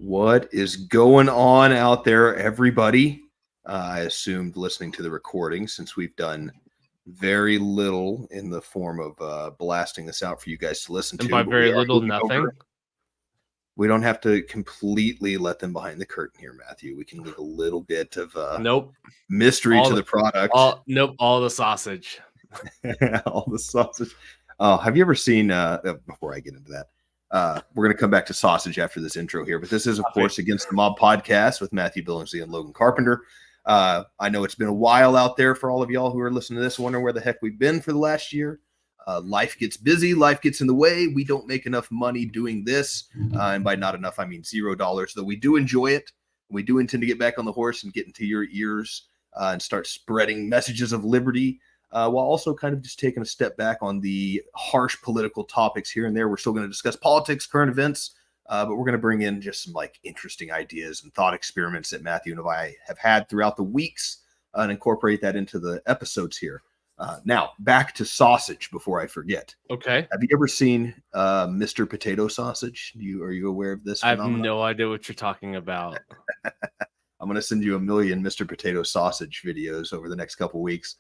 What is going on out there, everybody? I assumed listening to the recording since we've done very little in the form of blasting this out for you guys to listen And to. by but very we are little, moving nothing. over. We don't have to completely let them behind the curtain here, Matthew. We can leave a little bit of Nope. mystery All to the- the product. Nope. All the sausage. All the sausage. Oh, have you ever seen? Before I get into that, we're going to come back to sausage after this intro here. But this is, of course, Against the Mob podcast with Matthew Billingsley and Logan Carpenter. I know it's been a while out there for all of y'all who are listening to this, wondering where the heck we've been for the last year. Life gets busy. Life gets in the way. We don't make enough money doing this. And by not enough, I mean $0, though we do enjoy it. We do intend to get back on the horse and get into your ears and start spreading messages of liberty. While also kind of just taking a step back on the harsh political topics here and there. We're still going to discuss politics, current events, but we're going to bring in just some like interesting ideas and thought experiments that Matthew and I have had throughout the weeks and incorporate that into the episodes here. Now, back to sausage before I forget. Okay. Have you ever seen Mr. Potato Sausage? Are you aware of this phenomenon? I have no idea what you're talking about. I'm going to send you a million Mr. Potato Sausage videos over the next couple weeks.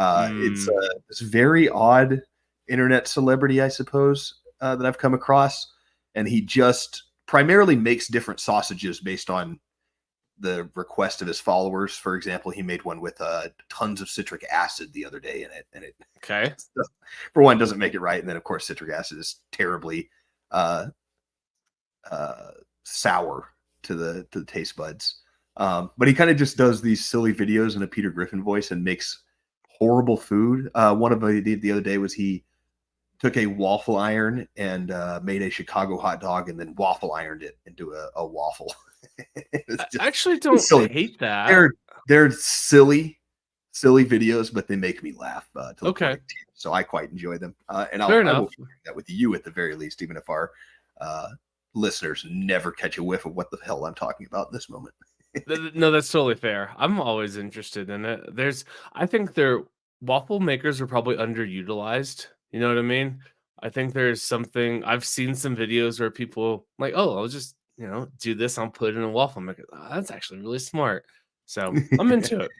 It's this very odd internet celebrity, I suppose, that I've come across. And he just primarily makes different sausages based on the request of his followers. For example, he made one with tons of citric acid the other day in it. And it, okay, for one, doesn't make it right. And then, of course, citric acid is terribly sour to the taste buds. But he kind of just does these silly videos in a Peter Griffin voice and makes horrible food. One of the other day was he took a waffle iron and made a Chicago hot dog and then waffle ironed it into a waffle. I actually don't hate that. They're silly videos, but they make me laugh. Okay, so I quite enjoy them, and fair I enough. will share that with you at the very least, even if our listeners never catch a whiff of what the hell I'm talking about in this moment. No, that's totally fair. I'm always interested in it. I think their waffle makers are probably underutilized. You know what I mean? I think there's something. I've seen some videos where people like, oh, I'll just do this. I'll put it in a waffle maker. Oh, that's actually really smart. So I'm into it.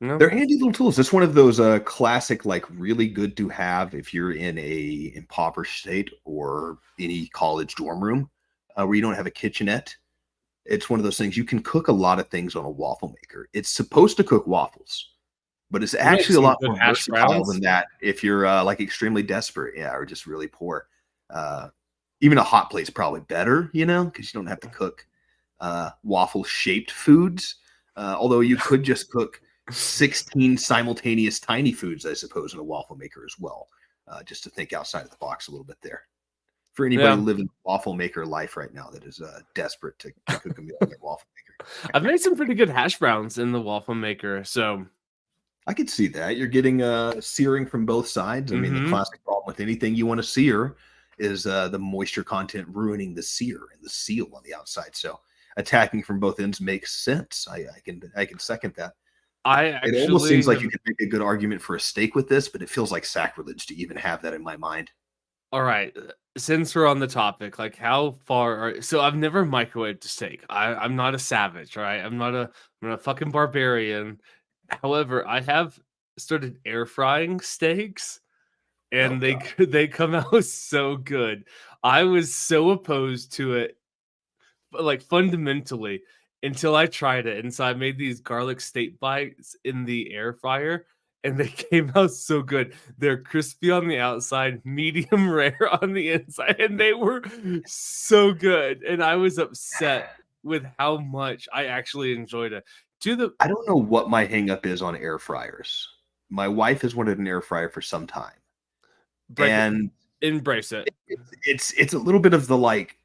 They're handy little tools. It's one of those classic, like really good to have if you're in a impoverished state or any college dorm room where you don't have a kitchenette. It's one of those things you can cook a lot of things on a waffle maker. It's supposed to cook waffles, but it's actually a lot more versatile than that if you're like extremely desperate, or just really poor. Even a hot plate's probably better, because you don't have to cook waffle-shaped foods. Although you could just cook 16 simultaneous tiny foods, I suppose, in a waffle maker as well, just to think outside of the box a little bit there. For anybody living waffle maker life right now that is desperate to cook a meal in a waffle maker. I've made some pretty good hash browns in the waffle maker, so I could see that. You're getting searing from both sides. I mean, the classic problem with anything you want to sear is the moisture content ruining the sear and the seal on the outside. So attacking from both ends makes sense. I can second that. It almost seems like you could make a good argument for a steak with this, but it feels like sacrilege to even have that in my mind. All right. Since we're on the topic, like how far so I've never microwaved a steak. I'm not a savage, right? I'm not a fucking barbarian. However, I have started air frying steaks and they come out so good. I was so opposed to it, like fundamentally, until I tried it. And so I made these garlic steak bites in the air fryer. And they came out so good. They're crispy on the outside, medium rare on the inside, and they were so good. And I was upset with how much I actually enjoyed it. I don't know what my hang up is on air fryers. My wife has wanted an air fryer for some time. And embrace it. It's a little bit of the like,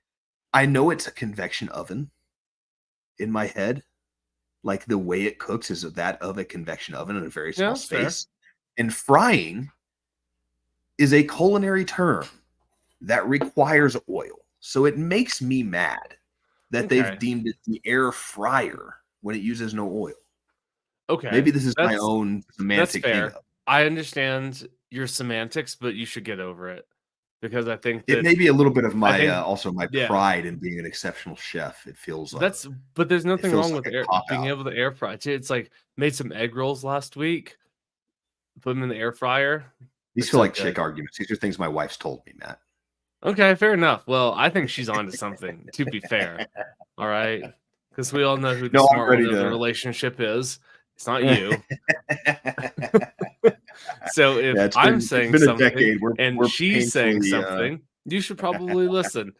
I know it's a convection oven in my head. Like the way it cooks is that of a convection oven in a very small space. Fair. And frying is a culinary term that requires oil. So it makes me mad that they've deemed it the air fryer when it uses no oil. Okay. Maybe this is my own semantic hang-up. I understand your semantics, but you should get over it. because I think It that may be a little bit of my think also my yeah. pride in being an exceptional chef. It feels but there's nothing feels wrong like with a cop being out. able to air fry. It's like made some egg rolls last week, put them in the air fryer. These They're feel so like chick good. arguments. These are things my wife's told me, Matt. Okay, fair enough. Well, I think she's onto something, to be fair. All right. Because we all know who the No, I'm smart one ready of the to. relationship is. It's not you. So if Yeah, I'm it's saying been a something decade. and We're she's saying painfully something, you should probably listen.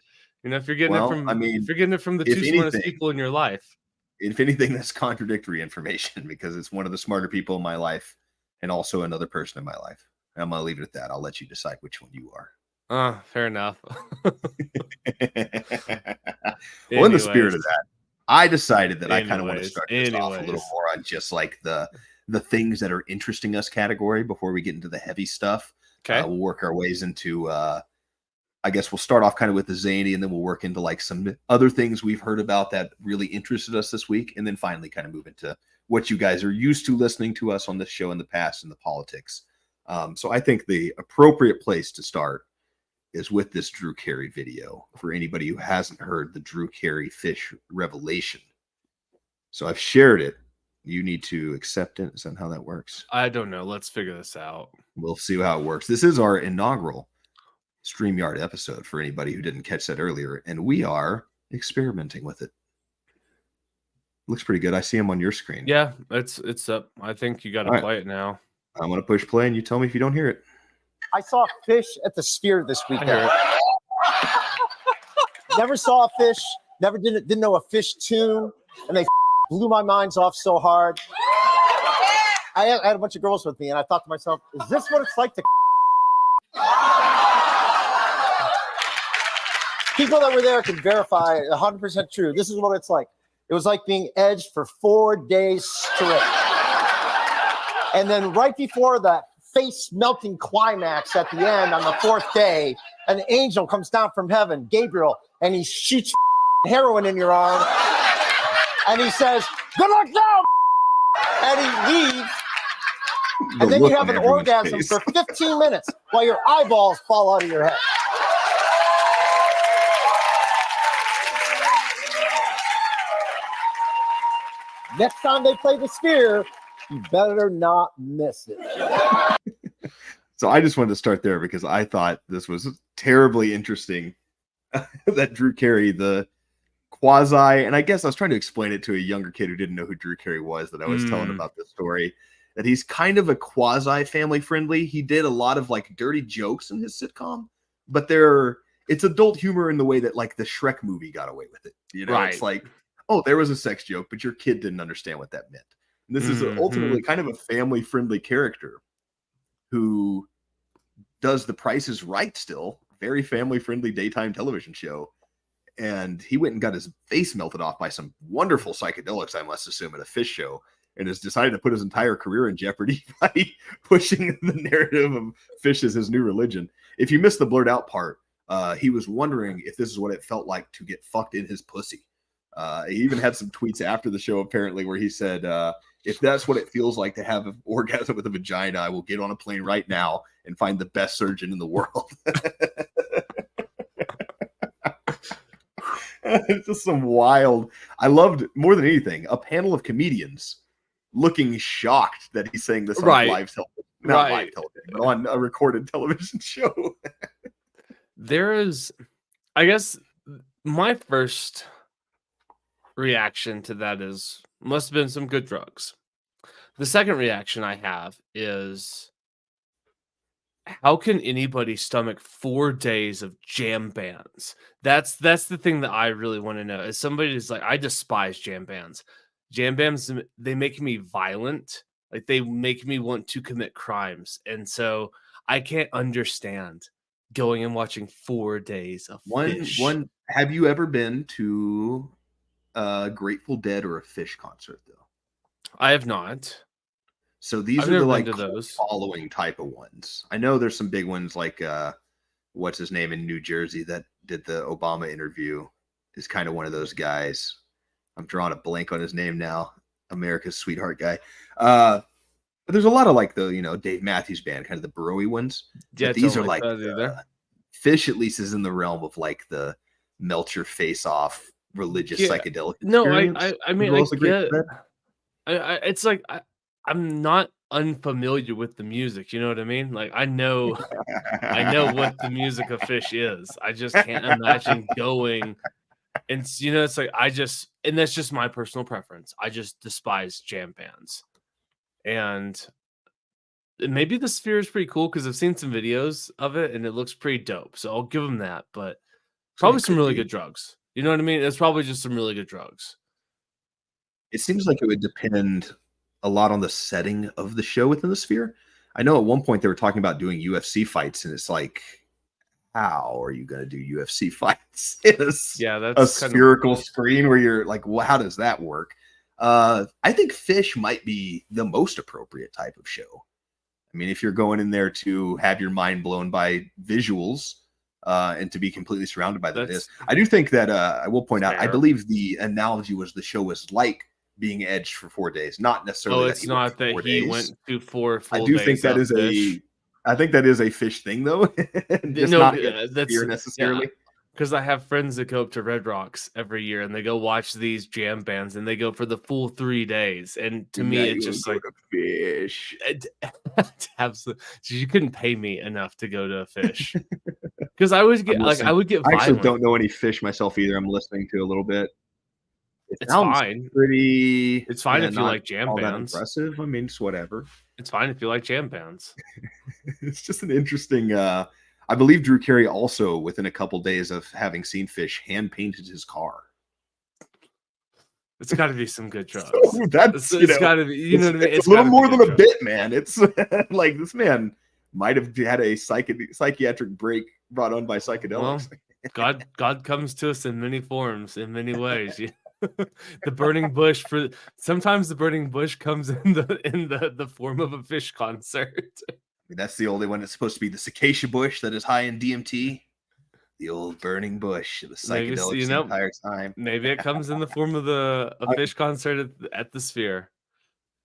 You know, if you're getting it well, I from mean, the if two smartest anything, people in your life. that's contradictory information because it's one of the smarter people in my life and also another person in my life. I'm gonna leave it at that. I'll let you decide which one you are. Fair enough. Well, in the spirit Anyways, of that, I decided that I kind of want to start this off a little anyways. more on just like the things that are interesting us category before we get into the heavy stuff. Okay. We'll work our ways into I guess we'll start off kind of with the zany and then we'll work into like some other things we've heard about that really interested us this week. And then finally kind of move into what you guys are used to listening to us on this show in the past and the politics. So I think the appropriate place to start is with this Drew Carey video for anybody who hasn't heard the Drew Carey fish revelation. So I've shared it. You need to accept it. Is that how that works? I don't know. Let's figure this out. We'll see how it works. This is our inaugural StreamYard episode for anybody who didn't catch that earlier, and we are experimenting with it. Looks pretty good. I see him on your screen. Yeah, it's up. I think you got to play it now. I'm going to push play, and you tell me if you don't hear it. I saw fish at the Sphere this I hear weekend. Never saw a fish. Never didn't know a fish tune, and they blew my minds off so hard. I had a bunch of girls with me, and I thought to myself, "Is this what it's like to?" People that were there can verify 100% true. This is what it's like. It was like being edged for 4 days straight, and then right before that face-melting climax at the end on the 4th day, an angel comes down from heaven, Gabriel, and he shoots heroin in your arm, and he says, "Good luck now," and he leaves, and then you have an orgasm for 15 minutes while your eyeballs fall out of your head. Next time they play the Sphere, you better not miss it. So I just wanted to start there because I thought this was terribly interesting that Drew Carey, the quasi, and I guess I was trying to explain it to a younger kid who didn't know who Drew Carey was, that I was telling about this story, that he's kind of a quasi family friendly. He did a lot of like dirty jokes in his sitcom, but it's adult humor in the way that like the Shrek movie got away with it. You know, Right. It's like, oh, there was a sex joke, but your kid didn't understand what that meant. And this is ultimately kind of a family friendly character who does The Price is Right still, very family friendly daytime television show. And he went and got his face melted off by some wonderful psychedelics, I must assume, at a fish show, and has decided to put his entire career in jeopardy by pushing the narrative of fish as his new religion. If you missed the blurred out part, he was wondering if this is what it felt like to get fucked in his pussy. He even had some tweets after the show, apparently, where he said, if that's what it feels like to have an orgasm with a vagina, I will get on a plane right now and find the best surgeon in the world. It's just some wild. I loved, more than anything, a panel of comedians looking shocked that he's saying this on live television. Not live television, but on a recorded television show. There is, I guess, my first reaction to that is must have been some good drugs. The second reaction I have is, how can anybody stomach 4 days of jam bands? That's the thing that I really want to know. As somebody who's like, I despise jam bands. Jam bands, they make me violent. Like, they make me want to commit crimes. And so I can't understand going and watching 4 days of fish. Have you ever been to a Grateful Dead or a Fish concert, though? I have not. So these are the like following type of ones. I know there's some big ones like what's his name in New Jersey that did the Obama interview is kind of one of those guys. I'm drawing a blank on his name now. America's sweetheart guy. But there's a lot of like the Dave Matthews Band, kind of the bro-y ones. Yeah, but these are like Fish at least is in the realm of like the melt your face off religious Yeah. psychedelic No, experience. I mean, Would you I also agree with get. that? It's like I'm not unfamiliar with the music. You know what I mean? Like I know what the music of Fish is. I just can't imagine going and it's like and that's just my personal preference. I just despise jam bands. And maybe the Sphere is pretty cool because I've seen some videos of it and it looks pretty dope. So I'll give them that. But Yeah, probably it some could really be. good drugs. You know what I mean? It's probably just some really good drugs. It seems like it would depend a lot on the setting of the show within the Sphere. I know at one point they were talking about doing UFC fights, and it's like, how are you going to do UFC fights in Yeah, a that's kind of spherical screen where you're like, well, how does that work? I think Fish might be the most appropriate type of show. I mean, if you're going in there to have your mind blown by visuals and to be completely surrounded by the that's mist, I do think that I will point out, I fair. believe the analogy was the show was like being edged for 4 days, not necessarily Oh, that it's he went not for that 4 he days. went to 4 I full do think days that of is Fish. I think that is a Fish thing though, just No, not against that's Sphere yeah, necessarily. because I have friends that go up to Red Rocks every year and they go watch these jam bands and they go for the full 3 days. And to Now me, you it's want just to go like to Fish. absolutely. You couldn't pay me enough to go to a Fish because I would I'm get listening. I would get I actually violent. don't know any Fish myself either. I'm listening to a little bit. It It's sounds fine. pretty, It's fine if you not like jam all that bands. impressive. I mean, it's whatever. It's fine if you like jam bands. It's just an interesting. I believe Drew Carey also, within a couple days of having seen Fish, hand painted his car. It's got to be some good drugs. So that's It's got to be. You know what I mean? it's a little gotta be more good than a drugs. bit, man. It's like this man might have had a psychiatric break brought on by psychedelics. God comes to us in many forms, in many ways. The burning bush sometimes the burning bush comes in the form of a Fish concert. I mean, that's the only one that's supposed to be the cicacia bush that is high in DMT. The old burning bush, the Maybe psychedelics the entire time. maybe it comes in the form of a Fish concert at the Sphere.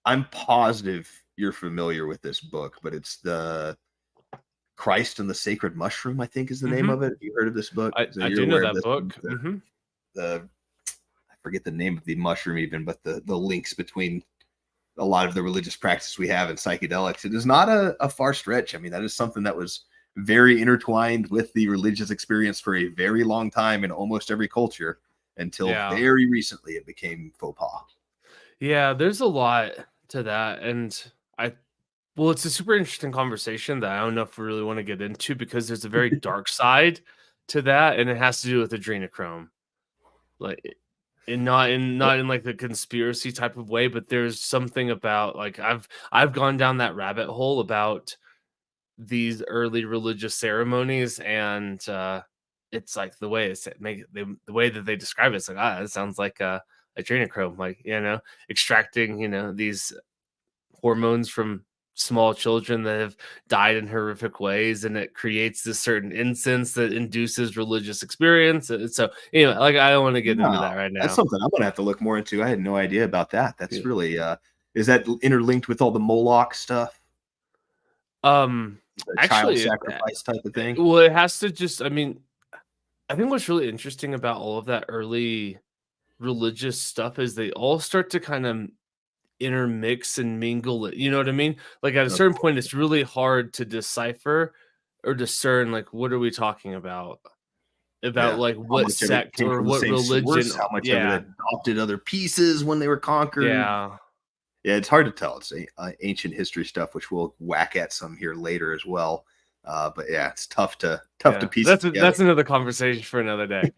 I'm positive you're familiar with this book, but it's the Christ and the Sacred Mushroom, I think is the name of it. Have you heard of this book? I You're do know aware of that this book. one, I forget the name of the mushroom even, but the links between a lot of the religious practice we have in psychedelics, it is not a far stretch. I mean, that is something that was very intertwined with the religious experience for a very long time in almost every culture until very recently it became faux pas. Yeah, there's a lot to that. And well, it's a super interesting conversation that I don't know if we really want to get into because there's a very dark side to that, and it has to do with adrenochrome. Like and not in like the conspiracy type of way, but there's something about like I've gone down that rabbit hole about these early religious ceremonies, and it's like the way the way that they describe it, it's like it sounds like adrenochrome, like extracting these hormones from small children that have died in horrific ways, and it creates this certain incense that induces religious experience. So like I don't want to get into that right now. That's something I'm gonna have to look more into. I had no idea about that. That's really is that interlinked with all the Moloch stuff? The Actually, child sacrifice type of thing. Well, it has to just. I mean, I think what's really interesting about all of that early religious stuff is they all start to kind of intermix and mingle. You know what I mean? Like at a certain point, it's really hard to decipher or discern. Like, what are we talking about? Like what sect or what religion? How much of it adopted other pieces when they were conquered? Yeah, it's hard to tell. It's ancient history stuff, which we'll whack at some here later as well. But yeah, it's tough to piece. That's another conversation for another day.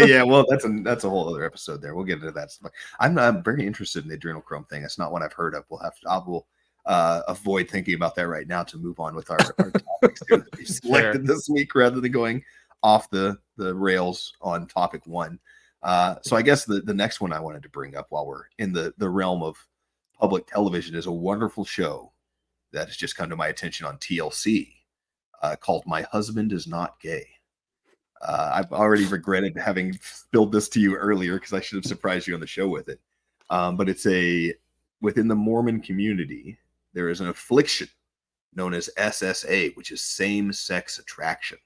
Yeah, well, that's a whole other episode there. We'll get into that stuff. I'm very interested in the adrenochrome thing. It's not one I've heard of. I will avoid thinking about that right now to move on with our topics that we selected this week rather than going off the rails on topic one. So I guess the next one I wanted to bring up while we're in the realm of public television is a wonderful show that has just come to my attention on TLC called My Husband Is Not Gay. I've already regretted having spilled this to you earlier because I should have surprised you on the show with it. But it's within the Mormon community, there is an affliction known as SSA, which is same-sex attraction.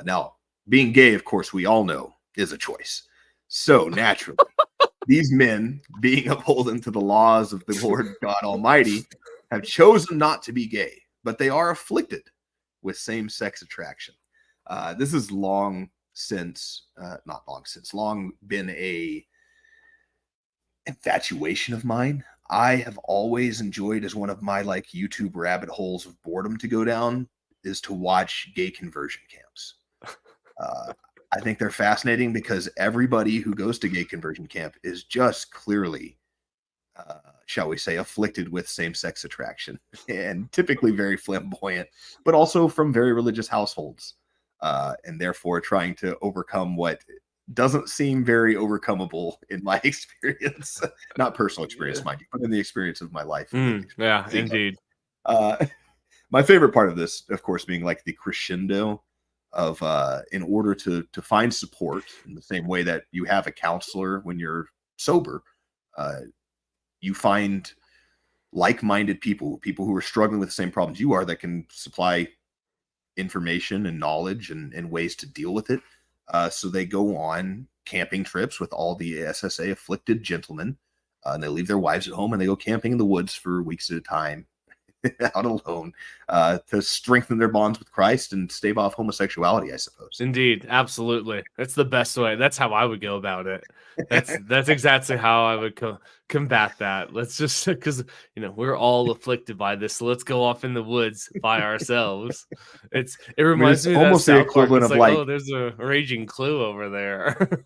Now, being gay, of course, we all know is a choice. So naturally, these men, being upholden to the laws of the Lord God Almighty, have chosen not to be gay, but they are afflicted with same-sex attraction. This is long been a infatuation of mine. I have always enjoyed, as one of my like YouTube rabbit holes of boredom to go down, is to watch gay conversion camps. I think they're fascinating because everybody who goes to gay conversion camp is just clearly, shall we say, afflicted with same-sex attraction, and typically very flamboyant, but also from very religious households, and therefore trying to overcome what doesn't seem very overcomable in my experience. Not personal experience, mind you, but in the experience of my life. Yeah, indeed. My favorite part of this, of course, being like the crescendo of in order to find support in the same way that you have a counselor when you're sober, you find like-minded people who are struggling with the same problems you are, that can supply information and knowledge and ways to deal with it. So they go on camping trips with all the SSA afflicted gentlemen, and they leave their wives at home and they go camping in the woods for weeks at a time, out alone, to strengthen their bonds with Christ and stave off homosexuality, I suppose. Indeed, absolutely. That's the best way. That's how I would go about it. That's exactly how I would combat that. Let's just, because we're all afflicted by this, so let's go off in the woods by ourselves. It reminds me of almost that the South Park. equivalent It's of like, like, oh, there's a raging clue over there.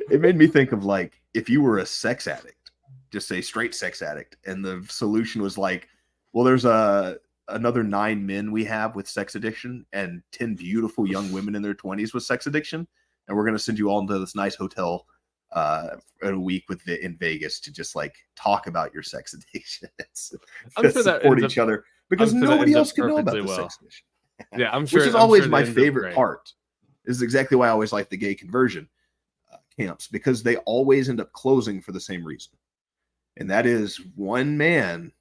It made me think of like, if you were a sex addict, just say straight sex addict, and the solution was like, well, there's another 9 men we have with sex addiction and 10 beautiful young women in their 20s with sex addiction, and we're going to send you all into this nice hotel in a week in Vegas to just like talk about your sex addiction. I'm sure that support each other, because nobody else can know about the sex addiction. Yeah, I'm sure. Which is always my favorite part. This is exactly why I always like the gay conversion camps, because they always end up closing for the same reason. And that is, one man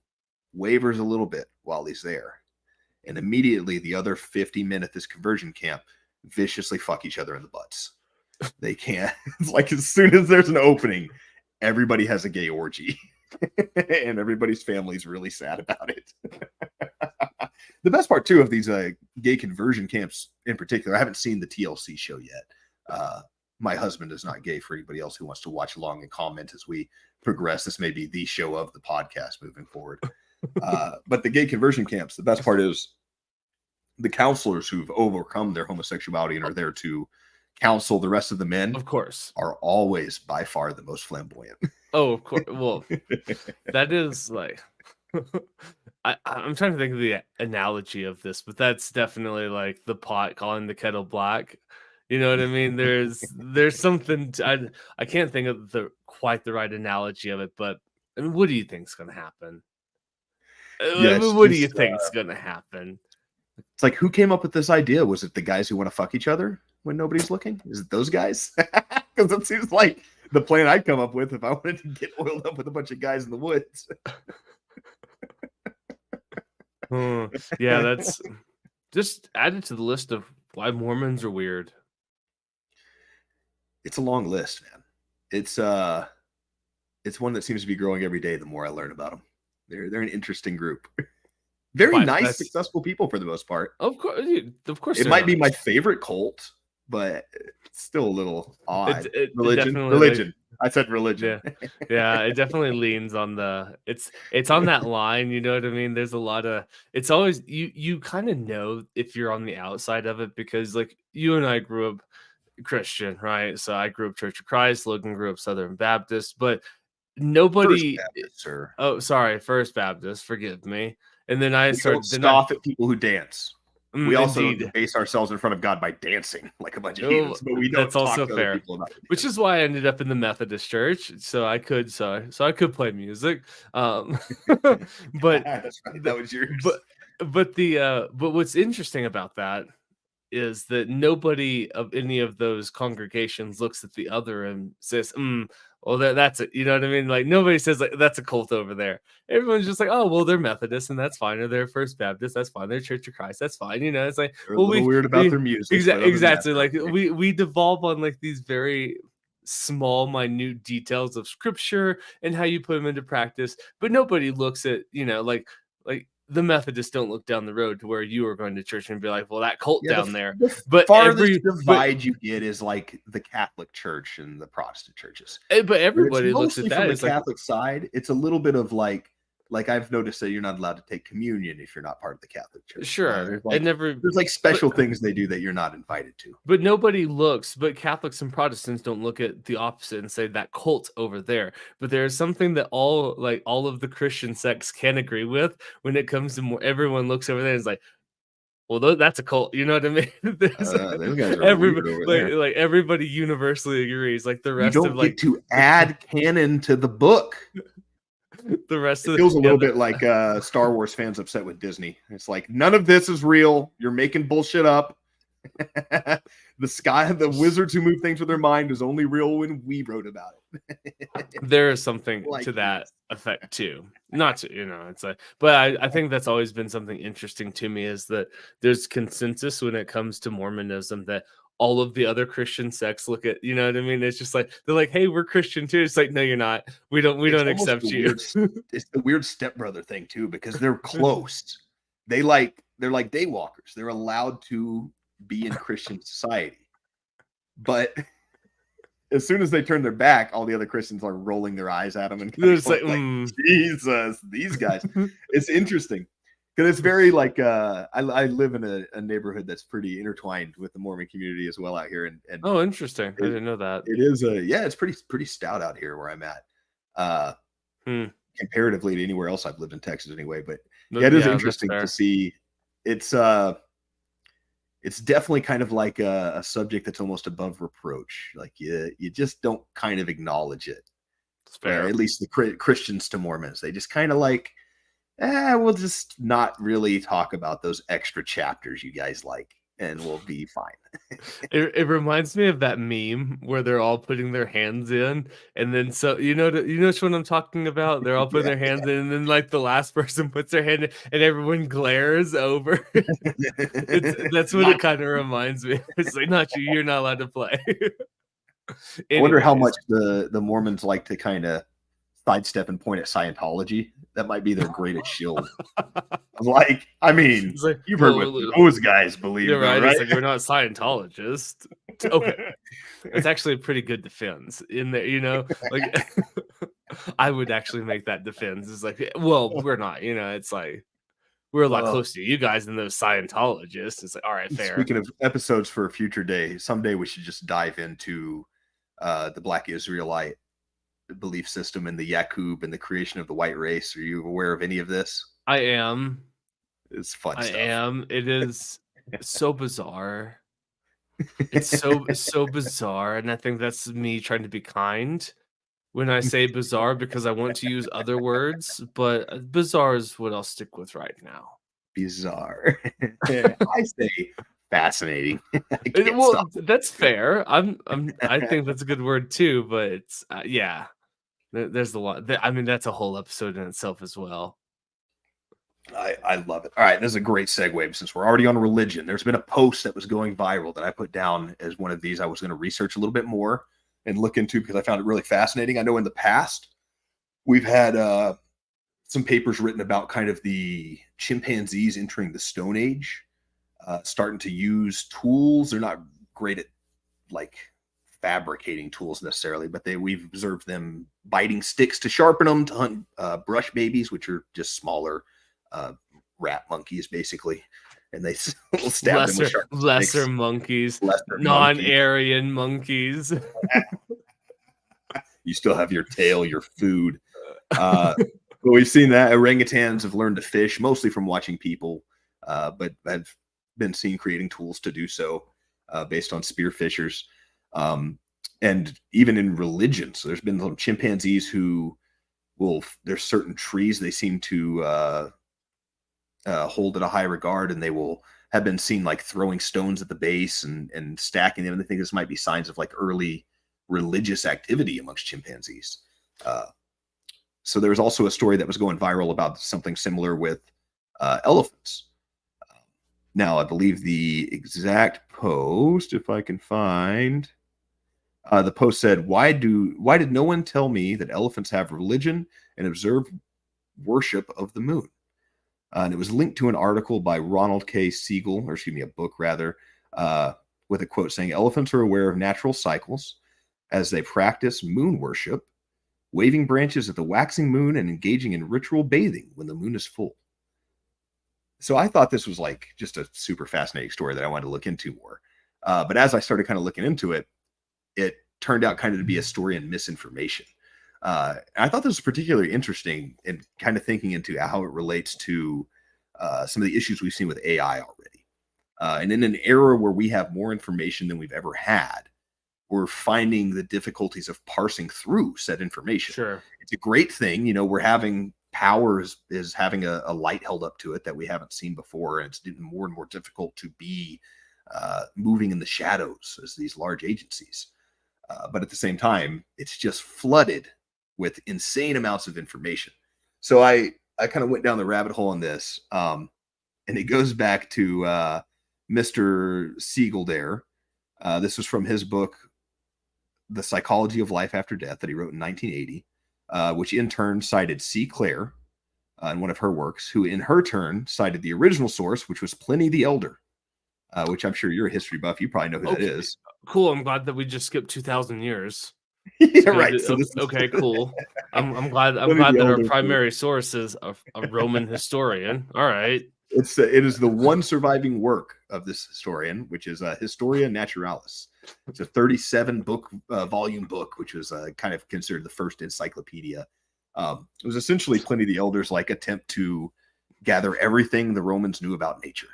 wavers a little bit while he's there, and immediately the other 50 men at this conversion camp viciously fuck each other in the butts. They can't. It's like, as soon as there's an opening, everybody has a gay orgy, and everybody's family's really sad about it. The best part too of these gay conversion camps in particular, I haven't seen the TLC show yet. My husband is not gay, for anybody else who wants to watch along and comment as we progress. This may be the show of the podcast moving forward. But the gay conversion camps, the best part is the counselors who've overcome their homosexuality and are there to counsel the rest of the men, Of course. are always by far the most flamboyant. Oh, of course. Well, that is like, I'm trying to think of the analogy of this, but that's definitely like the pot calling the kettle black. You know what I mean? There's something I can't think of quite the right analogy of it, but I mean, what do you think's going to happen? What do you think's going to happen? It's like, who came up with this idea? Was it the guys who want to fuck each other when nobody's looking? Is it those guys? Because it seems like the plan I'd come up with if I wanted to get oiled up with a bunch of guys in the woods. Yeah, that's just added to the list of why Mormons are weird. It's a long list, man. It's one that seems to be growing every day the more I learn about them. They're an interesting group. Very nice, successful people for the most part. Of course. It might be my favorite cult, but it's still a little odd. Religion. Like, I said religion. Yeah, it definitely leans on it's on that line, you know what I mean? There's a lot of, it's always, you kind of know if you're on the outside of it, because like you and I grew up Christian, right? So I grew up Church of Christ, Logan grew up Southern Baptist, but nobody. First Baptist, sir. Oh, sorry, First Baptist. Forgive me. And then I started scoff at people who dance. We also indeed base ourselves in front of God by dancing like a bunch of heathens, but we don't. That's also fair. Which is why I ended up in the Methodist Church, so I could play music. But that's right. That was yours. But what's interesting about that is that nobody of any of those congregations looks at the other and says, well, that's it. You know what I mean? Like nobody says like that's a cult over there. Everyone's just like, oh, well, they're Methodist and that's fine, or they're First Baptist, that's fine. They're Church of Christ, that's fine. You know, it's like, They're a well, little weird about their music. but other than that, exactly. they're Like okay. we devolve on like these very small, minute details of scripture and how you put them into practice, but nobody looks at, you know, like the Methodists don't look down the road to where you are going to church and be like, well, that cult Yeah, down there. the But farthest but divide you get is like the Catholic Church and the Protestant churches. but But it's everybody looks mostly at from that the as like, Catholic side. It's a little bit of like I've noticed that you're not allowed to take communion if you're not part of the Catholic Church. sure, There's it like, never. there's like special things they do that you're not invited to. But nobody looks, but Catholics and Protestants don't look at the opposite and say that cult over there. But there's something that all of the Christian sects can agree with when it comes to more. Everyone looks over there and is like, well, that's a cult. You know what I mean? Those guys are Everybody, weird over there. like everybody universally agrees. Like the You rest don't of like get to add canon to the book. the rest It of feels a yeah, little bit like Star Wars fans upset with Disney. It's like none of this is real. You're making bullshit up. The wizards who move things with their mind is only real when we wrote about it. there is something Like to that this. effect too. Not to, you know, it's like, but I think that's always been something interesting to me is that there's consensus when it comes to Mormonism that all of the other Christian sects look at, you know what I mean? It's just like they're like, hey, we're Christian too. It's like, no, you're not. We don't It's almost accept the you. It's the weird stepbrother thing too, because they're close. They're like daywalkers. They're allowed to be in Christian society. But as soon as they turn their back, all the other Christians are rolling their eyes at them and They're just like, Jesus, these guys. It's interesting because it's very like I live in a neighborhood that's pretty intertwined with the Mormon community as well out here, and oh, interesting. I didn't know that. it is it's pretty stout out here where I'm at. Comparatively to anywhere else I've lived in Texas anyway, but yeah, it is that's interesting fair. to see. It's definitely kind of like a subject that's almost above reproach. Like you just don't kind of acknowledge it. It's fair. At least the Christians to Mormons, they just kind of like, we'll just not really talk about those extra chapters you guys like, and we'll be fine. It reminds me of that meme where they're all putting their hands in, and then so you know which one I'm talking about. They're all putting their hands in, and then like the last person puts their hand in, and everyone glares over. That's what it kind of reminds me. It's like not you. You're not allowed to play. I wonder how Anyways. much the Mormons like to kind of sidestep and point at Scientology. That might be their greatest shield. Like, I mean, It's like, you've heard well, what those guys believe, you're though, right. right? It's like we're not Scientologists. Okay, it's actually a pretty good defense in there. You know, like I would actually make that defense. It's like, well, we're not. You know, it's like we're a lot Well, closer to you guys than those Scientologists. It's like, all right, fair. Speaking of episodes for a future day, someday we should just dive into the Black Israelite belief system and the Yakub and the creation of the white race. Are you aware of any of this? I am. It's fun I stuff. am. It is so bizarre. It's so bizarre, and I think that's me trying to be kind when I say bizarre because I want to use other words, but bizarre is what I'll stick with right now. Bizarre. I say fascinating. I can't Well, stop. that's fair. I think that's a good word too, but it's yeah. There's a lot. I mean, that's a whole episode in itself as well. I love it. All right, this is a great segue since we're already on religion. There's been a post that was going viral that I put down as one of these I was going to research a little bit more and look into because I found it really fascinating. I know in the past we've had some papers written about kind of the chimpanzees entering the Stone Age, starting to use tools. They're not great at like fabricating tools necessarily, but we've observed them biting sticks to sharpen them to hunt brush babies, which are just smaller rat monkeys basically, and they will stab them with sharp lesser sticks. monkeys, Lesser monkeys. non-Aryan monkeys. You still have your tail, your food. But we've seen that orangutans have learned to fish mostly from watching people, but have been seen creating tools to do so based on spearfishers. And even in religion, so there's been some chimpanzees who there's certain trees they seem to hold in a high regard, and they will have been seen like throwing stones at the base and stacking them. And they think this might be signs of like early religious activity amongst chimpanzees. So there was also a story that was going viral about something similar with elephants. Now, I believe the exact post, if I can find, the post said, why did no one tell me that elephants have religion and observe worship of the moon? And it was linked to an article by Ronald K. Siegel, or excuse me, a book rather, with a quote saying, elephants are aware of natural cycles as they practice moon worship, waving branches at the waxing moon and engaging in ritual bathing when the moon is full. So I thought this was like just a super fascinating story that I wanted to look into more. But as I started kind of looking into it, it turned out kind of to be a story in misinformation. I thought this was particularly interesting in kind of thinking into how it relates to some of the issues we've seen with AI already. And in an era where we have more information than we've ever had, we're finding the difficulties of parsing through said information. Sure. It's a great thing. You know, we're having power is having a light held up to it that we haven't seen before. And it's getting more and more difficult to be moving in the shadows as these large agencies. But at the same time, it's just flooded with insane amounts of information. So I kind of went down the rabbit hole on this. And it goes back to Mr. Siegel there. This was from his book, The Psychology of Life After Death, that he wrote in 1980, which in turn cited C. Clare in one of her works, who in her turn cited the original source, which was Pliny the Elder, which I'm sure you're a history buff. You probably know who that is. Cool. I'm glad that we just skipped 2,000 years. Yeah, right. So okay, cool. I'm glad that our primary source is a Roman historian. All right. It is the one surviving work of this historian, which is Historia Naturalis. It's a 37 volume book, which was kind of considered the first encyclopedia. It was essentially Pliny the Elder's like attempt to gather everything the Romans knew about nature.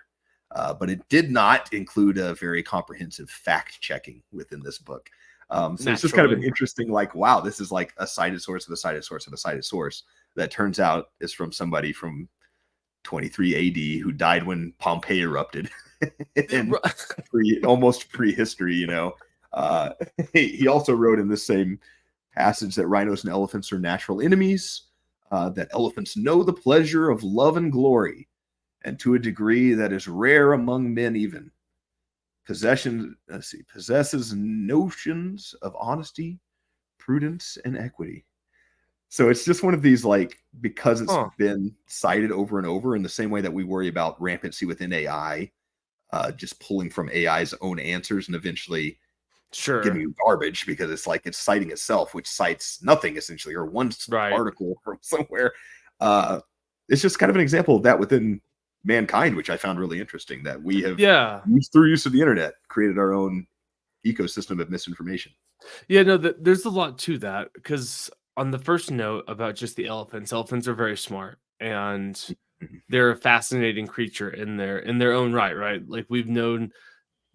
But it did not include a very comprehensive fact checking within this book. So it's just kind of an interesting, like, wow, this is like a cited source of a cited source of a cited source that turns out is from somebody from 23 AD who died when Pompeii erupted and almost prehistory, you know. He also wrote in this same passage that rhinos and elephants are natural enemies, that elephants know the pleasure of love and glory, and to a degree that is rare among men even. Possesses notions of honesty, prudence, and equity. So it's just one of these, like, because it's been cited over and over in the same way that we worry about rampancy within AI, just pulling from AI's own answers and eventually giving you garbage because it's like it's citing itself, which cites nothing essentially, or one article from somewhere. It's just kind of an example of that within mankind, which I found really interesting, that we have through use of the internet created our own ecosystem of misinformation. Yeah, no, there's a lot to that, because on the first note about just the elephants are very smart and they're a fascinating creature in their own right? Like we know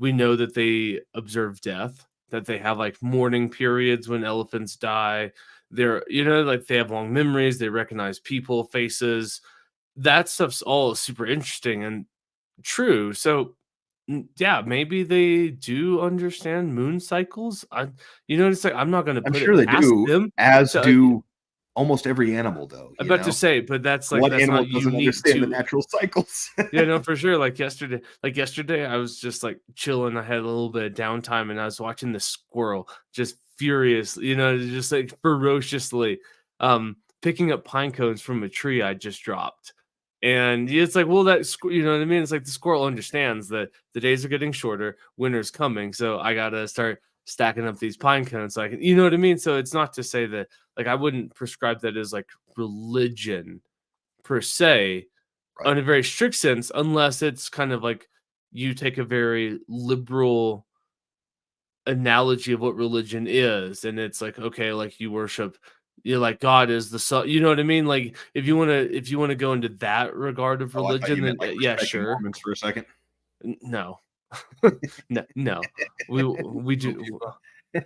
that they observe death, that they have like mourning periods when elephants die. They're, you know, like they have long memories, they recognize people, faces. That stuff's all super interesting and true. So yeah, maybe they do understand moon cycles. It's like I'm not going to put sure it past them, as do almost every animal, though. I'm about to say, but that's like what that's animal not doesn't unique understand to the natural cycles. Yeah, no, for sure. Like yesterday, I was just like chilling. I had a little bit of downtime, and I was watching the squirrel just furious, just like ferociously, picking up pine cones from a tree I just dropped. And it's like, well, you know what I mean? It's like the squirrel understands that the days are getting shorter, winter's coming, so I gotta start stacking up these pine cones so I can, you know what I mean? So it's not to say that, like, I wouldn't prescribe that as like religion per se, in a very strict sense, unless it's kind of like you take a very liberal analogy of what religion is, and it's like, okay, like you worship, like God is the sun, you know what I mean? Like if you want to go into that regard of religion, then like yeah, sure. Mormons for a second. No. no. We do.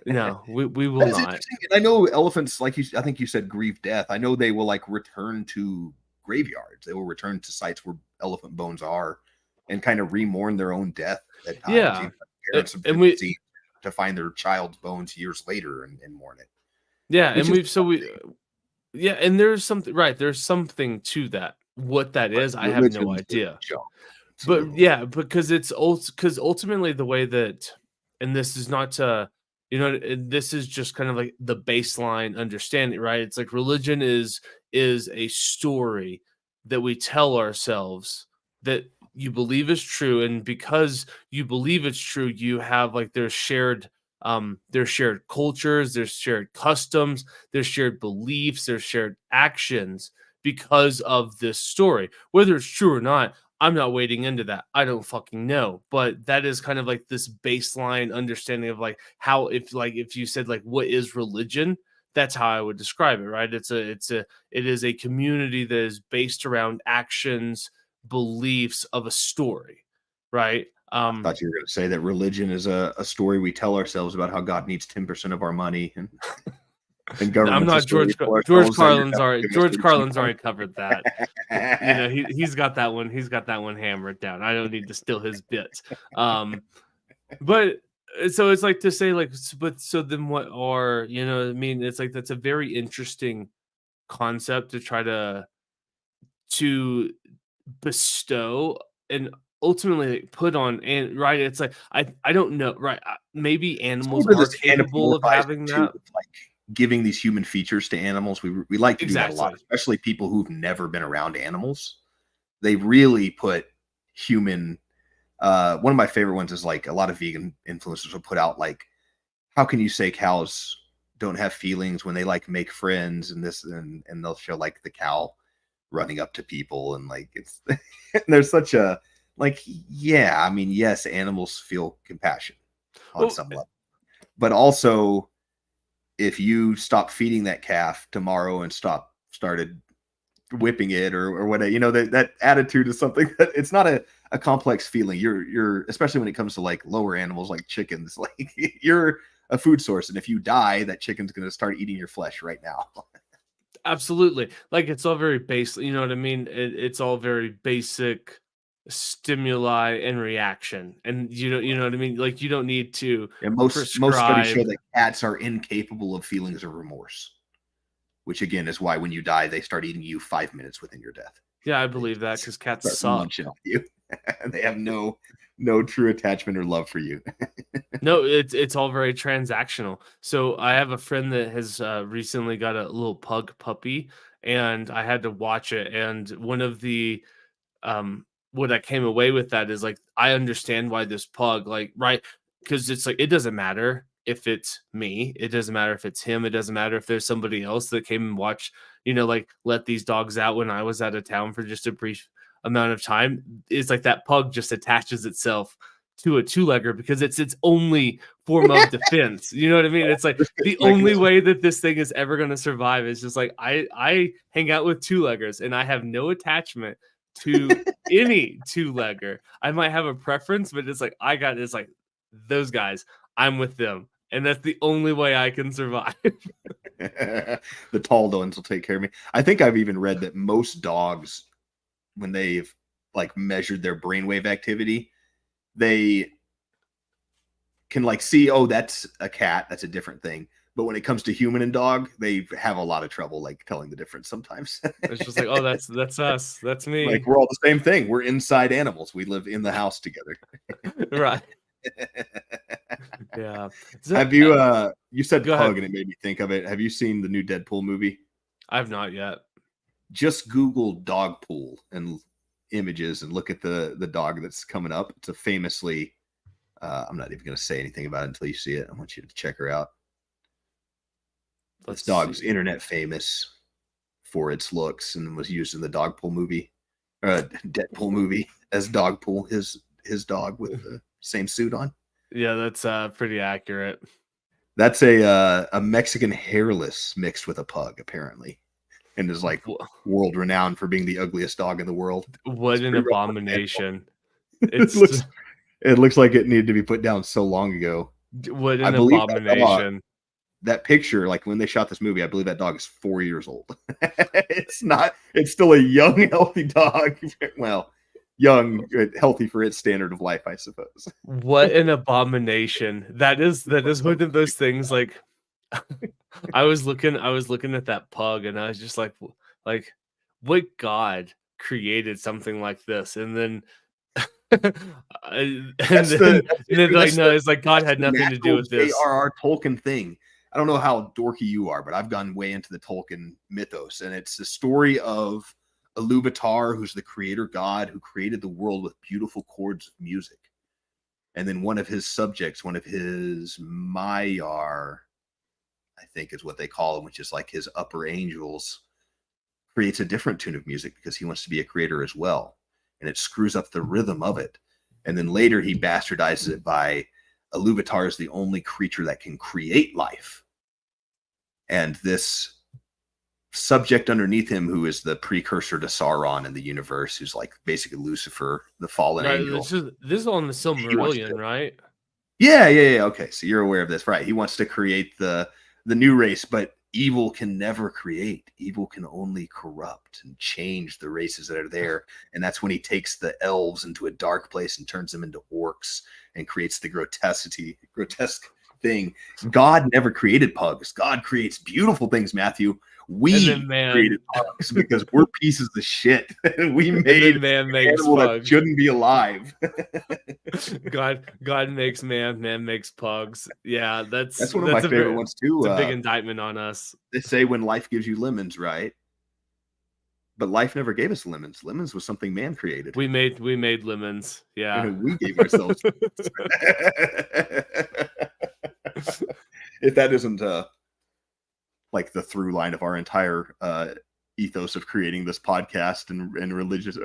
No, we will not. And I know elephants, like I think you said, grieve death. I know they will like return to graveyards. They will return to sites where elephant bones are and kind of re-mourn their own death at times. Yeah. Even parents have And been we seen to find their child's bones years later and mourn it. yeah, Which and is yeah, and there's something right, there's something to that. What that is, I have no religion's a idea. jump. It's a But little- yeah, because because ultimately the way that, and this is not to, this is just kind of like the baseline understanding, right? It's like religion is a story that we tell ourselves that you believe is true, and because you believe it's true, you have like there's shared cultures, there's shared customs, there's shared beliefs, there's shared actions because of this story. Whether it's true or not, I'm not wading into that. I don't fucking know. But that is kind of like this baseline understanding of like how, if you said like what is religion, that's how I would describe it, right? It is a community that is based around actions, beliefs of a story, right? I thought you were going to say that religion is a story we tell ourselves about how God needs 10% of our money and I'm government's a not story George for George ourselves that you're Carlin's never already giving us George the Carlin's receipt already covered that. on. He's got that one. He's got that one hammered down. I don't need to steal his bits. But so it's like to say like, but so then what are, what I mean? It's like that's a very interesting concept to try to bestow and ultimately like, put on, and right, it's like I don't know, right? Maybe It's a animals little bit are this capable of anthropomorphizing having too, that. with, like giving these human features to animals. We like to do that a lot, Exactly. especially people who've never been around animals. They really put human. One of my favorite ones is like a lot of vegan influencers will put out like, how can you say cows don't have feelings when they like make friends and this and they'll show like the cow running up to people and like it's and there's such a like yeah, I mean yes, animals feel compassion on Well, some level, but also if you stop feeding that calf tomorrow and started whipping it or whatever, that attitude is something that it's not a complex feeling. You're especially when it comes to like lower animals like chickens, like you're a food source, and if you die, that chicken's going to start eating your flesh right now. absolutely. Like it's all very basic, you know what I mean? It's all very basic stimuli and reaction. And you know what I mean? Like you don't need to And most studies show prescribe. that cats are incapable of feelings of remorse, which again is why when you die, they start eating you 5 minutes within your death. Yeah, I They believe that just because cats start suck. munching on you. They have no true attachment or love for you. No, it's all very transactional. So I have a friend that has recently got a little pug puppy, and I had to watch it. And one of the what I came away with that is like I understand why this pug, like, right, because it's like it doesn't matter if it's me, it doesn't matter if it's him, it doesn't matter if there's somebody else that came and watched, like let these dogs out when I was out of town for just a brief amount of time. It's like that pug just attaches itself to a two-legger because it's its only form of defense. You know what I mean? It's like the only way that this thing is ever going to survive is just like I hang out with two-leggers and I have no attachment to any two-legger. I might have a preference, but it's like it's like those guys, I'm with them. And that's the only way I can survive. The tall ones will take care of me. I think I've even read that most dogs, when they've like measured their brainwave activity, they can like see, oh, that's a cat, that's a different thing. But when it comes to human and dog, they have a lot of trouble like telling the difference sometimes. It's just like, oh, that's us. That's me. Like we're all the same thing. We're inside animals. We live in the house together. Right. Yeah. Have you you said Go pug ahead. and it made me think of it. Have you seen the new Deadpool movie? I've not yet. Just Google dog pool and images and look at the dog that's coming up. It's a famously I'm not even going to say anything about it until you see it. I want you to check her out. This dog's see. internet famous for its looks and was used in the Dogpool movie, Deadpool movie as Dogpool, his dog with the same suit on. Yeah, that's pretty accurate. That's a Mexican hairless mixed with a pug, apparently, and is like world renowned for being the ugliest dog in the world. What It's an pretty rough on abomination. It looks like it needed to be put down so long ago. What I an believe abomination. That picture, like when they shot this movie, I believe that dog is 4 years old. It's still a young, healthy dog. Well, young, healthy for its standard of life, I suppose. What an abomination. That is one of those things like I was looking at that pug and I was just like what god created something like this? And then and then like no, it's like God had nothing to do with this. J.R.R. Tolkien thing. I don't know how dorky you are, but I've gone way into the Tolkien mythos, and it's the story of Iluvatar, who's the creator god who created the world with beautiful chords of music. And then one of his subjects, one of his Maiar, I think is what they call him, which is like his upper angels, creates a different tune of music because he wants to be a creator as well. And it screws up the rhythm of it. And then later he bastardizes it by Iluvatar is the only creature that can create life. And this subject underneath him, who is the precursor to Sauron in the universe, who's like basically Lucifer, the fallen angel. This is on the Silmarillion, right? Yeah. Okay, so you're aware of this, right? He wants to create the new race, but evil can never create. Evil can only corrupt and change the races that are there. And that's when he takes the elves into a dark place and turns them into orcs and creates the grotesque thing. God never created pugs. God creates beautiful things, Matthew. We created pugs because we're pieces of shit. We made man an animal that shouldn't be alive. God makes man makes pugs. Yeah, that's one of my favorite ones too. It's a big indictment on us. They say when life gives you lemons, right? But life never gave us lemons. Lemons was something man created. We made lemons. Yeah. We gave ourselves. If that isn't like the through line of our entire ethos of creating this podcast and religious,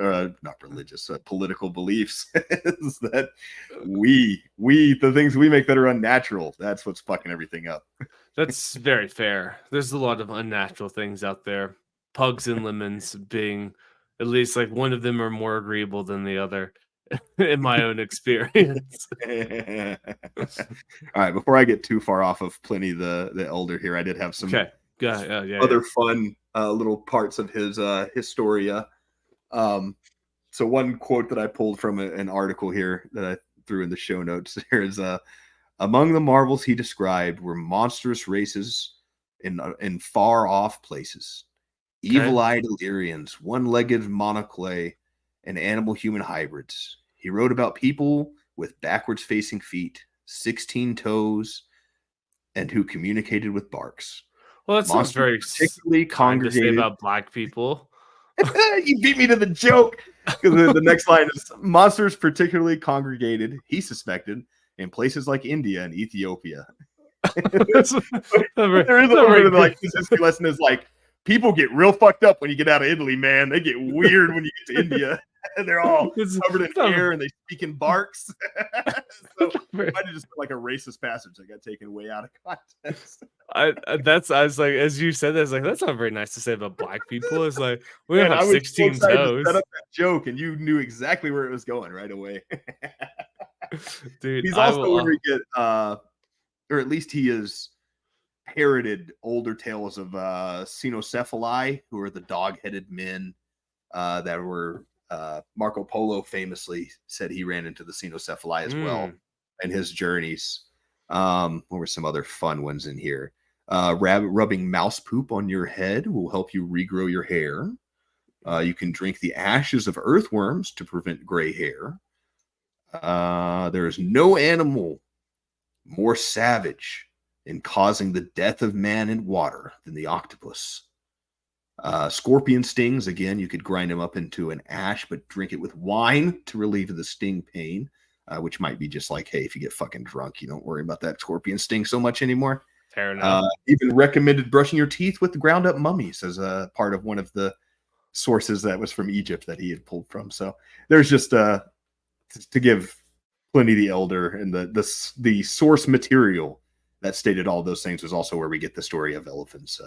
political beliefs, is that the things we make that are unnatural, that's what's fucking everything up. That's very fair. There's a lot of unnatural things out there. Pugs and lemons being at least like one of them are more agreeable than the other. In my own experience. All right, before I get too far off of Pliny the Elder here, I did have some other fun little parts of his Historia. So one quote that I pulled from an article here that I threw in the show notes here is among the marvels he described were monstrous races in far off places, evil-eyed Illyrians, one-legged monoclei, and animal-human hybrids. He wrote about people with backwards-facing feet, 16 toes, and who communicated with barks. Well, that's not very particularly congregated to say about black people. You beat me to the joke. Because the next line is monsters particularly congregated, he suspected, in places like India and Ethiopia. There is a little bit of like this history lesson is like people get real fucked up when you get out of Italy, man. They get weird when you get to India. And they're all covered in hair and they speak in barks. So I might have just like a racist passage that got taken way out of context. I was like, as you said that, I was like, that's not very nice to say about black people. It's like we have 16 toes. Set up that joke and you knew exactly where it was going right away. Dude, he's also where we get or at least he is parroted older tales of cynocephali, who are the dog-headed men that were Marco Polo famously said he ran into the cynocephali as well in his journeys. What were some other fun ones in here? Rubbing mouse poop on your head will help you regrow your hair. You can drink the ashes of earthworms to prevent gray hair. There is no animal more savage in causing the death of man in water than the octopus. Scorpion stings, again, you could grind them up into an ash, but drink it with wine to relieve the sting pain, which might be just like, hey, if you get fucking drunk, you don't worry about that scorpion sting so much anymore. Fair enough. Even recommended brushing your teeth with the ground up mummies as a part of one of the sources that was from Egypt that he had pulled from. So there's just to give Pliny the Elder and the source material that stated all those things was also where we get the story of elephants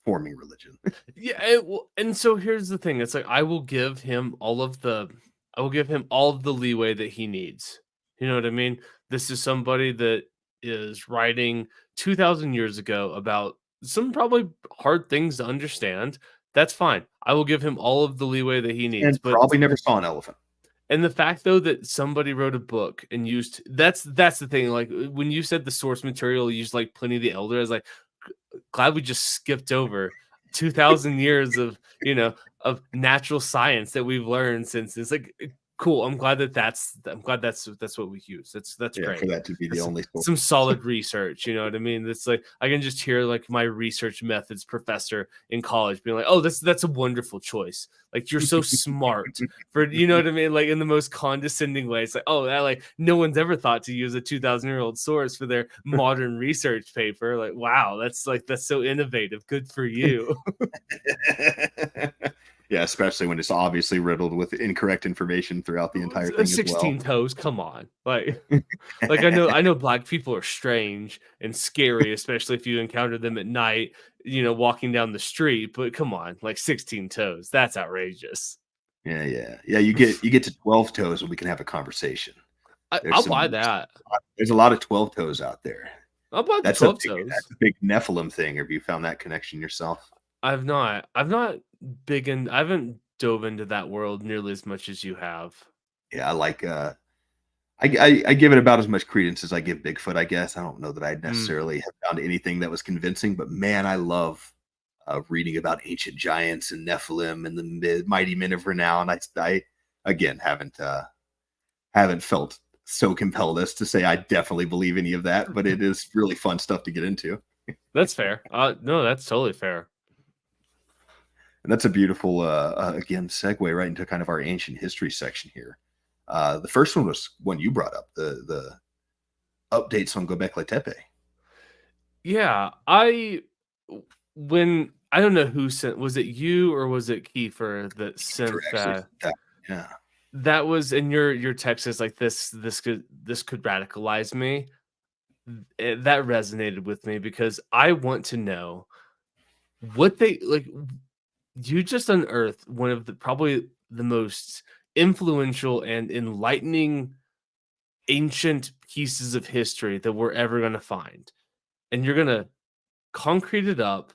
forming religion. Yeah, and so here's the thing. It's like I will give him all of the leeway that he needs. You know what I mean? This is somebody that is writing 2,000 years ago about some probably hard things to understand. That's fine. I will give him all of the leeway that he needs. And probably never saw an elephant. And the fact though that somebody wrote a book and used that's the thing. Like when you said the source material used like Pliny the Elder, I was like, glad we just skipped over 2,000 years of of natural science that we've learned since. It's like cool. I'm glad that's what we use. That's Yeah, great. for that to be the That's only source. some solid research, you know what I mean? It's like I can just hear like my research methods professor in college being like, "Oh, that's a wonderful choice. Like you're so smart for you know what I mean?" Like in the most condescending way. It's like, "Oh, that like no one's ever thought to use a 2,000-year-old source for their modern research paper." Like, wow, that's so innovative. Good for you. Yeah, especially when it's obviously riddled with incorrect information throughout the entire thing as well. 16 toes, come on. Like I know black people are strange and scary, especially if you encounter them at night, walking down the street, but come on, like 16 toes. That's outrageous. Yeah. You get to 12 toes and we can have a conversation. I'll buy that. There's a lot of 12 toes out there. I'll buy the That's 12 toes. That's a big Nephilim thing. Have you found that connection yourself? I've not I haven't dove into that world nearly as much as you have. Yeah, I like I give it about as much credence as I give Bigfoot, I guess. I don't know that I necessarily have found anything that was convincing, but man, I love reading about ancient giants and Nephilim and the mighty men of renown. I again haven't felt so compelled as to say I definitely believe any of that, but it is really fun stuff to get into. That's fair. No, that's totally fair. And that's a beautiful, again, segue right into kind of our ancient history section here. The first one was one you brought up, the updates on Göbekli Tepe. Yeah, I don't know who sent, was it you or was it Kiefer that sent that? Yeah. That was in your text is like this could radicalize me. That resonated with me because I want to know what they like. You just unearthed one of the probably the most influential and enlightening ancient pieces of history that we're ever going to find. And you're going to concrete it up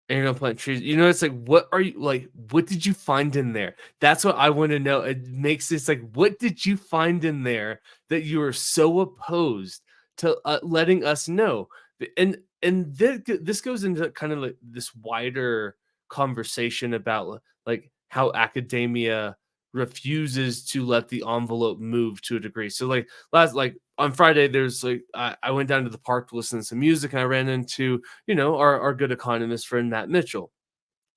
and you're going to plant trees. It's like, what did you find in there? That's what I want to know. It makes this like, what did you find in there that you are so opposed to letting us know? And this goes into kind of like this wider conversation about like how academia refuses to let the envelope move to a degree. So like on Friday, there's like I went down to the park to listen to some music and I ran into our good economist friend Matt Mitchell.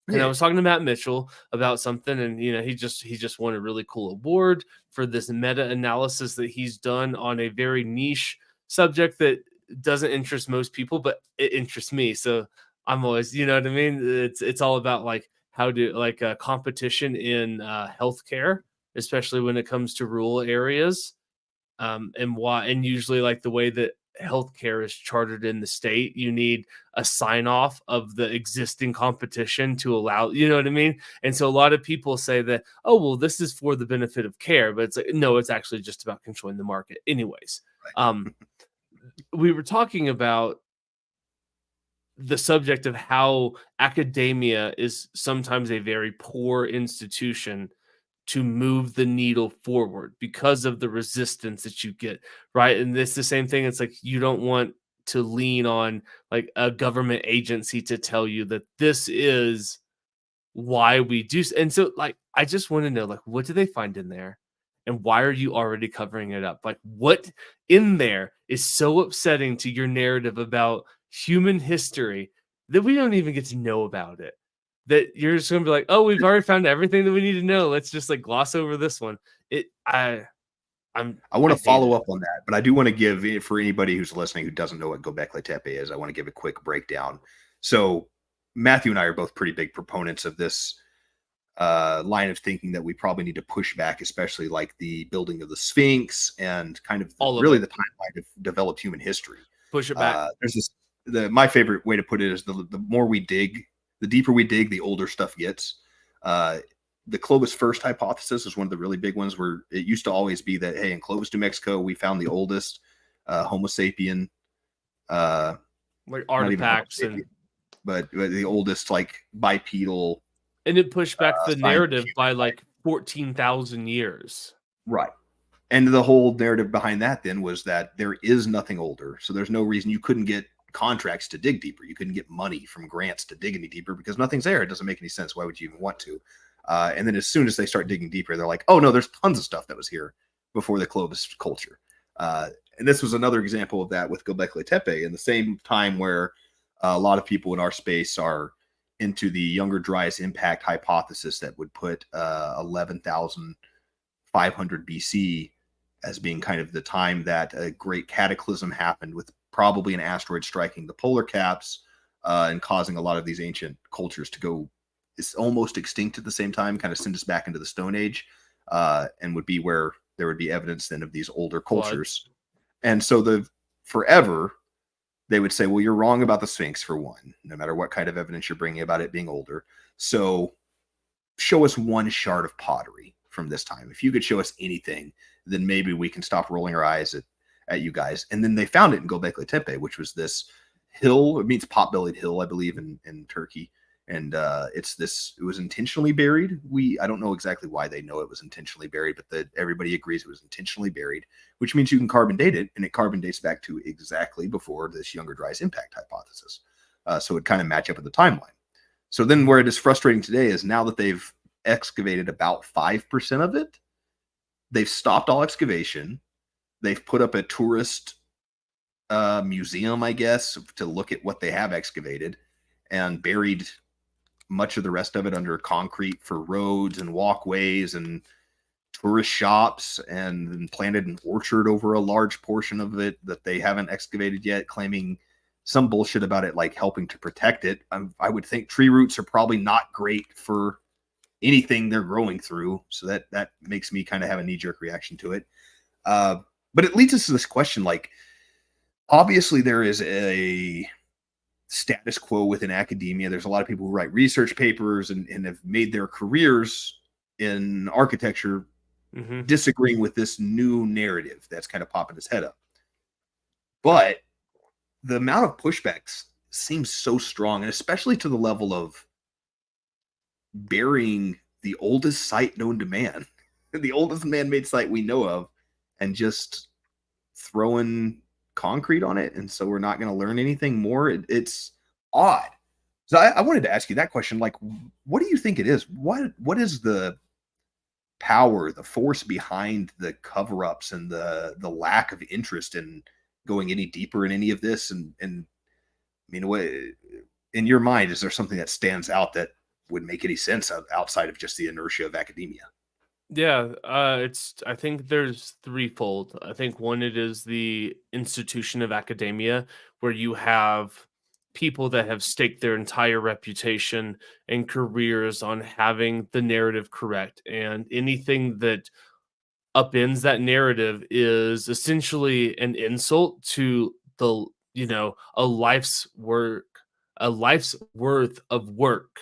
And I was talking to Matt Mitchell about something, and he just won a really cool award for this meta-analysis that he's done on a very niche subject that doesn't interest most people, but it interests me. So I'm always, you know what I mean? It's all about like how to like competition in healthcare, especially when it comes to rural areas, and why. And usually, like the way that healthcare is chartered in the state, you need a sign off of the existing competition to allow. You know what I mean? And so a lot of people say that, oh well, this is for the benefit of care, but it's like no, it's actually just about controlling the market. Anyways, we were talking about the subject of how academia is sometimes a very poor institution to move the needle forward because of the resistance that you get, right? And it's the same thing. It's like you don't want to lean on like a government agency to tell you that this is why we do. And so like, I just want to know, like, what do they find in there? And why are you already covering it up? Like, what in there is so upsetting to your narrative about human history that we don't even get to know about it? That you're just going to be like, oh, we've already found everything that we need to know. Let's just like gloss over this one. I want to follow up on that, but I do want to give, for anybody who's listening who doesn't know what Göbekli Tepe is, I want to give a quick breakdown. So Matthew and I are both pretty big proponents of this line of thinking that we probably need to push back, especially like the building of the Sphinx and kind of really the timeline of developed human history. Push it back. There's this, my favorite way to put it is the more we dig, the deeper we dig, the older stuff gets. The Clovis first hypothesis is one of the really big ones, where it used to always be that, hey, in Clovis, New Mexico, we found the oldest Homo sapien, like artifacts, but the oldest like bipedal. And it pushed back the narrative by like 14,000 years. Right. And the whole narrative behind that then was that there is nothing older. So there's no reason you couldn't get contracts to dig deeper. You couldn't get money from grants to dig any deeper because nothing's there. It doesn't make any sense. Why would you even want to? And then as soon as they start digging deeper, they're like, oh no, there's tons of stuff that was here before the Clovis culture. And this was another example of that with Göbekli Tepe in the same time where a lot of people in our space are into the Younger Dryas impact hypothesis that would put 11,500 BC as being kind of the time that a great cataclysm happened with probably an asteroid striking the polar caps and causing a lot of these ancient cultures to go almost extinct at the same time, kind of send us back into the Stone Age, and would be where there would be evidence then of these older cultures. And so forever they would say, well, you're wrong about the Sphinx for one, no matter what kind of evidence you're bringing about it being older. So show us one shard of pottery from this time. If you could show us anything, then maybe we can stop rolling our eyes at you guys. And then they found it in Göbekli Tepe, which was this hill. It means pot-bellied hill, I believe, in Turkey. And it was intentionally buried. I don't know exactly why they know it was intentionally buried, but everybody agrees it was intentionally buried, which means you can carbon date it, and it carbon dates back to exactly before this Younger Dryas impact hypothesis. So it kind of match up with the timeline. So then where it is frustrating today is now that they've excavated about 5% of it, they've stopped all excavation. They've put up a tourist museum, I guess, to look at what they have excavated, and buried much of the rest of it under concrete for roads and walkways and tourist shops, and then planted an orchard over a large portion of it that they haven't excavated yet, claiming some bullshit about it, like helping to protect it. I would think tree roots are probably not great for anything they're growing through. So that makes me kind of have a knee-jerk reaction to it. But it leads us to this question, like, obviously there is a status quo within academia. There's a lot of people who write research papers and have made their careers in architecture disagreeing with this new narrative that's kind of popping its head up. But the amount of pushbacks seems so strong, and especially to the level of burying the oldest site known to man, the oldest man-made site we know of, and just throwing concrete on it, and so we're not going to learn anything more. It's odd. So I wanted to ask you that question, like, what do you think it is? What is the power, the force behind the cover-ups and the lack of interest in going any deeper in any of this? And I mean, what, in your mind, is there something that stands out that would make any sense outside of just the inertia of academia? Yeah, I think there's threefold. I think one, it is the institution of academia, where you have people that have staked their entire reputation and careers on having the narrative correct, and anything that upends that narrative is essentially an insult to a life's worth of work.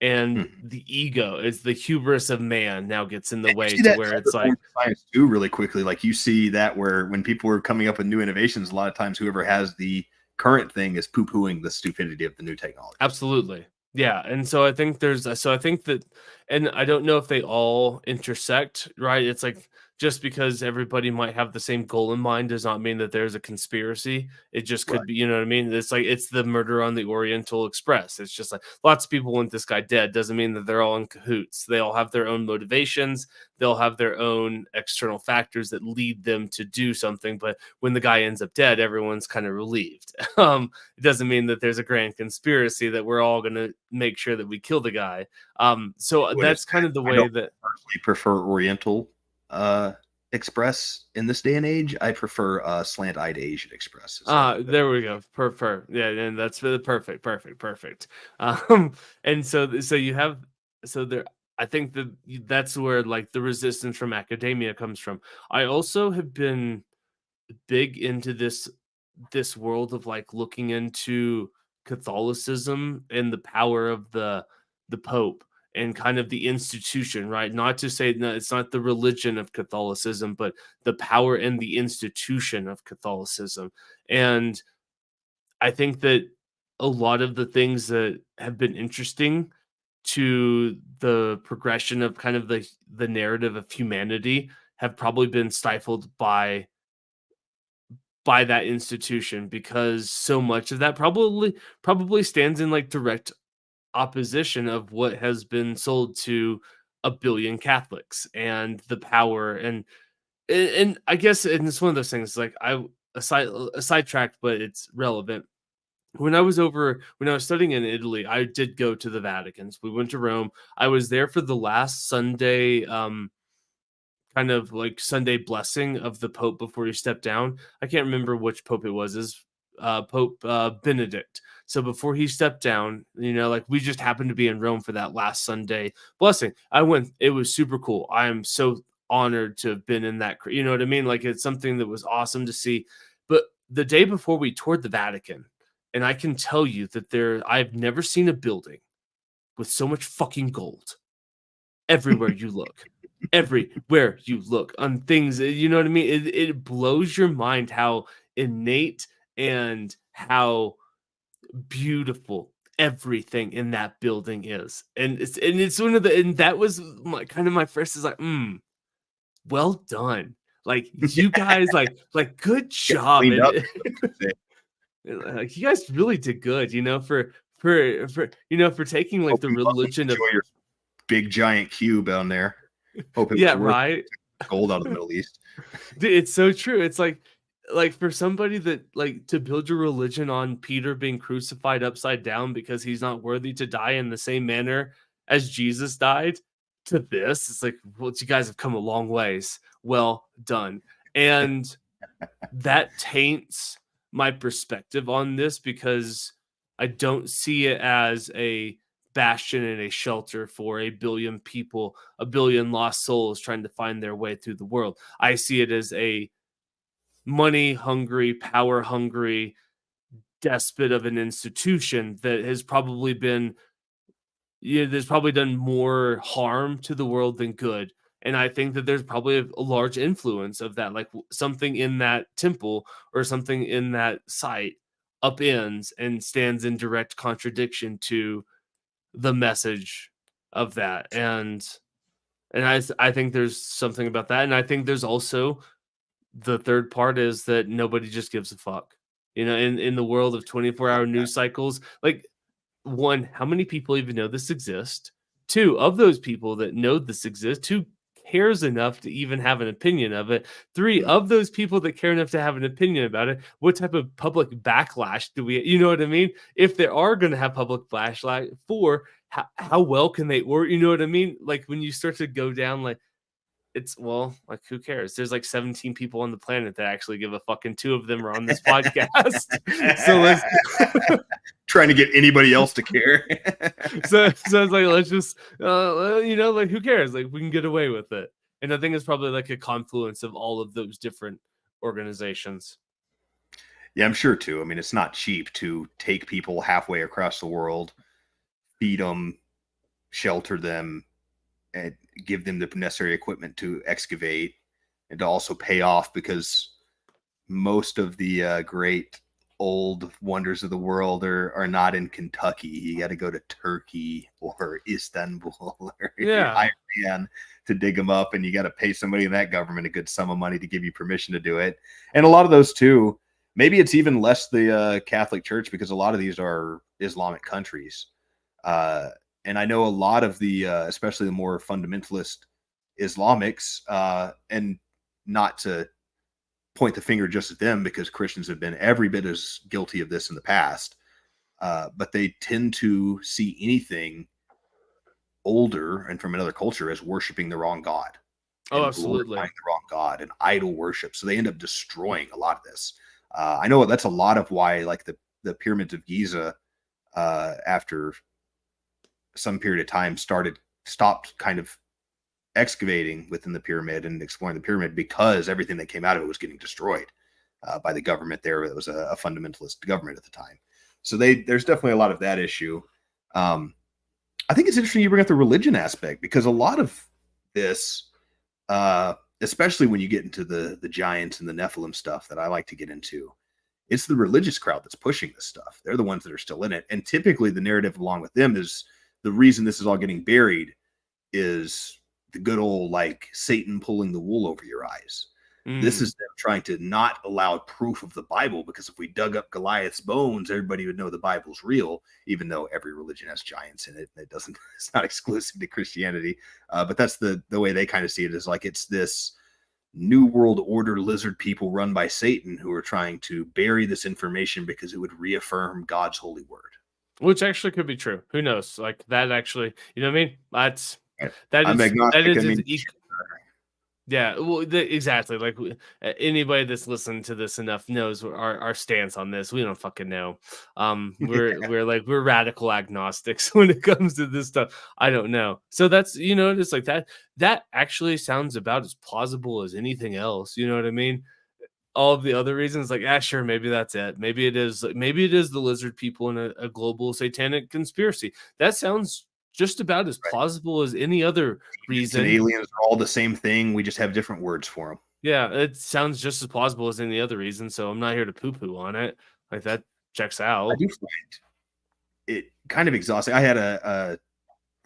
And the ego, is the hubris of man, now gets in the way, to where it's like science too, really quickly. Like, you see that where when people are coming up with new innovations, a lot of times whoever has the current thing is poo-pooing the stupidity of the new technology. Absolutely. Yeah. And so I think that, and I don't know if they all intersect, right? It's like, just because everybody might have the same goal in mind does not mean that there's a conspiracy. It just could be, you know what I mean? It's like, it's the murder on the Oriental Express. It's just like, lots of people want this guy dead. Doesn't mean that they're all in cahoots. They all have their own motivations. They'll have their own external factors that lead them to do something. But when the guy ends up dead, everyone's kind of relieved. It doesn't mean that there's a grand conspiracy that we're all going to make sure that we kill the guy. So that's kind of the way that I personally prefer Oriental Express in this day and age. I prefer slant-eyed Asian Express. There we go. Perfect. Yeah, and that's the perfect. And so you have, so there, I think that's where, like, the resistance from academia comes from. I also have been big into this world of, like, looking into Catholicism and the power of the Pope, and kind of the institution, right? Not to say, no, it's not the religion of Catholicism, but the power and the institution of Catholicism. And I think that a lot of the things that have been interesting to the progression of kind of the narrative of humanity have probably been stifled by that institution, because so much of that probably stands in like direct opposition of what has been sold to a billion Catholics and the power and I guess, and it's one of those things like a sidetracked, but it's relevant. When I was studying in Italy, I did go to the Vatican. We went to Rome. I was there for the last Sunday, kind of like Sunday blessing of the Pope before he stepped down. I can't remember which Pope it was. Is Pope Benedict. So before he stepped down, like we just happened to be in Rome for that last Sunday blessing. I went. It was super cool. I am so honored to have been in that. You know what I mean? Like it's something that was awesome to see. But the day before we toured the Vatican, and I can tell you that I've never seen a building with so much fucking gold everywhere you look. Everywhere you look on things, you know what I mean? It blows your mind how innate and how beautiful everything in that building is. And it's one of the, and that was my first is like, well done. Like you guys like good job. Cleaned up. Like you guys really did good, for taking like the religion of your big giant cube down there. Hope yeah, right. Gold out of the Middle East. Dude, it's so true. It's like for somebody that like to build your religion on Peter being crucified upside down because he's not worthy to die in the same manner as Jesus died, to this, it's like, well, you guys have come a long ways. Well done. And that taints my perspective on this because I don't see it as a bastion and a shelter for a billion people, a billion lost souls trying to find their way through the world. I see it as a money hungry, power hungry despot of an institution that has probably been, there's probably done more harm to the world than good. And I think that there's probably a large influence of that, like something in that temple or something in that site upends and stands in direct contradiction to the message of that. And I think there's something about that. And I think there's also the third part is that nobody just gives a fuck, in the world of 24-hour news cycles. Like, one, how many people even know this exists? Two, of those people that know this exists, who cares enough to even have an opinion of it? Three, of those people that care enough to have an opinion about it, what type of public backlash do we, you know what I mean? If they are going to have public backlash, four, how well can they, or you know what I mean? Like when you start to go down, like, it's, well, like, who cares? There's like 17 people on the planet that actually give a fuck, and 2 of them are on this podcast. So let's trying to get anybody else to care. so it's like, let's just, like, who cares? Like, we can get away with it. And I think it's probably like a confluence of all of those different organizations. Yeah, I'm sure too. I mean, it's not cheap to take people halfway across the world, feed them, shelter them, and give them the necessary equipment to excavate, and to also pay off, because most of the great old wonders of the world are not in Kentucky. You got to go to Turkey or Istanbul or Iran to dig them up, and you got to pay somebody in that government a good sum of money to give you permission to do it. And a lot of those too, maybe it's even less the Catholic Church, because a lot of these are Islamic countries. And I know a lot of the, especially the more fundamentalist Islamics, and not to point the finger just at them, because Christians have been every bit as guilty of this in the past, but they tend to see anything older and from another culture as worshiping the wrong God. Oh, absolutely. The wrong God and idol worship. So they end up destroying a lot of this. I know that's a lot of why, like the pyramids of Giza, after some period of time stopped kind of excavating within the pyramid and exploring the pyramid, because everything that came out of it was getting destroyed by the government there. It was a fundamentalist government at the time. So there's definitely a lot of that issue. I think it's interesting you bring up the religion aspect, because a lot of this, especially when you get into the giants and the Nephilim stuff that I like to get into, it's the religious crowd that's pushing this stuff. They're the ones that are still in it. And typically the narrative along with them is the reason this is all getting buried is the good old like Satan pulling the wool over your eyes. This is them trying to not allow proof of the Bible, because if we dug up Goliath's bones, everybody would know the Bible's real, even though every religion has giants in it. It doesn't, it's not exclusive to Christianity. But that's the way they kind of see it, is like it's this new world order lizard people run by Satan who are trying to bury this information because it would reaffirm God's holy word. Which actually could be true. Who knows? Like that actually, you know what I mean? I'm That agnostic. is I mean, yeah, well, exactly. Like anybody that's listened to this enough knows our stance on this. We don't fucking know. We're radical agnostics when it comes to this stuff. I don't know. So that's, you know, it's like that. That actually sounds about as plausible as anything else. You know what I mean? All of the other reasons, like, sure, maybe that's it. Maybe it is the lizard people in a global satanic conspiracy. That sounds just about as plausible as any other reason. And aliens are all the same thing. We just have different words for them. Yeah, it sounds just as plausible as any other reason. So I'm not here to poo-poo on it. Like that checks out. I do find it kind of exhausting. I had a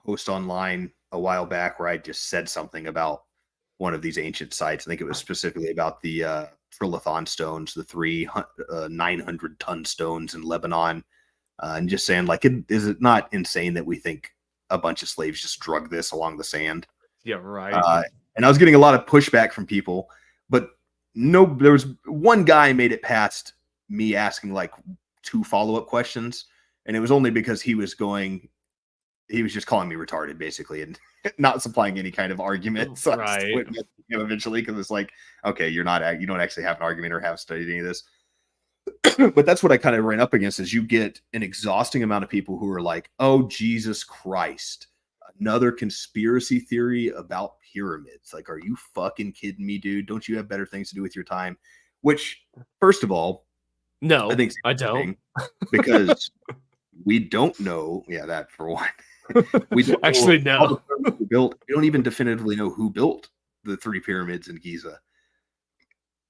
post online a while back where I just said something about one of these ancient sites. I think it was specifically about the Trilithon stones, the 900-ton stones in Lebanon, and just saying, like, is it not insane that we think a bunch of slaves just drug this along the sand? Yeah, right. And I was getting a lot of pushback from people, but no, there was one guy made it past me asking like 2 follow-up questions, and it was only because he was just calling me retarded, basically, and not supplying any kind of argument. So I just went with him eventually, because it's like, okay, you don't actually have an argument or have studied any of this. But that's what I kind of ran up against, is you get an exhausting amount of people who are like, oh, Jesus Christ, another conspiracy theory about pyramids. Like, are you fucking kidding me, dude? Don't you have better things to do with your time? Which, first of all, no, I think I don't, because we don't know. Yeah, that for one. We don't actually know. Built. We don't even definitively know who built the 3 pyramids in Giza.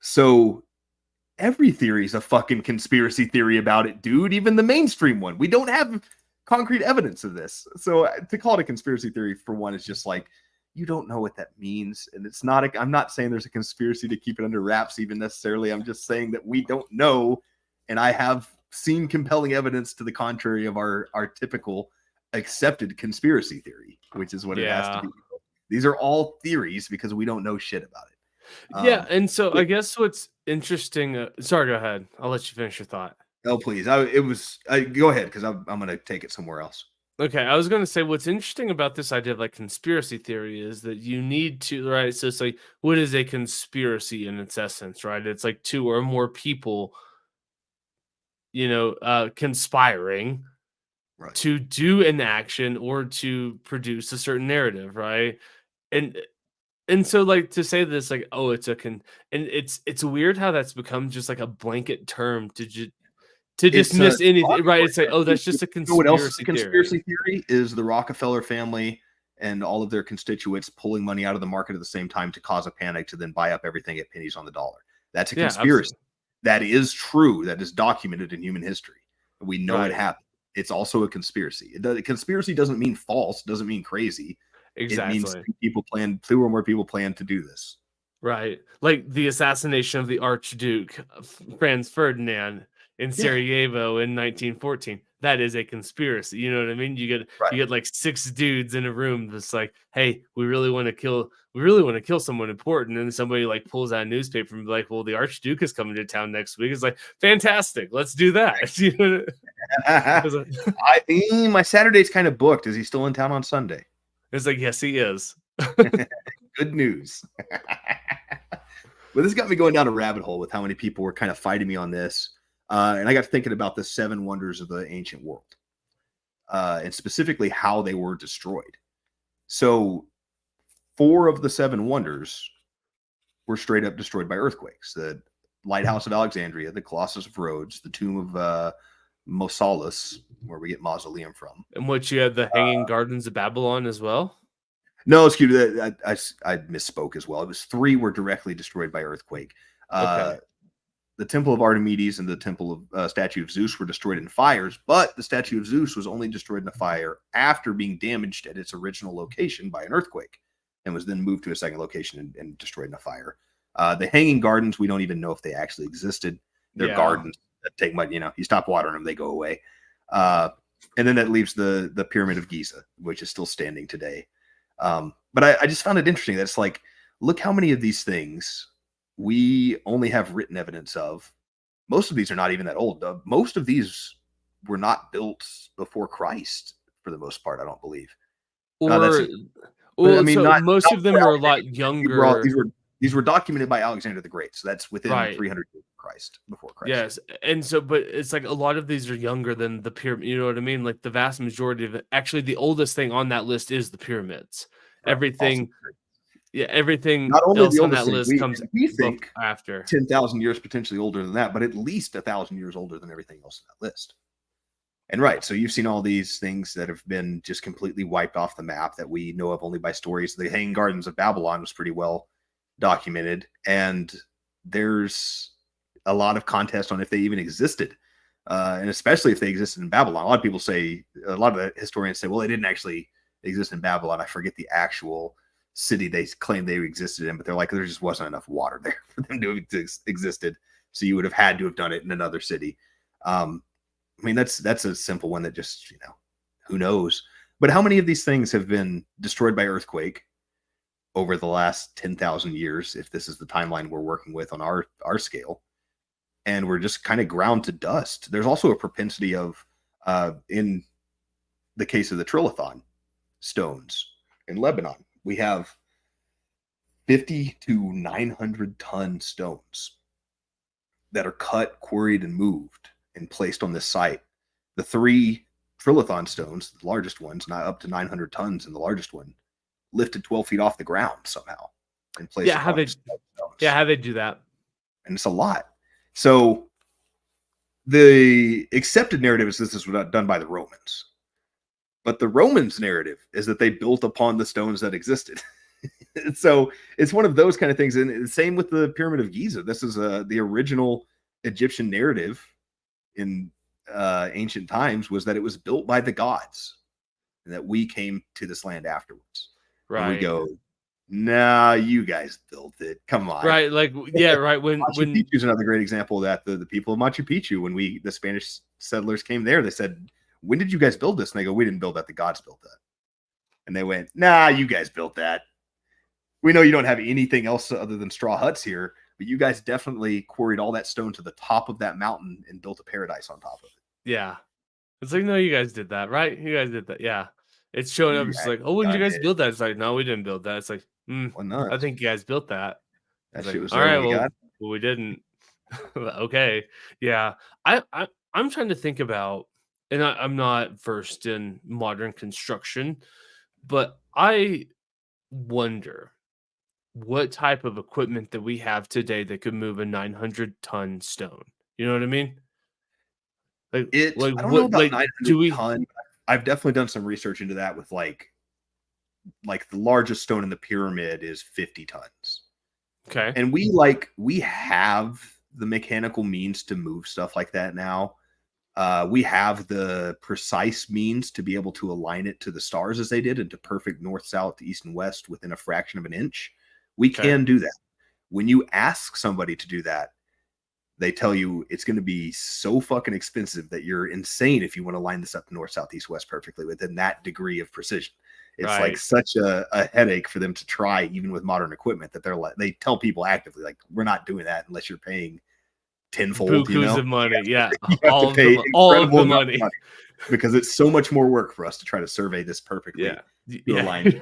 So every theory is a fucking conspiracy theory about it, dude. Even the mainstream one. We don't have concrete evidence of this. So to call it a conspiracy theory, for one, is just like, you don't know what that means. And it's not, I'm not saying there's a conspiracy to keep it under wraps even necessarily. I'm just saying that we don't know. And I have seen compelling evidence to the contrary of our typical accepted conspiracy theory, which is what it has to be. These are all theories because we don't know shit about it. Yeah, and so I guess what's interesting. Sorry, go ahead. I'll let you finish your thought. Oh, please. Go ahead, because I'm going to take it somewhere else. Okay, I was going to say what's interesting about this idea of like conspiracy theory is that you need to, right? So it's like, what is a conspiracy in its essence, right? It's like 2 or more people, conspiring to do an action or to produce a certain narrative, right? And so, like, to say this, like, oh, it's and it's weird how that's become just like a blanket term to dismiss anything, right? It's like, oh, that's just a conspiracy what else is a conspiracy theory is the Rockefeller family and all of their constituents pulling money out of the market at the same time to cause a panic to then buy up everything at pennies on the dollar. That's a conspiracy. That is true. That is documented in human history. We know it happened. It's also a conspiracy. Conspiracy doesn't mean false. Doesn't mean crazy. Exactly. It means 2 or more people plan to do this. Right. Like the assassination of the Archduke Franz Ferdinand in Sarajevo in 1914. That is a conspiracy. You know what I mean? You get like 6 dudes in a room that's like, hey, we really want to kill someone important. And somebody like pulls out a newspaper and be like, well, the Archduke is coming to town next week. It's like, fantastic. Let's do that. You know? My Saturday's kind of booked. Is he still in town on Sunday? It's like, yes, he is. Good news. But this got me going down a rabbit hole with how many people were kind of fighting me on this. And I got thinking about the 7 wonders of the ancient world, and specifically how they were destroyed. So 4 of the 7 wonders were straight up destroyed by earthquakes. The Lighthouse of Alexandria, the Colossus of Rhodes, the Tomb of Mausolus, where we get mausoleum from. And what, you had the Hanging Gardens of Babylon as well? No, excuse me. I misspoke as well. It was 3 were directly destroyed by earthquake. Okay. The Temple of Artemides and the Temple of Statue of Zeus were destroyed in fires, but the Statue of Zeus was only destroyed in a fire after being damaged at its original location by an earthquake. and was then moved to a second location and destroyed in a fire. The Hanging Gardens, we don't even know if they actually existed. They're Yeah. gardens that take much, you stop watering them, they go away. And then that leaves the Pyramid of Giza, which is still standing today. But I just found it interesting that it's like, look how many of these things we only have written evidence of. Most of these are not even that old. Most of these were not built before Christ, for the most part, I don't believe. Or, But, I mean, so not- most not of them for are a lot These younger. were, all, these were documented by Alexander the Great, so that's within Right. 300 years of Christ, before Christ. Yes, and so, but it's like a lot of these are younger than the pyramid. You know what I mean? Like the vast majority of it. Actually, the oldest thing on that list is the pyramids. Right. Everything, Also, yeah, everything not only else the on that oldest thing, list comes we think after. 10,000 years potentially older than that, but at least 1,000 years older than everything else on that list. And right, so you've seen all these things that have been just completely wiped off the map that we know of only by stories. The Hanging Gardens of Babylon was pretty well documented, and there's a lot of contest on if they even existed, and especially if they existed in Babylon. A lot of people say, a lot of the historians say, well, they didn't actually exist in Babylon. I forget the actual city they claim they existed in, but they're like, there just wasn't enough water there for them to have existed, so you would have had to have done it in another city. I mean, that's a simple one that just, who knows? But how many of these things have been destroyed by earthquake over the last 10,000 years, if this is the timeline we're working with on our scale, and we're just kind of ground to dust? There's also a propensity of, in the case of the Trilithon stones in Lebanon, we have 50 to 900 ton stones that are cut, quarried, and moved and placed on this site. The 3 Trilithon stones, the largest ones, not up to 900 tons, and the largest one lifted 12 feet off the ground somehow and placed. Yeah, how they do that? And it's a lot. So the accepted narrative is this is done by the Romans, but the Romans' narrative is that they built upon the stones that existed. So it's one of those kind of things. And same with the Pyramid of Giza. This is the original Egyptian narrative in ancient times, was that it was built by the gods and that we came to this land afterwards. Right. And we go, nah, you guys built it. Come on. Right. Like, yeah, right. When Machu Picchu is another great example of that. The people of Machu Picchu, when the Spanish settlers came there, they said, when did you guys build this? And they go, we didn't build that. The gods built that. And they went, nah, you guys built that. We know you don't have anything else other than straw huts here, but you guys definitely quarried all that stone to the top of that mountain and built a paradise on top of it. Yeah. It's like, no, you guys did that, right? You guys did that. Yeah. It's showing up. It's like, oh, when did you guys build that? It's like, no, we didn't build that. It's like, Why not? I think you guys built that. That It's shit like, was all there right, when we well, got. we didn't. Okay. Yeah. I'm trying to think about, and I'm not versed in modern construction, but I wonder what type of equipment that we have today that could move a 900-ton stone. You know what I mean? Like, I don't know what, about like, 900 do we? ton. I've definitely done some research into that with like the largest stone in the pyramid is 50 tons. Okay. And we have the mechanical means to move stuff like that now. We have the precise means to be able to align it to the stars as they did, into perfect north, south, east, and west within a fraction of an inch. We can do that. When you ask somebody to do that, they tell you it's going to be so fucking expensive that you're insane if you want to line this up north, south, east, west perfectly within that degree of precision. It's like such a headache for them to try, even with modern equipment, that they tell people actively, like, we're not doing that unless you're paying tenfold, of money. Yeah. You have all to pay all of the incredible money. amount of money because it's so much more work for us to try to survey this perfectly. Yeah. Align.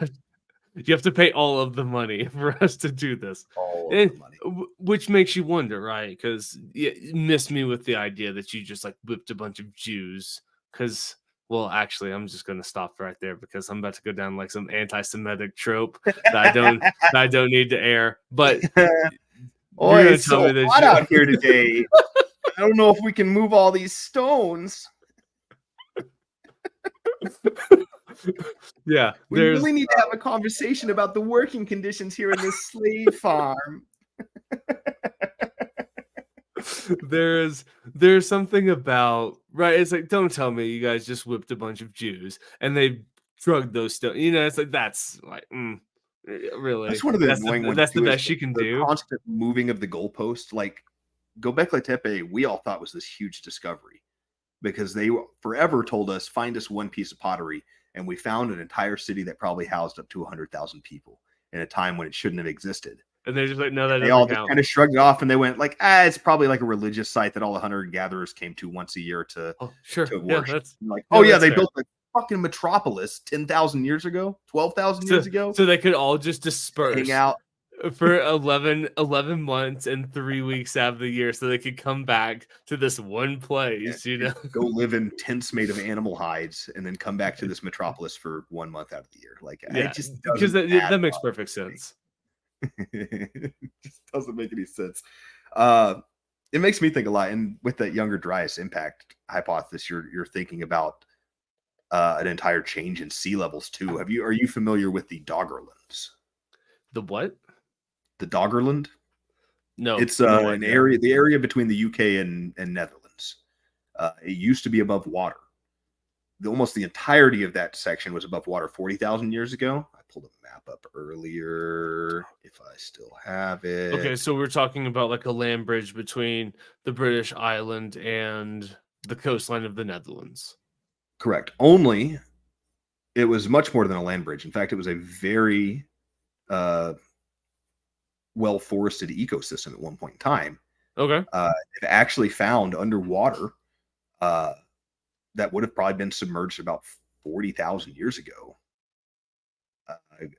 You have to pay all of the money for us to do this. All of the money. Which makes you wonder, right? Because you missed me with the idea that you just like whipped a bunch of Jews. Because, well, actually, I'm just going to stop right there because I'm about to go down like some anti-Semitic trope that I don't need to air. But oh, it's so hot out here today. I don't know if we can move all these stones. Yeah, we really need to have a conversation about the working conditions here in this slave farm. There's something about, right? It's like, don't tell me you guys just whipped a bunch of Jews and they drugged those stones. You know, it's like that's like Really, That's one of the that's annoying the, ones. that's the too, is best you can the do. constant moving of the goalpost. Like Göbekli Tepe, we all thought was this huge discovery because they forever told us, find us one piece of pottery, and we found an entire city that probably housed up to 100,000 people in a time when it shouldn't have existed. And they're just like, no, that They all doesn't just count. kind of shrugged it off, and they went like, it's probably like a religious site that all the hunter gatherers came to once a year to Oh, sure, to yeah, worship. that's Like, no, oh yeah, that's they fair. built a fucking metropolis 10,000 years ago, 12,000 years ago. So they could all just disperse Hang out. for 11 months and 3 weeks out of the year, so they could come back to this one place. You know, Go live in tents made of animal hides, and then come back to this metropolis for 1 month out of the year. Like, yeah, it just because doesn't that add makes up. perfect sense. It just doesn't make any sense. It makes me think a lot, and with that Younger Dryas impact hypothesis, you're thinking about an entire change in sea levels too. Are you familiar with the Doggerlands? The what? The Doggerland? No, It's no an idea. area, the area between the UK and Netherlands. It used to be above water. Almost the entirety of that section was above water 40,000 years ago. I pulled a map up earlier, if I still have it. Okay, so we're talking about like a land bridge between the British island and the coastline of the Netherlands. Correct. Only it was much more than a land bridge. In fact, it was a very well forested ecosystem at one point in time. Okay. It actually found underwater that would have probably been submerged about 40,000 years ago.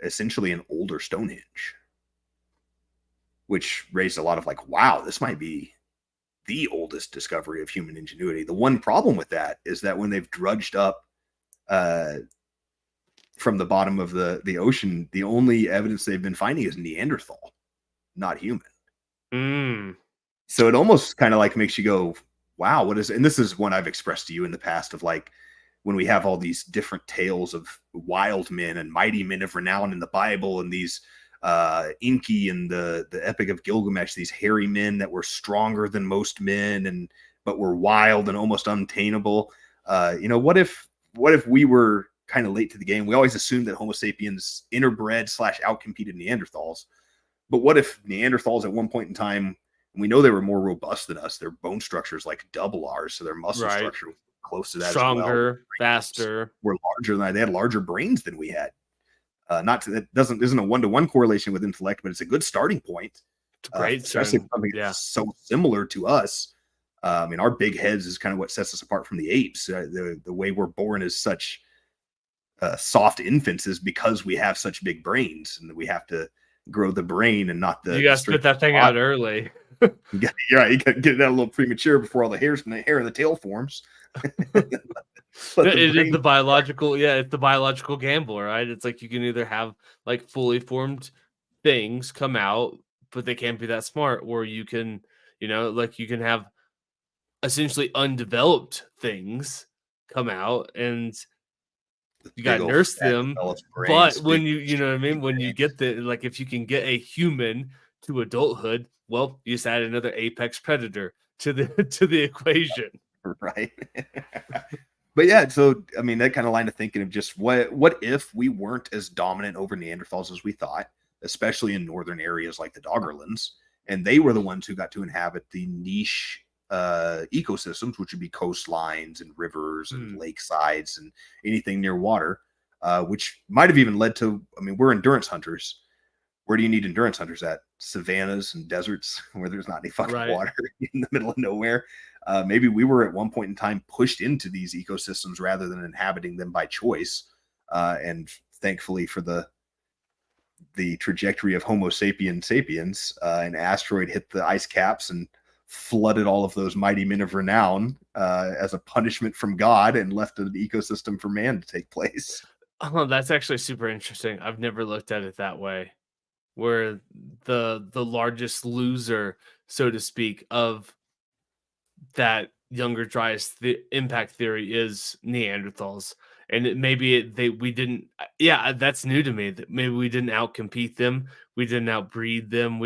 Essentially an older Stonehenge, which raised a lot of like, wow, this might be the oldest discovery of human ingenuity. The one problem with that is that when they've drudged up from the bottom of the ocean, the only evidence they've been finding is Neanderthal, not human. So it almost kind of like makes you go, wow, what is, and this is one I've expressed to you in the past of like, when we have all these different tales of wild men and mighty men of renown in the Bible, and these Enki and the Epic of Gilgamesh, these hairy men that were stronger than most men, but were wild and almost untameable. What if we were kind of late to the game? We always assumed that Homo sapiens interbred / outcompeted Neanderthals. But what if Neanderthals at one point in time, we know they were more robust than us, their bone structure is like double ours, so their muscle structure was close to that, stronger, as well. faster, were larger than they had larger brains than we had. That isn't a 1-to-1 correlation with intellect, but it's a good starting point. It's great, especially something that's so similar to us. I mean, our big heads is kind of what sets us apart from the apes. The way we're born as such soft infants is because we have such big brains, and we have to grow the brain and not the. You got to spit that thing out early. You got to get it out a little premature before all the hair in the tail forms. It is the biological, it's the biological gamble, right? It's like you can either have like fully formed things come out, but they can't be that smart, or you can, like you can have essentially undeveloped things come out, and you got to nurse them. But when you know what I mean, when you get like if you can get a human to adulthood, well, you just add another apex predator to the equation, right? But yeah, so I mean, that kind of line of thinking of just what if we weren't as dominant over Neanderthals as we thought, especially in northern areas like the Doggerlands, and they were the ones who got to inhabit the niche ecosystems, which would be coastlines and rivers and lakesides and anything near water, which might have even led to, I mean, we're endurance hunters. Where do you need endurance hunters at? Savannas and deserts where there's not any fucking water in the middle of nowhere. Maybe we were at one point in time pushed into these ecosystems rather than inhabiting them by choice. And thankfully for the trajectory of Homo sapiens, an asteroid hit the ice caps and flooded all of those mighty men of renown as a punishment from God, and left an ecosystem for man to take place. Oh, that's actually super interesting. I've never looked at it that way, where the largest loser, so to speak, of that Younger Dryas impact theory is Neanderthals. And we didn't, that's new to me, that maybe we didn't outcompete them, we didn't outbreed them,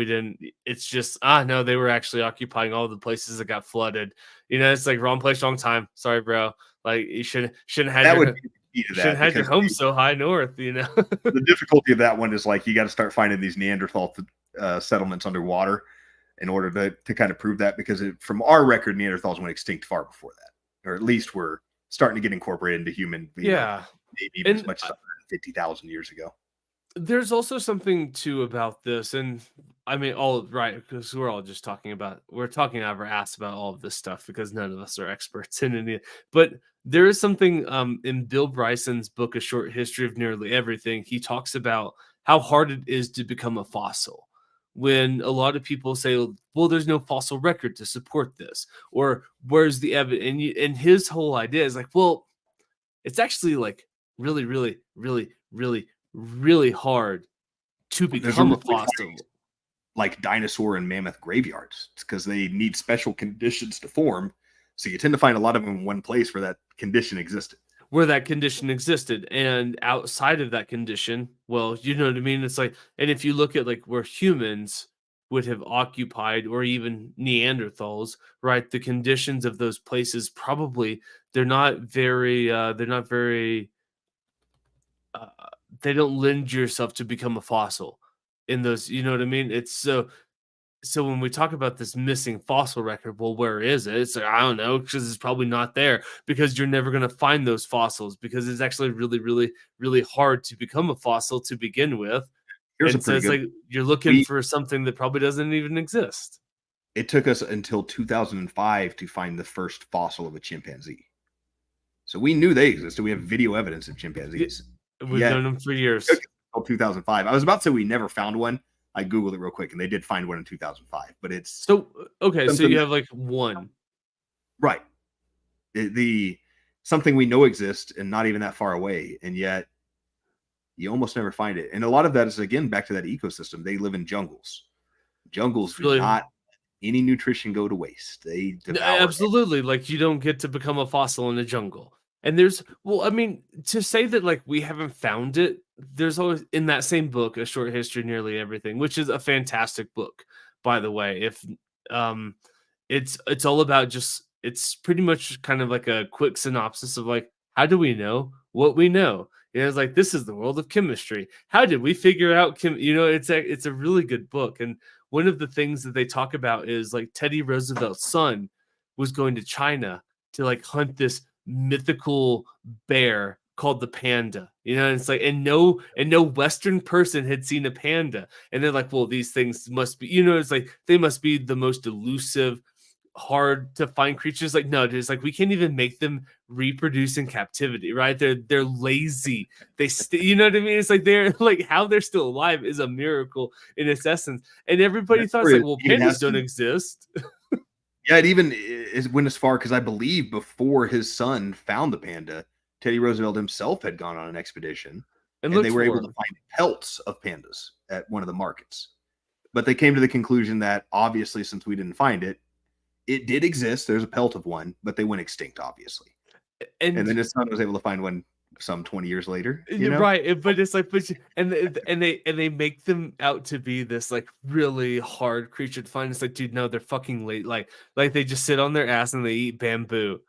it's just, no, they were actually occupying all the places that got flooded. It's like wrong place, wrong time. Sorry, bro. Like you shouldn't have that would be key to Shouldn't that have your because home so high north, you know. the difficulty of that one is like you got to start finding these Neanderthal settlements underwater in order to kind of prove that, because from our record, Neanderthals went extinct far before that, or at least were starting to get incorporated into human, Yeah. maybe even as And much as 150,000 years ago. there's also something too about this, and I mean, all right, because we're all just we're talking out of our ass about all of this stuff because none of us are experts in any. But there is something in Bill Bryson's book, A Short History of Nearly Everything. He talks about how hard it is to become a fossil. When a lot of people say, "Well, there's no fossil record to support this," or "Where's the evidence?" And his whole idea is like, well, it's actually like really, really, really, really, really hard to There's become a really fossil. like dinosaur and mammoth graveyards, because they need special conditions to form. So you tend to find a lot of them in one place where that condition existed. Where that condition existed, and outside of that condition, well, you know what I mean? It's like, and if you look at like where humans would have occupied, or even Neanderthals, right? The conditions of those places probably they're not very uh, they don't lend yourself to become a fossil in those, you know what I mean? It's so when we talk about this missing fossil record, well, where is it? It's like, I don't know, because it's probably not there, because you're never going to find those fossils, because it's actually really, really, really hard to become a fossil to begin with. Here's a And so pretty it's good. like you're looking for something that probably doesn't even exist. It took us until 2005 to find the first fossil of a chimpanzee. So we knew they existed. We have video evidence of chimpanzees. We've known them for years. Until 2005. I was about to say we never found one. I Googled it real quick, and they did find one in 2005. But it's So, okay, so something you that- have like one. right. The something we know exists and not even that far away, and yet you almost never find it. And a lot of that is, again, back to that ecosystem. They live in jungles. Jungles do Really- not any nutrition go to waste. They devour. Absolutely. Like, you don't get to become a fossil in a jungle. And there's, well, I mean, to say that like we haven't found it, there's always in that same book, A Short History of Nearly Everything, which is a fantastic book, by the way. If um it's all about just, it's pretty much kind of like a quick synopsis of like, how do we know what we know? You know, it's like, this is the world of chemistry. How did we figure out you know, it's a really good book. And one of the things that they talk about is like Teddy Roosevelt's son was going to China to like hunt this mythical bear called the panda. You know, and it's like, and no Western person had seen a panda. And they're like, well, these things must be, you know, it's like they must be the most elusive, hard to find creatures. Like, no, it's like we can't even make them reproduce in captivity, right? They're lazy. You know what I mean? It's like they're like, how they're still alive is a miracle in its essence. And everybody That's thought, where it's like, well, it even pandas has don't to- exist. Yeah, it even went as far, because I believe before his son found the panda, Teddy Roosevelt himself had gone on an expedition, and they looked were for able to him. find pelts of pandas at one of the markets. But they came to the conclusion that obviously, since we didn't find it, it did exist. There's a pelt of one, but they went extinct, obviously. And then his son was able to find one some 20 years later. You know? Right, but it's like, and they make them out to be this like really hard creature to find. It's like, dude, no, they're fucking late. Like they just sit on their ass and they eat bamboo.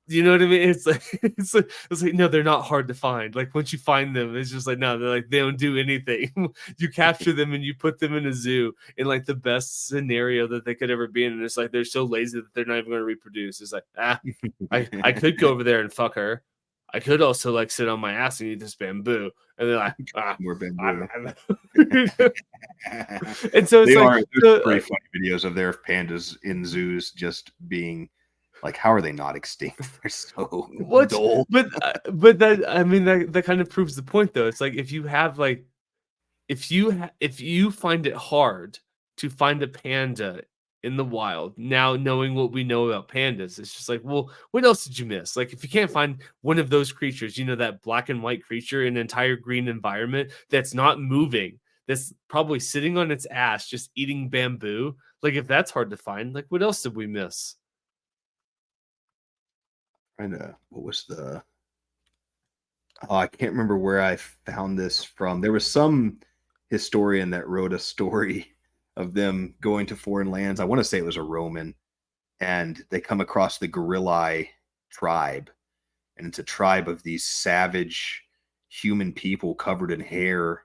You know what I mean? It's like it's like no, they're not hard to find. Like once you find them, it's just like no, they're like they don't do anything. You capture them and you put them in a zoo in like the best scenario that they could ever be in, and it's like they're so lazy that they're not even going to reproduce. It's like I could go over there and fuck her. I could also like sit on my ass and eat this bamboo, and they're like, More bamboo. and so it's They like are. There's pretty funny videos of their pandas in zoos just being like, how are they not extinct? They're so dull. but that, I mean, that kind of proves the point, though. It's like if you have like if you find it hard to find a panda in the wild, now knowing what we know about pandas, it's just like, well, what else did you miss? Like, if you can't find one of those creatures, you know, that black and white creature in an entire green environment that's not moving, that's probably sitting on its ass just eating bamboo, like if that's hard to find, like what else did we miss? What was the? Oh, I can't remember where I found this from. There was some historian that wrote a story of them going to foreign lands. I want to say it was a Roman, and they come across the Gorillai tribe, and it's a tribe of these savage human people covered in hair.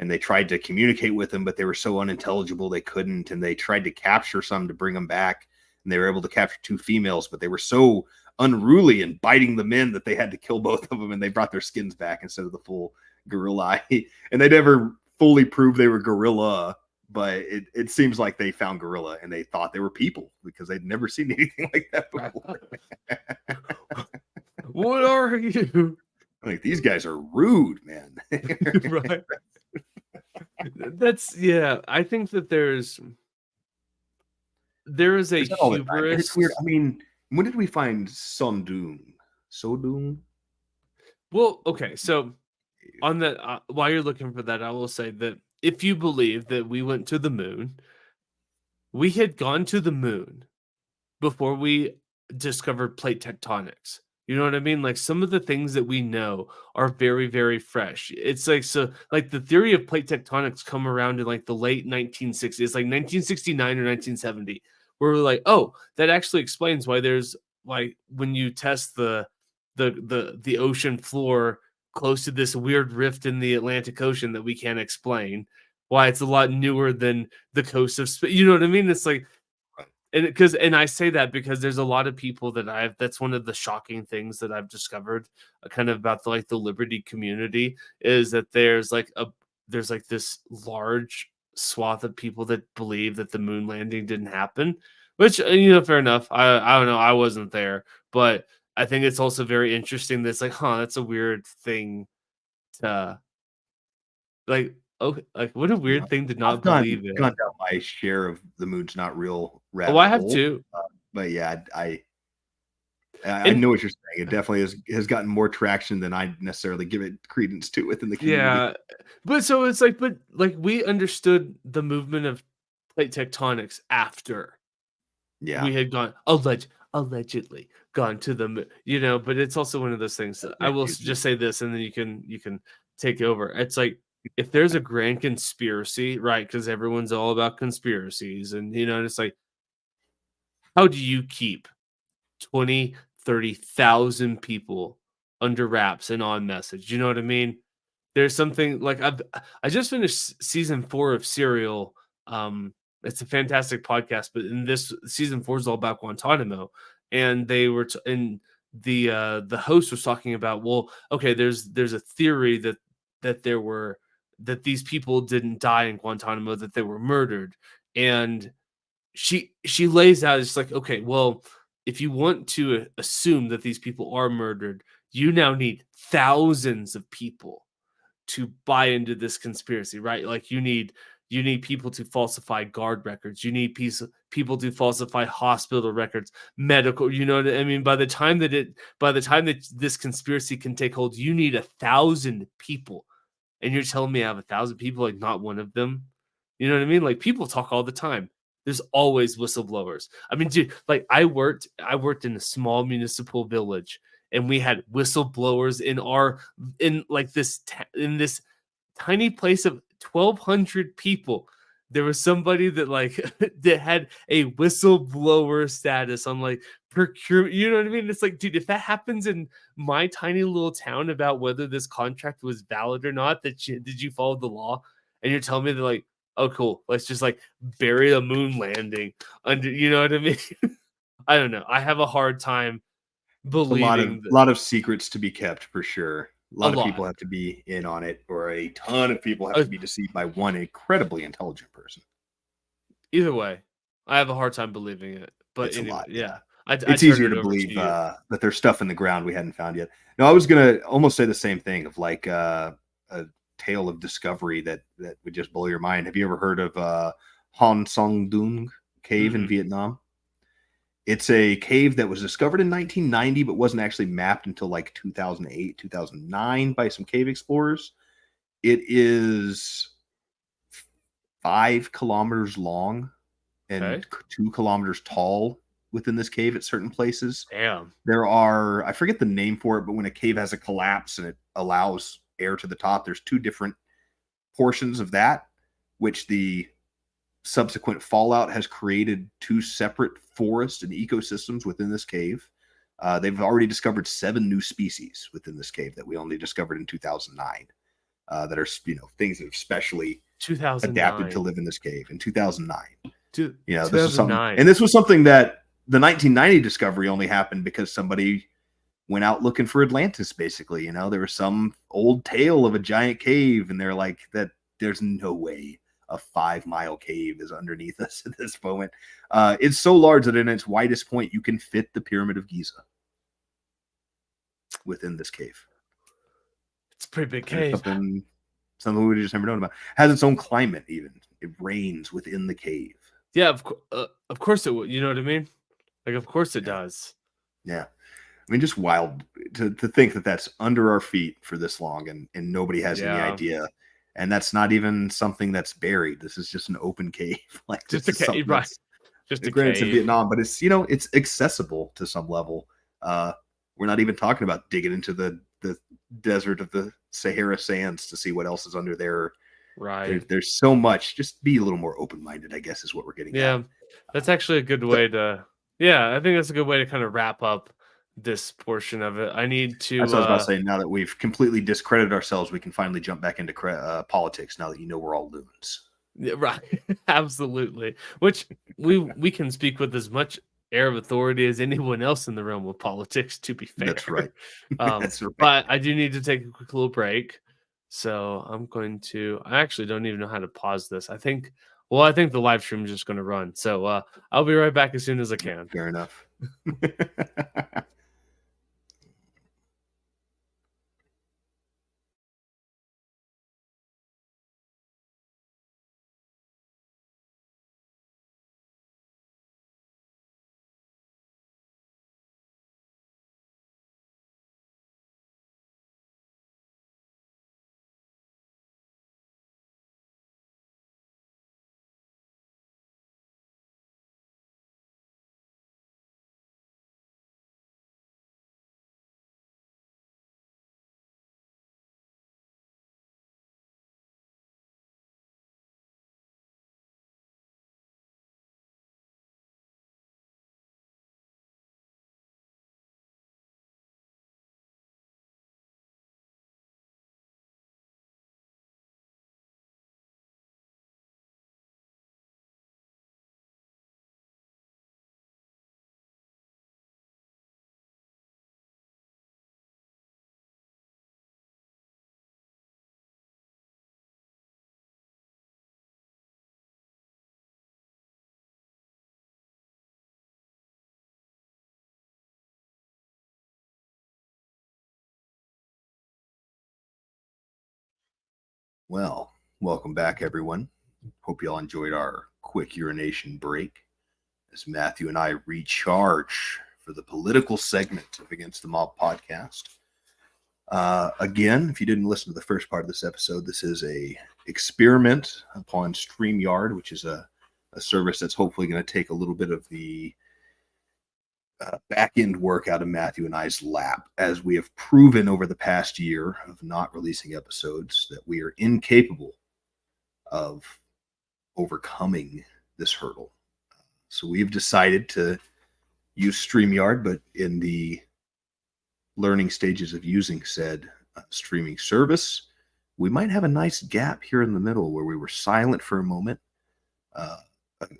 And they tried to communicate with them, but they were so unintelligible they couldn't. And they tried to capture some to bring them back, and they were able to capture 2 females, but they were so unruly and biting the men that they had to kill both of them, and they brought their skins back instead of the full gorilla. And they never fully proved they were gorilla, but it seems like they found gorilla and they thought they were people because they'd never seen anything like that before. What are you? Like, these guys are rude, man. Right. That's I think that there is a It's not all the time. hubris. It's weird. I mean, when did we find Sundung? Sodung? Well, okay, so on that, while you're looking for that, I will say that if you believe that we went to the moon, we had gone to the moon before we discovered plate tectonics. You know what I mean? Like, some of the things that we know are very, very fresh. It's like, so like the theory of plate tectonics come around in like the late 1960s, it's like 1969 or 1970, where we're like, oh, that actually explains why there's, like, when you test the ocean floor close to this weird rift in the Atlantic Ocean that we can't explain, why it's a lot newer than the coast of Spain. You know what I mean? It's like, and I say that because there's a lot of people that that's one of the shocking things that I've discovered kind of about the liberty community, is that there's like this large swath of people that believe that the moon landing didn't happen, which, fair enough. I don't know. I wasn't there, but I think it's also very interesting that it's like, that's a weird thing to, like, okay, like, what a weird thing to not believe in. Gone down my share of the moon's not real rabbit Oh, I have hole. too. But yeah, I know what you're saying. It definitely has gotten more traction than I necessarily give it credence to within the community. Yeah, but so it's like, we understood the movement of plate tectonics after we had gone allegedly gone to the moon, but it's also one of those things that I will just say this, and then you can take over. It's like, if there's a grand conspiracy, right? Because everyone's all about conspiracies, and it's like, how do you keep 20, 30,000 people under wraps and on message? You know what I mean? There's something like, I just finished season 4 of Serial. It's a fantastic podcast, but in this season 4 is all about Guantanamo, and they were and the host was talking about, well, okay, there's a theory that these people didn't die in Guantanamo, that they were murdered. And she lays out, it's like, okay, well, if you want to assume that these people are murdered, you now need thousands of people to buy into this conspiracy, right? Like, you need people to falsify guard records. You need people to falsify hospital records, medical. You know what I mean? By the time that this conspiracy can take hold, you need 1,000 people. And you're telling me I have 1,000 people, like, not one of them? You know what I mean? Like, people talk all the time. There's always whistleblowers. I mean, dude, like, I worked in a small municipal village, and we had whistleblowers in this tiny place of 1,200 people. There was somebody that, like, that had a whistleblower status on, like, procurement. You know what I mean? It's like, dude, if that happens in my tiny little town about whether this contract was valid or not, did you follow the law? And you're telling me that, like, oh, cool, let's just, like, bury a moon landing under, you know what I mean? I don't know. I have a hard time believing a lot of secrets to be kept, for sure. A lot of people have to be in on it, or a ton of people have to be deceived by one incredibly intelligent person. Either way, I have a hard time believing it. But it's a lot. Yeah. It's easier to believe that there's stuff in the ground we hadn't found yet. No, I was going to almost say the same thing, of like a tale of discovery that would just blow your mind. Have you ever heard of Han Song Dung cave in Vietnam? It's a cave that was discovered in 1990, but wasn't actually mapped until like 2008, 2009 by some cave explorers. It is 5 kilometers long and 2 kilometers tall within this cave at certain places. Damn. There are, I forget the name for it, but when a cave has a collapse and it allows air to the top, there's 2 different portions of that, which the subsequent fallout has created 2 separate forests and ecosystems within this cave. They've already discovered 7 new species within this cave that we only discovered in 2009. That are things that are specially 2009. adapted to live in this cave in 2009. Dude, This is something, 2009. and this was something that the 1990 discovery only happened because somebody went out looking for Atlantis. Basically, there was some old tale of a giant cave, and they're like, that there's no way a 5-mile cave is underneath us at this moment. It's so large that in its widest point, you can fit the Pyramid of Giza within this cave. It's a pretty big cave. Something we just never known about. Has its own climate, even. It rains within the cave. Yeah, of course it would. You know what I mean? Like, of course it does. Yeah. I mean, just wild to think that that's under our feet for this long and nobody has any idea. And that's not even something that's buried. This is just an open cave. Like, just a cave, right? Just a cave. It's in Vietnam, but it's, it's accessible to some level. We're not even talking about digging into the desert of the Sahara sands to see what else is under there. Right. There's so much. Just be a little more open-minded, I guess, is what we're getting at. Yeah, that's actually a good way to. Yeah, I think that's a good way to kind of wrap up this portion of it. I need to. That's what I was about to say. Now that we've completely discredited ourselves, we can finally jump back into politics. Now that we're all loons. Yeah, right. Absolutely. Which we can speak with as much air of authority as anyone else in the realm of politics. To be fair, that's right. That's right. But I do need to take a quick little break. So I'm going to. I actually don't even know how to pause this. I think the live stream is just going to run. So I'll be right back as soon as I can. Fair enough. Well, welcome back, everyone. Hope you all enjoyed our quick urination break as Matthew and I recharge for the political segment of Against the Mob podcast. Again, if you didn't listen to the first part of this episode, this is a experiment upon StreamYard, which is a service that's hopefully going to take a little bit of the back-end work out of Matthew and I's lap, as we have proven over the past year of not releasing episodes that we are incapable of overcoming this hurdle. So we've decided to use StreamYard, but in the learning stages of using said streaming service, we might have a nice gap here in the middle where we were silent for a moment,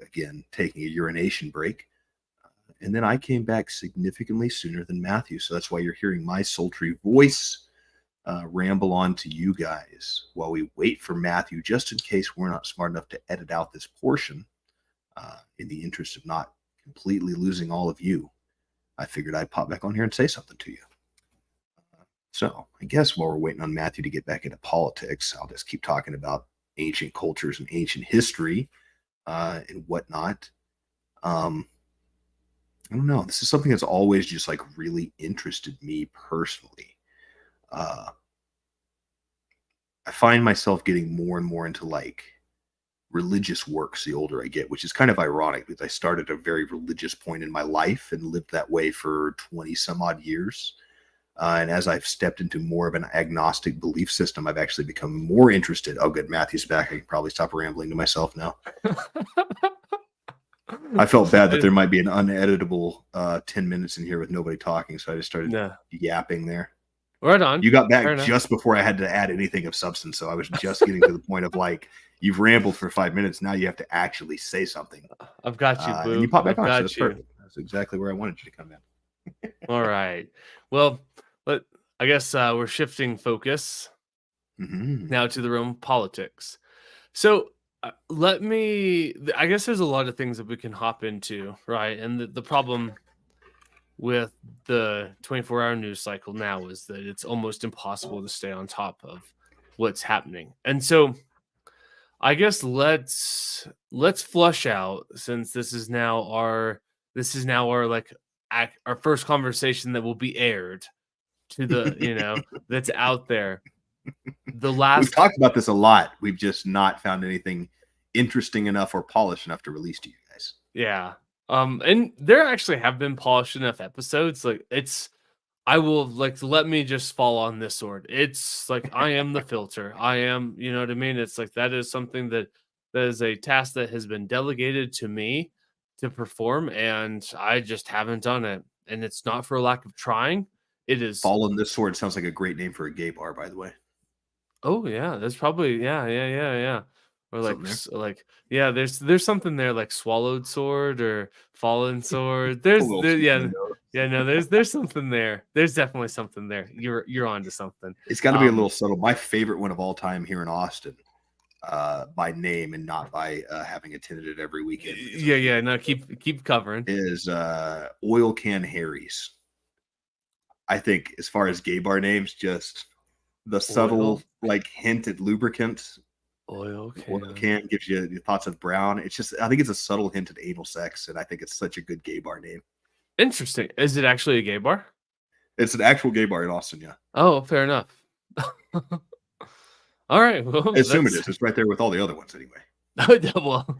again, taking a urination break. And then I came back significantly sooner than Matthew. So that's why you're hearing my sultry voice ramble on to you guys while we wait for Matthew, just in case we're not smart enough to edit out this portion in the interest of not completely losing all of you. I figured I'd pop back on here and say something to you. So I guess while we're waiting on Matthew to get back into politics, I'll just keep talking about ancient cultures and ancient history and whatnot. I don't know. This is something that's always just like really interested me personally. I find myself getting more and more into like religious works the older I get, which is kind of ironic because I started at a very religious point in my life and lived that way for 20 some odd years. And as I've stepped into more of an agnostic belief system, I've actually become more interested. Oh, good. Matthew's back. I can probably stop rambling to myself now. I felt bad that there might be an uneditable 10 minutes in here with nobody talking, so I just started Yeah. yapping there. Right on. You got Fair back enough. just before I had to add anything of substance, so I was just getting to the point of like, you've rambled for 5 minutes. Now you have to actually say something. I've got you, boo. And you pop back I've on, so got that's you. perfect. That's exactly where I wanted you to come in. All right. Well, I guess we're shifting focus Mhm. now to the realm of politics. So I guess there's a lot of things that we can hop into, right? And the problem with the 24-hour news cycle now is that it's almost impossible to stay on top of what's happening. And so I guess let's flush out, since this is now our like our first conversation that will be aired to the that's out there. The We've last talked about this a lot. We've just not found anything interesting enough or polished enough to release to you guys. Yeah. And there actually have been polished enough episodes. Like I will like let me just fall on this sword. It's like I am the filter. I am, you know what I mean? It's like that is something that is a task that has been delegated to me to perform, and I just haven't done it. And it's not for a lack of trying. It is. Fall on this sword sounds like a great name for a gay bar, by the way. Oh yeah, there's probably yeah. Or like Something there. like yeah, there's something there like swallowed sword or fallen sword. There's A little there, something in yeah there. no there's something there. There's definitely something there. You're onto something. It's got to be a little subtle. My favorite one of all time here in Austin, by name and not by having attended it every weekend, Yeah. No, keep covering. is Oil Can Harry's. I think as far as gay bar names, just the subtle Oil? like hint at lubricant. Oil Oil can gives you the thoughts of brown. It's just, I think it's a subtle hint at anal sex, and I think it's such a good gay bar name. Interesting. Is it actually a gay bar? It's an actual gay bar in Austin, yeah. Oh, fair enough. All right. Well, I assume it is. It's right there with all the other ones anyway. well,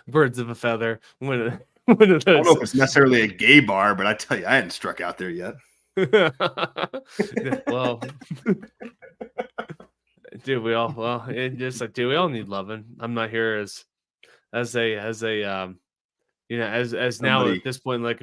birds of a feather. One of I don't know those. if it's necessarily a gay bar, but I tell you, I hadn't struck out there yet. Well, dude, we all we all need loving. I'm not here as now Somebody- at this point like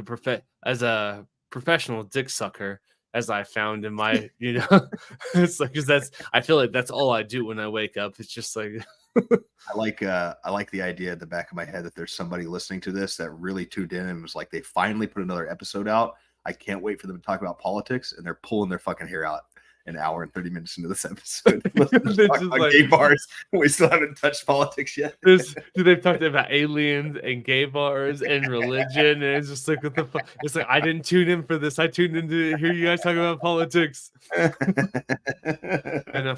as a professional dick sucker, as I found in my it's like because I feel like that's all I do when I wake up. It's just like I like the idea at the back of my head that there's somebody listening to this that really tuned in and was like, they finally put another episode out. I can't wait for them to talk about politics, and they're pulling their fucking hair out an hour and 30 minutes into this episode. They're Talk just about like- gay bars. We still haven't touched politics yet. they've talked about aliens and gay bars and religion, and it's just like what the fuck. It's like I didn't tune in for this. I tuned in to hear you guys talk about politics. And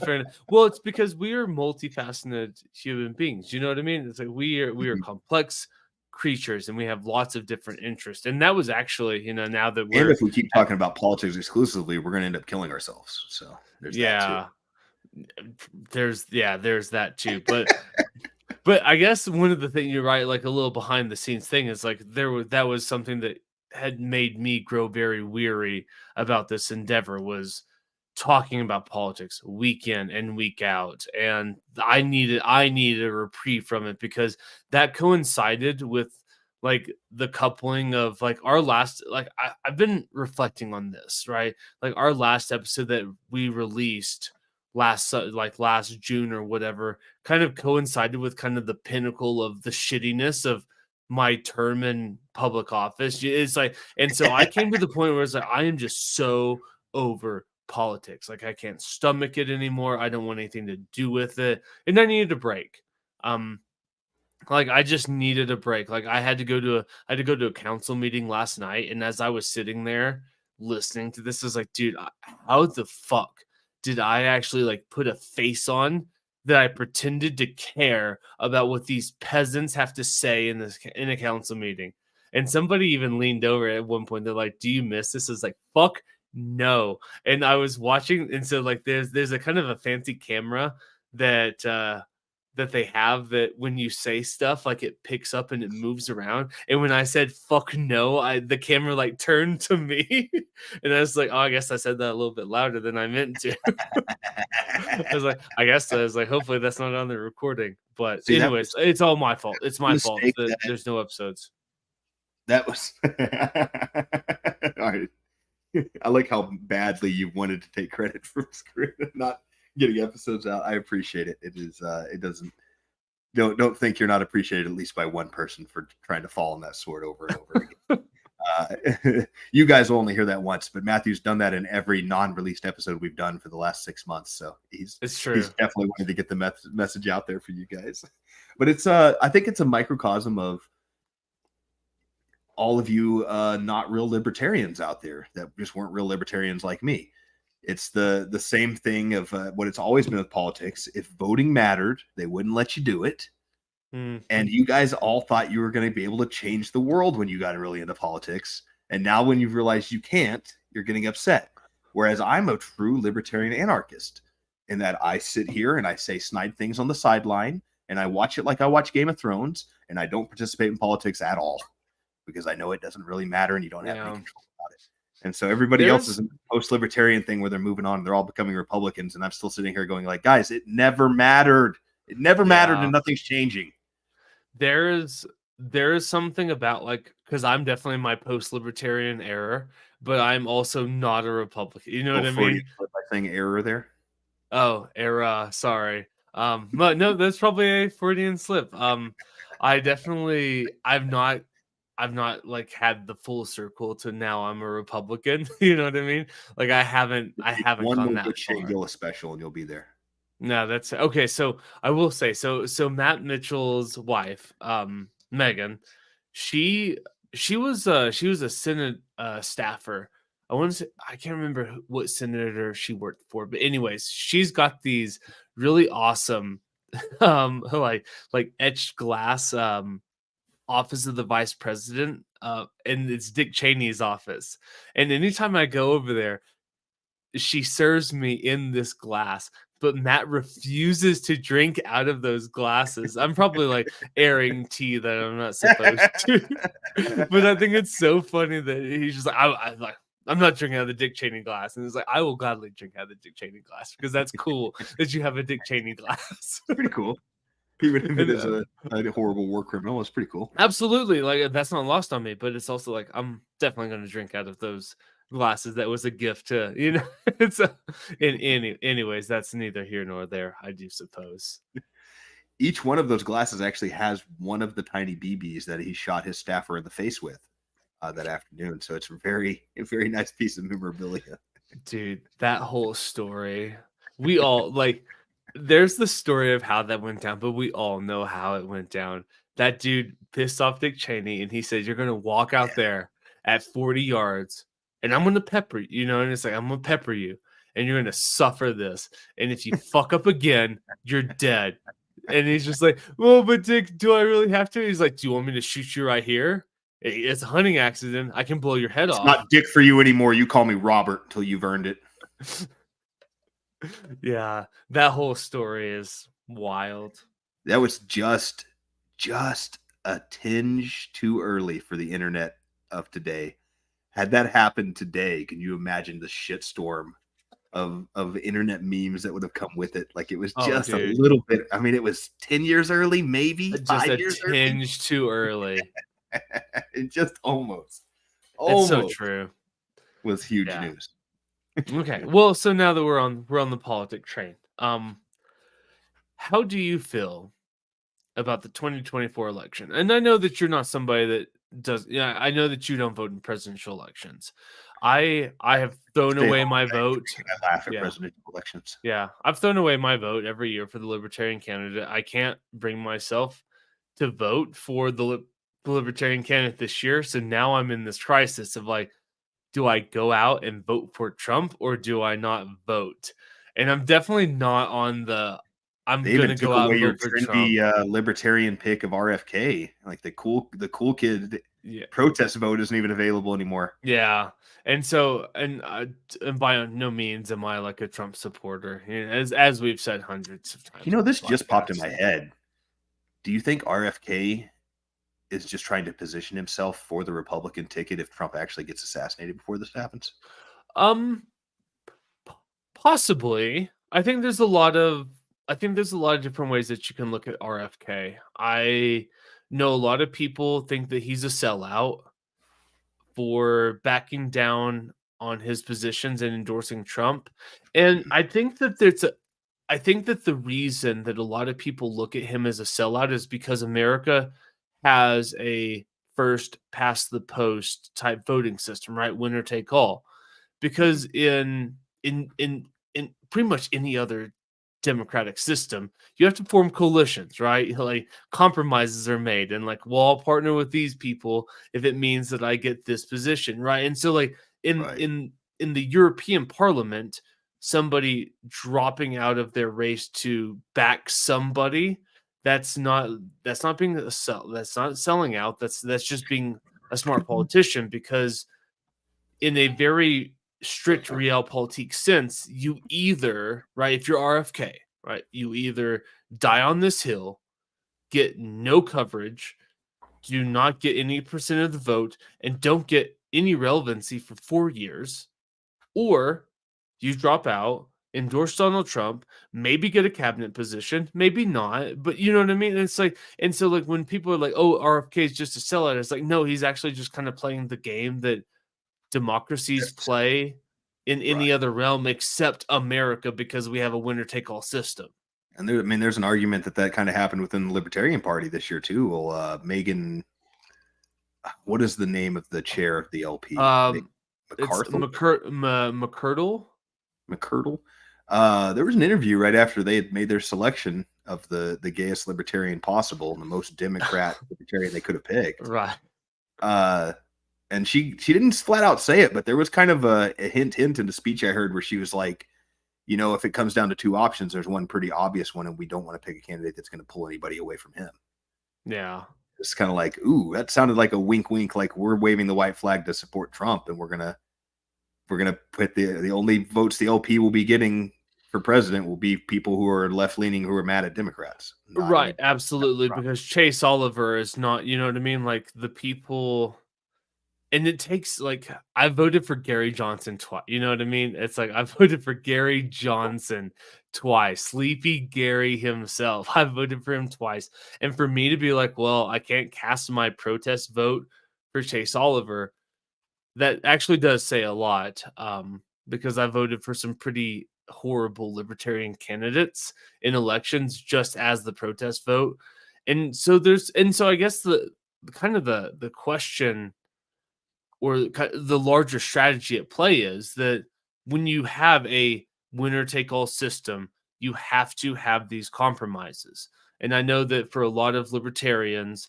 fair enough. Well, it's because we are multifaceted human beings. You know what I mean? It's like we are complex creatures, and we have lots of different interests. And that was actually, now that And we're if we keep talking about politics exclusively, we're going to end up killing ourselves. So there's that there's that too. But I guess one of the things, you're right, like a little behind the scenes thing is like that was something that had made me grow very weary about this endeavor, was talking about politics week in and week out, and I needed a reprieve from it, because that coincided with like the coupling of like our last, like I've been reflecting on this, right? Like our last episode that we released last June or whatever kind of coincided with kind of the pinnacle of the shittiness of my term in public office. It's like, and so I came to the point where it's like I am just so over politics. Like I can't stomach it anymore. I don't want anything to do with it, and I needed a break. Like I just needed a break. Like I had to go to a council meeting last night, and as I was sitting there listening to this, I was like, dude, how the fuck did I actually like put a face on that I pretended to care about what these peasants have to say in a council meeting? And somebody even leaned over at one point. They're like, "Do you miss this?" It's like, fuck no. And I was watching, and so like there's a kind of a fancy camera that they have, that when you say stuff, like it picks up and it moves around. And when I said fuck no, the camera like turned to me, and I was like, oh, I guess I said that a little bit louder than I meant to. I was like, hopefully that's not on the recording. But See, anyways, it's all my fault. It's my fault that there's no episodes. That was all right. I like how badly you wanted to take credit for not getting episodes out. I appreciate it. It is it doesn't don't think you're not appreciated at least by one person for trying to fall on that sword over and over again. You guys will only hear that once, but Matthew's done that in every non-released episode we've done for the last 6 months. So It's true. he's definitely wanted to get the message out there for you guys. But it's I think it's a microcosm of all of you not real libertarians out there that just weren't real libertarians like me. It's the same thing of what it's always been with politics. If voting mattered, they wouldn't let you do it. And you guys all thought you were going to be able to change the world when you got really into politics. And now when you've realized you can't, you're getting upset. Whereas I'm a true libertarian anarchist in that I sit here and I say snide things on the sideline and I watch it like I watch Game of Thrones, and I don't participate in politics at all because I know it doesn't really matter and you don't have any control about it. And so everybody else is in the post-libertarian thing where they're moving on. They're all becoming Republicans. And I'm still sitting here going like, guys, it never mattered. It never mattered and nothing's changing. There is something about like, because I'm definitely in my post-libertarian era, but I'm also not a Republican. You know what I mean? By saying error there. Oh, era. Sorry. But no, that's probably a Freudian slip. I've not like had the full circle to now I'm a Republican. You know what I mean? Like I haven't gone that Shane far. Gillis special and you'll be there. No, that's okay. So I will say, so Matt Mitchell's wife, Megan, she was a Senate staffer. I can't remember what senator she worked for, but anyways, she's got these really awesome like etched glass office of the vice president, and it's Dick Cheney's office. And anytime I go over there, she serves me in this glass, but Matt refuses to drink out of those glasses. I'm probably like airing tea that I'm not supposed to, but I think it's so funny that he's just like, I'm not drinking out of the Dick Cheney glass. And it's like, I will gladly drink out of the Dick Cheney glass because that's cool that you have a Dick Cheney glass. Pretty cool. Even if it is a horrible war criminal, it's pretty cool. Absolutely. Like that's not lost on me, but it's also like, I'm definitely going to drink out of those glasses. That was a gift to, you know, it's anyways, that's neither here nor there, I do suppose. Each one of those glasses actually has one of the tiny BBs that he shot his staffer in the face with that afternoon. So it's a very nice piece of memorabilia. Dude, that whole story, we all like, there's the story of how that went down, but we all know how it went down. That dude pissed off Dick Cheney and he said, you're going to walk out there at 40 yards and I'm going to pepper you, you know, and it's like, I'm going to pepper you and you're going to suffer this. And if you fuck up again, you're dead. And he's just like, well, but Dick, do I really have to? He's like, do you want me to shoot you right here? It's a hunting accident. I can blow your head off. It's not Dick for you anymore. You call me Robert until you've earned it. Yeah, that whole story is wild. That was just a tinge too early for the internet of today. Had that happened today, can you imagine the shitstorm of internet memes that would have come with it? Like it was just a little bit. I mean, it was 10 years early, maybe just 5 years tinge too early. It just almost. It's so true. Was huge news. Okay, well, so now that we're on the politic train, how do you feel about the 2024 election? And I know that you're not somebody that does. Yeah, I know that you don't vote in presidential elections. I have thrown away my vote. I laugh at presidential elections. Yeah, I've thrown away my vote every year for the Libertarian candidate. I can't bring myself to vote for the Libertarian candidate this year. So now I'm in this crisis of like, do I go out and vote for Trump or do I not vote? And I'm definitely not on the I'm going to go out and vote for Trump. Libertarian pick of RFK, like the cool kid protest vote isn't even available anymore. Yeah. And so, and by no means am I like a Trump supporter, as we've said hundreds of times. You know, this just popped in my head. Do you think RFK is just trying to position himself for the Republican ticket if Trump actually gets assassinated before this happens? Possibly. I think there's a lot of different ways that you can look at RFK. I know a lot of people think that he's a sellout. for backing down on his positions and endorsing Trump. And I think that the reason that a lot of people look at him as a sellout is because America has a first past the post type voting system, right? Winner take all. Because in pretty much any other democratic system, you have to form coalitions, right? Like compromises are made, and like, well, I'll partner with these people if it means that I get this position, right? And so, like in Right. in the European Parliament, somebody dropping out of their race to back somebody, that's not being that's not selling out. That's just being a smart politician, because in a very strict realpolitik sense, you either, right, if you're RFK, right, you either die on this hill, get no coverage, do not get any percent of the vote, and don't get any relevancy for 4 years, or you drop out, endorse Donald Trump, maybe get a cabinet position, maybe not, but you know what I mean? And it's like, and so like when people are like, oh, RFK is just a sellout, it's like, no, he's actually just kind of playing the game that democracies Yes. play in any Right. other realm except America, because we have a winner take all system. And there, I mean, there's an argument that kind of happened within the Libertarian Party this year too. Well, Megan, what is the name of the chair of the LP? It's McCarthy, McCurdle. McCurdle. There was an interview right after they had made their selection of the gayest libertarian possible and the most Democrat libertarian they could have picked. Right. And she didn't flat out say it, but there was kind of a hint in the speech I heard where she was like, you know, if it comes down to two options, there's one pretty obvious one, and we don't want to pick a candidate that's going to pull anybody away from him. Yeah. It's kind of like, ooh, that sounded like a wink, wink, like we're waving the white flag to support Trump, and we're gonna put the only votes the LP will be getting for president will be people who are left leaning who are mad at Democrats. Right. Absolutely. Because Chase Oliver is not, you know what I mean? Like the people. And it takes like I voted for Gary Johnson twice. You know what I mean? It's like I voted for Gary Johnson twice. Sleepy Gary himself. I voted for him twice. And for me to be like, well, I can't cast my protest vote for Chase Oliver, that actually does say a lot. Because I voted for some pretty horrible libertarian candidates in elections just as the protest vote. And so I guess the kind of the question or the larger strategy at play is that when you have a winner take all system, you have to have these compromises. And I know that for a lot of libertarians,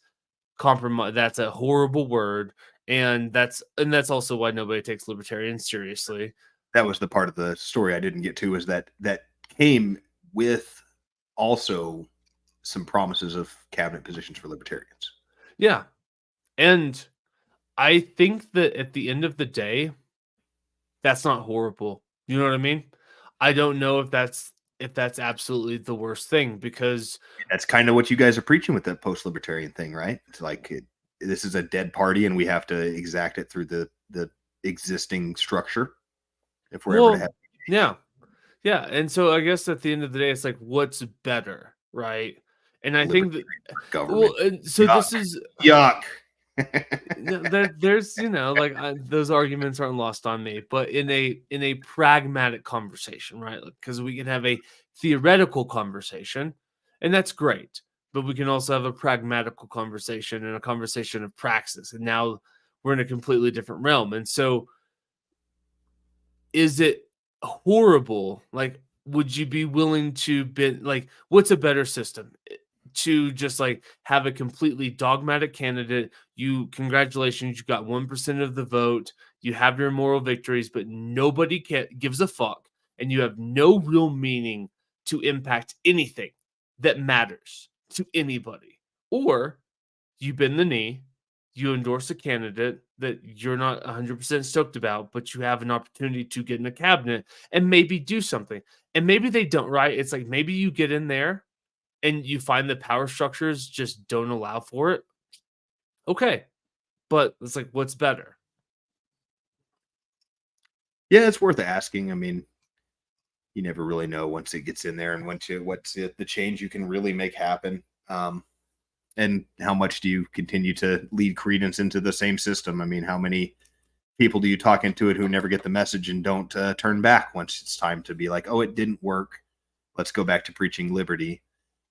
compromise, that's a horrible word. And that's also why nobody takes libertarians seriously. That was the part of the story I didn't get to, is that came with also some promises of cabinet positions for libertarians. Yeah. And I think that at the end of the day, that's not horrible. You know what I mean? I don't know if that's absolutely the worst thing, because That's kind of what you guys are preaching with that post-libertarian thing, right? It's like this is a dead party, and we have to exact it through the existing structure if we're ever to have. Yeah. And so I guess at the end of the day, it's like, what's better, right? And I think that government. and so Yuck. this is Yuck. there's like those arguments aren't lost on me, but in a pragmatic conversation, right? Because we can have a theoretical conversation, and that's great, but we can also have a pragmatical conversation and a conversation of praxis, and now we're in a completely different realm. And so is it horrible? Like, would you be willing to bend, like, what's a better system? To just like have a completely dogmatic candidate, congratulations, you got 1% of the vote, you have your moral victories, but nobody gives a fuck, and you have no real meaning to impact anything that matters to anybody. Or you bend the knee, you endorse a candidate that you're not 100% stoked about, but you have an opportunity to get in a cabinet and maybe do something. And maybe they don't, right? It's like maybe you get in there and you find the power structures just don't allow for it. Okay. But it's like, what's better? Yeah, it's worth asking. I mean, you never really know once it gets in there, and what's the change you can really make happen. And how much do you continue to lead credence into the same system? I mean, how many people do you talk into it who never get the message and don't turn back once it's time to be like, oh, it didn't work. Let's go back to preaching liberty.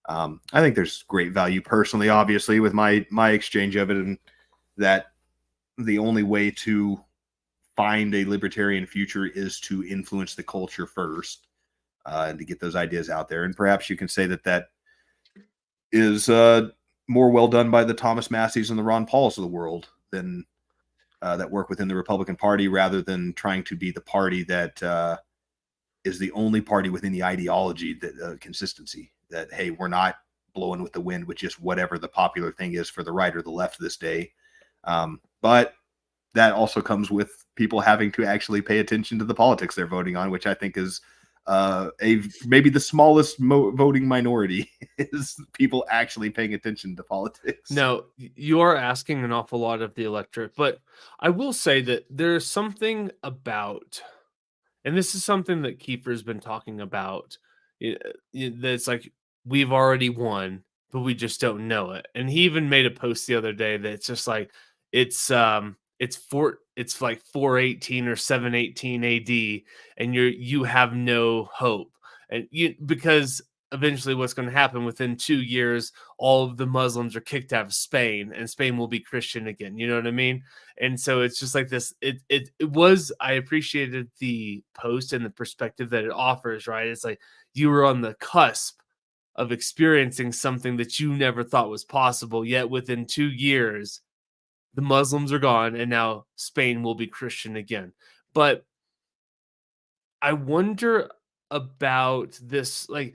I think there's great value personally, obviously, with my exchange of it, and that the only way to find a libertarian future is to influence the culture first, and to get those ideas out there. And perhaps you can say that is more well done by the Thomas Masseys and the Ron Pauls of the world than that work within the Republican Party, rather than trying to be the party that is the only party within the ideology that consistency. That, hey, we're not blowing with the wind with just whatever the popular thing is for the right or the left this day. But that also comes with people having to actually pay attention to the politics they're voting on, which I think is maybe the smallest voting minority is people actually paying attention to politics. No, you are asking an awful lot of the electorate, but I will say that there's something about, and this is something that Kiefer's been talking about, that's like, we've already won, but we just don't know it. And he even made a post the other day that it's just like, it's like 418 or 718 AD, and you have no hope. And because eventually what's going to happen within 2 years, all of the Muslims are kicked out of Spain and Spain will be Christian again. You know what I mean? And so it's just like this. I appreciated the post and the perspective that it offers, right? It's like you were on the cusp of experiencing something that you never thought was possible, yet within 2 years, the Muslims are gone and now Spain will be Christian again. But I wonder about this, like,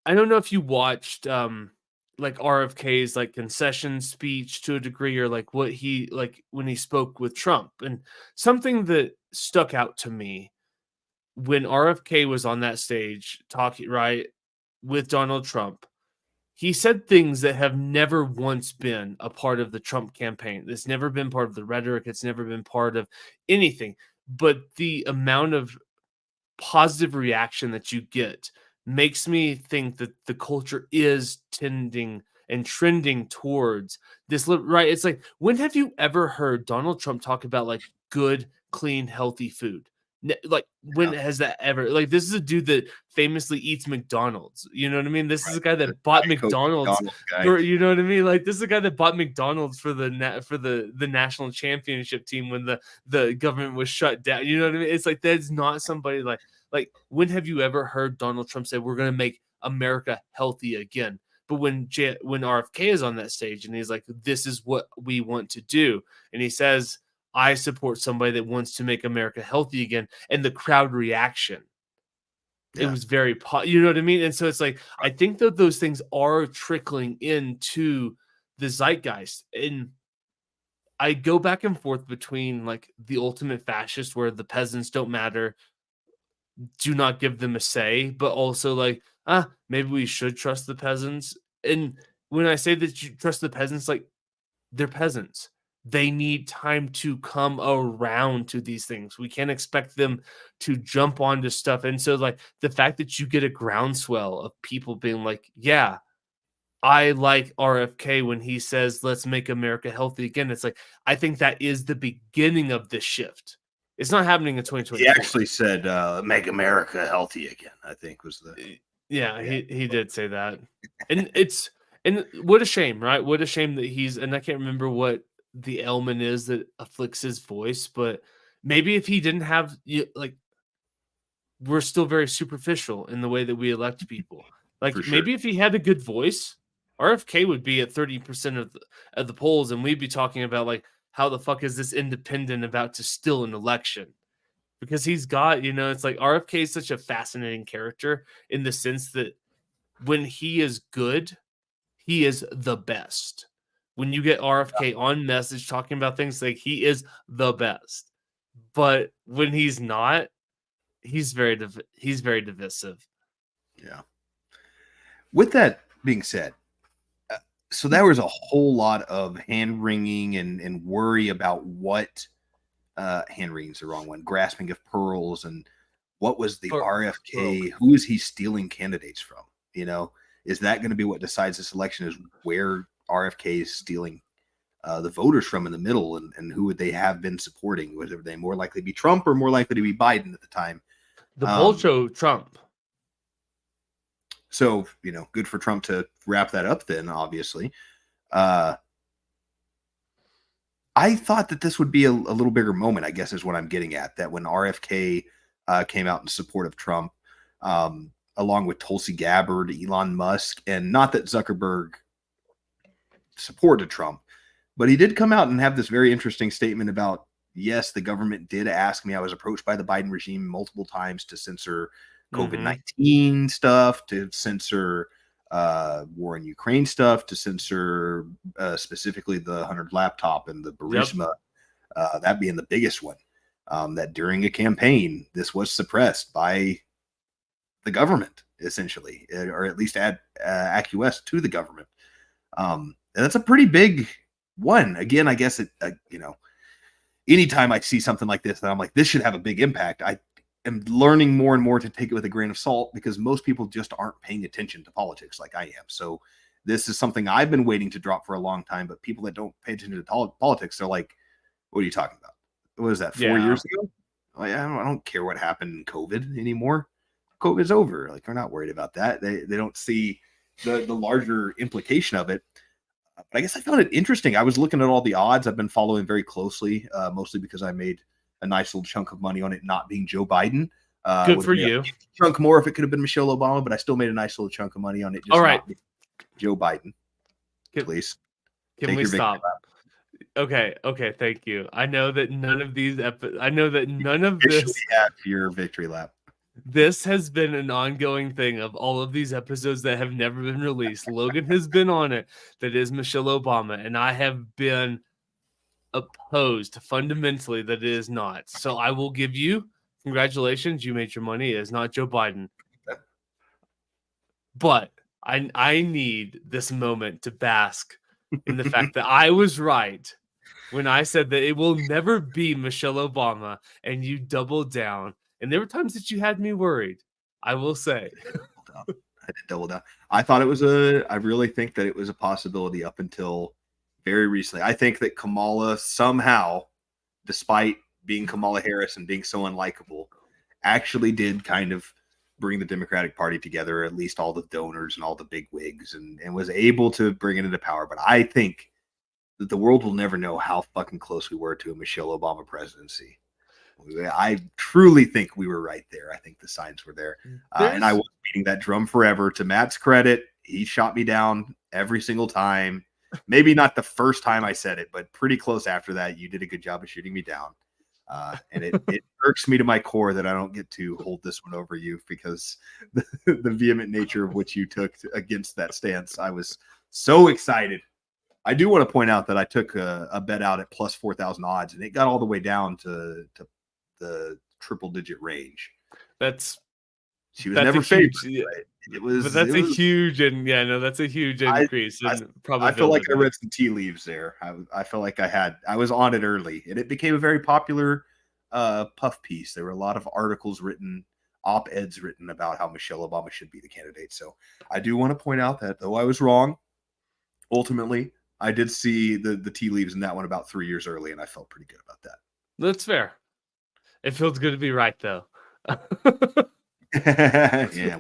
I don't know if you watched like RFK's like concession speech to a degree, or like what he, like when he spoke with Trump. And something that stuck out to me when RFK was on that stage talking, right, with Donald Trump, he said things that have never once been a part of the Trump campaign. It's never been part of the rhetoric. It's never been part of anything. But the amount of positive reaction that you get makes me think that the culture is tending and trending towards this, right? It's like, when have you ever heard Donald Trump talk about like good, clean, healthy food? Like, when has that ever, like, this is a dude that famously eats McDonald's. You know what I mean? This is a guy that bought McDonald's for, you know what I mean? Like, this is a guy that bought McDonald's for the national championship team when the government was shut down. You know what I mean? It's like, that's not somebody like, when have you ever heard Donald Trump say, we're going to make America healthy again? But when RFK is on that stage and he's like, this is what we want to do, and he says, I support somebody that wants to make America healthy again, and the crowd reaction, it was very, you know what I mean? And so it's like, I think that those things are trickling into the zeitgeist. And I go back and forth between like the ultimate fascist, where the peasants don't matter, do not give them a say, but also like, maybe we should trust the peasants. And when I say that you trust the peasants, like, they're peasants. They need time to come around to these things. We can't expect them to jump onto stuff. And so like the fact that you get a groundswell of people being like, yeah, I like RFK when he says, let's make America healthy again. It's like, I think that is the beginning of this shift. It's not happening in 2020. He actually said, make America healthy again, I think was the. Yeah, he did say that. And what a shame, right? What a shame that and I can't remember what the ailment is that afflicts his voice, but maybe if he didn't have, like, we're still very superficial in the way that we elect people. Like, maybe if he had a good voice, RFK would be at 30% of the polls, and we'd be talking about like, how the fuck is this independent about to steal an election? Because he's got, it's like RFK is such a fascinating character in the sense that when he is good, he is the best. When you get RFK on message talking about things, like, he is the best. But when he's not, he's very divisive. Yeah. With that being said, so there was a whole lot of hand wringing and worry about what hand wringing is the wrong one, grasping of pearls, and what was the RFK? Who is he stealing candidates from? Is that going to be what decides this election? Is where RFK is stealing the voters from in the middle, and who would they have been supporting? Would they more likely be Trump or more likely to be Biden at the time? The poll showed Trump. So, good for Trump to wrap that up then, obviously. I thought that this would be a little bigger moment, I guess is what I'm getting at, that when RFK came out in support of Trump, along with Tulsi Gabbard, Elon Musk, and not that Zuckerberg supported Trump, but he did come out and have this very interesting statement about, yes, the government did ask me. I was approached by the Biden regime multiple times to censor COVID-19 stuff, to censor war in Ukraine stuff, to censor specifically the Hunter laptop and the Burisma, that being the biggest one, that during a campaign, this was suppressed by the government, essentially, or at least acquiesced to the government. And that's a pretty big one. Again, I guess anytime I see something like this, that I'm like, this should have a big impact, I am learning more and more to take it with a grain of salt, because most people just aren't paying attention to politics like I am. So this is something I've been waiting to drop for a long time, but people that don't pay attention to politics, they're like, what are you talking about? What was that, 4 years ago? I don't care what happened in COVID anymore. COVID's over. Like, we're not worried about that. They don't see the larger implication of it. But I guess I found it interesting. I was looking at all the odds. I've been following very closely, mostly because I made a nice little chunk of money on it not being Joe Biden. Good for you. Chunk more if it could have been Michelle Obama, but I still made a nice little chunk of money on it. Just all right, not being Joe Biden. Please. Can we stop? Okay, thank you. I know that none of these this have your victory lap. This has been an ongoing thing of all of these episodes that have never been released. Logan has been on it. That is Michelle Obama, and I have been opposed fundamentally that it is not. So I will give you congratulations. You made your money. It is not Joe Biden. But I need this moment to bask in the fact that I was right when I said that it will never be Michelle Obama, and you doubled down. And there were times that you had me worried, I will say. I did double down. I really think that it was a possibility up until very recently. I think that Kamala somehow, despite being Kamala Harris and being so unlikable, actually did kind of bring the Democratic Party together, at least all the donors and all the big wigs, and was able to bring it into power. But I think that the world will never know how fucking close we were to a Michelle Obama presidency. I truly think we were right there. I think the signs were there. And I was beating that drum forever. To Matt's credit, he shot me down every single time. Maybe not the first time I said it, but pretty close after that. You did a good job of shooting me down. And it irks me to my core that I don't get to hold this one over you, because the vehement nature of which you took against that stance. I was so excited. I do want to point out that I took a bet out at plus 4,000 odds, and it got all the way down to the triple digit range. She was never favored. That's a huge increase in probability. I feel like I read some tea leaves there. I felt like I was on it early, and it became a very popular puff piece. There were a lot of articles written, op-eds written about how Michelle Obama should be the candidate. So I do want to point out that though I was wrong, ultimately I did see the tea leaves in that one about 3 years early, and I felt pretty good about that. That's fair. It feels good to be right, though. Yeah,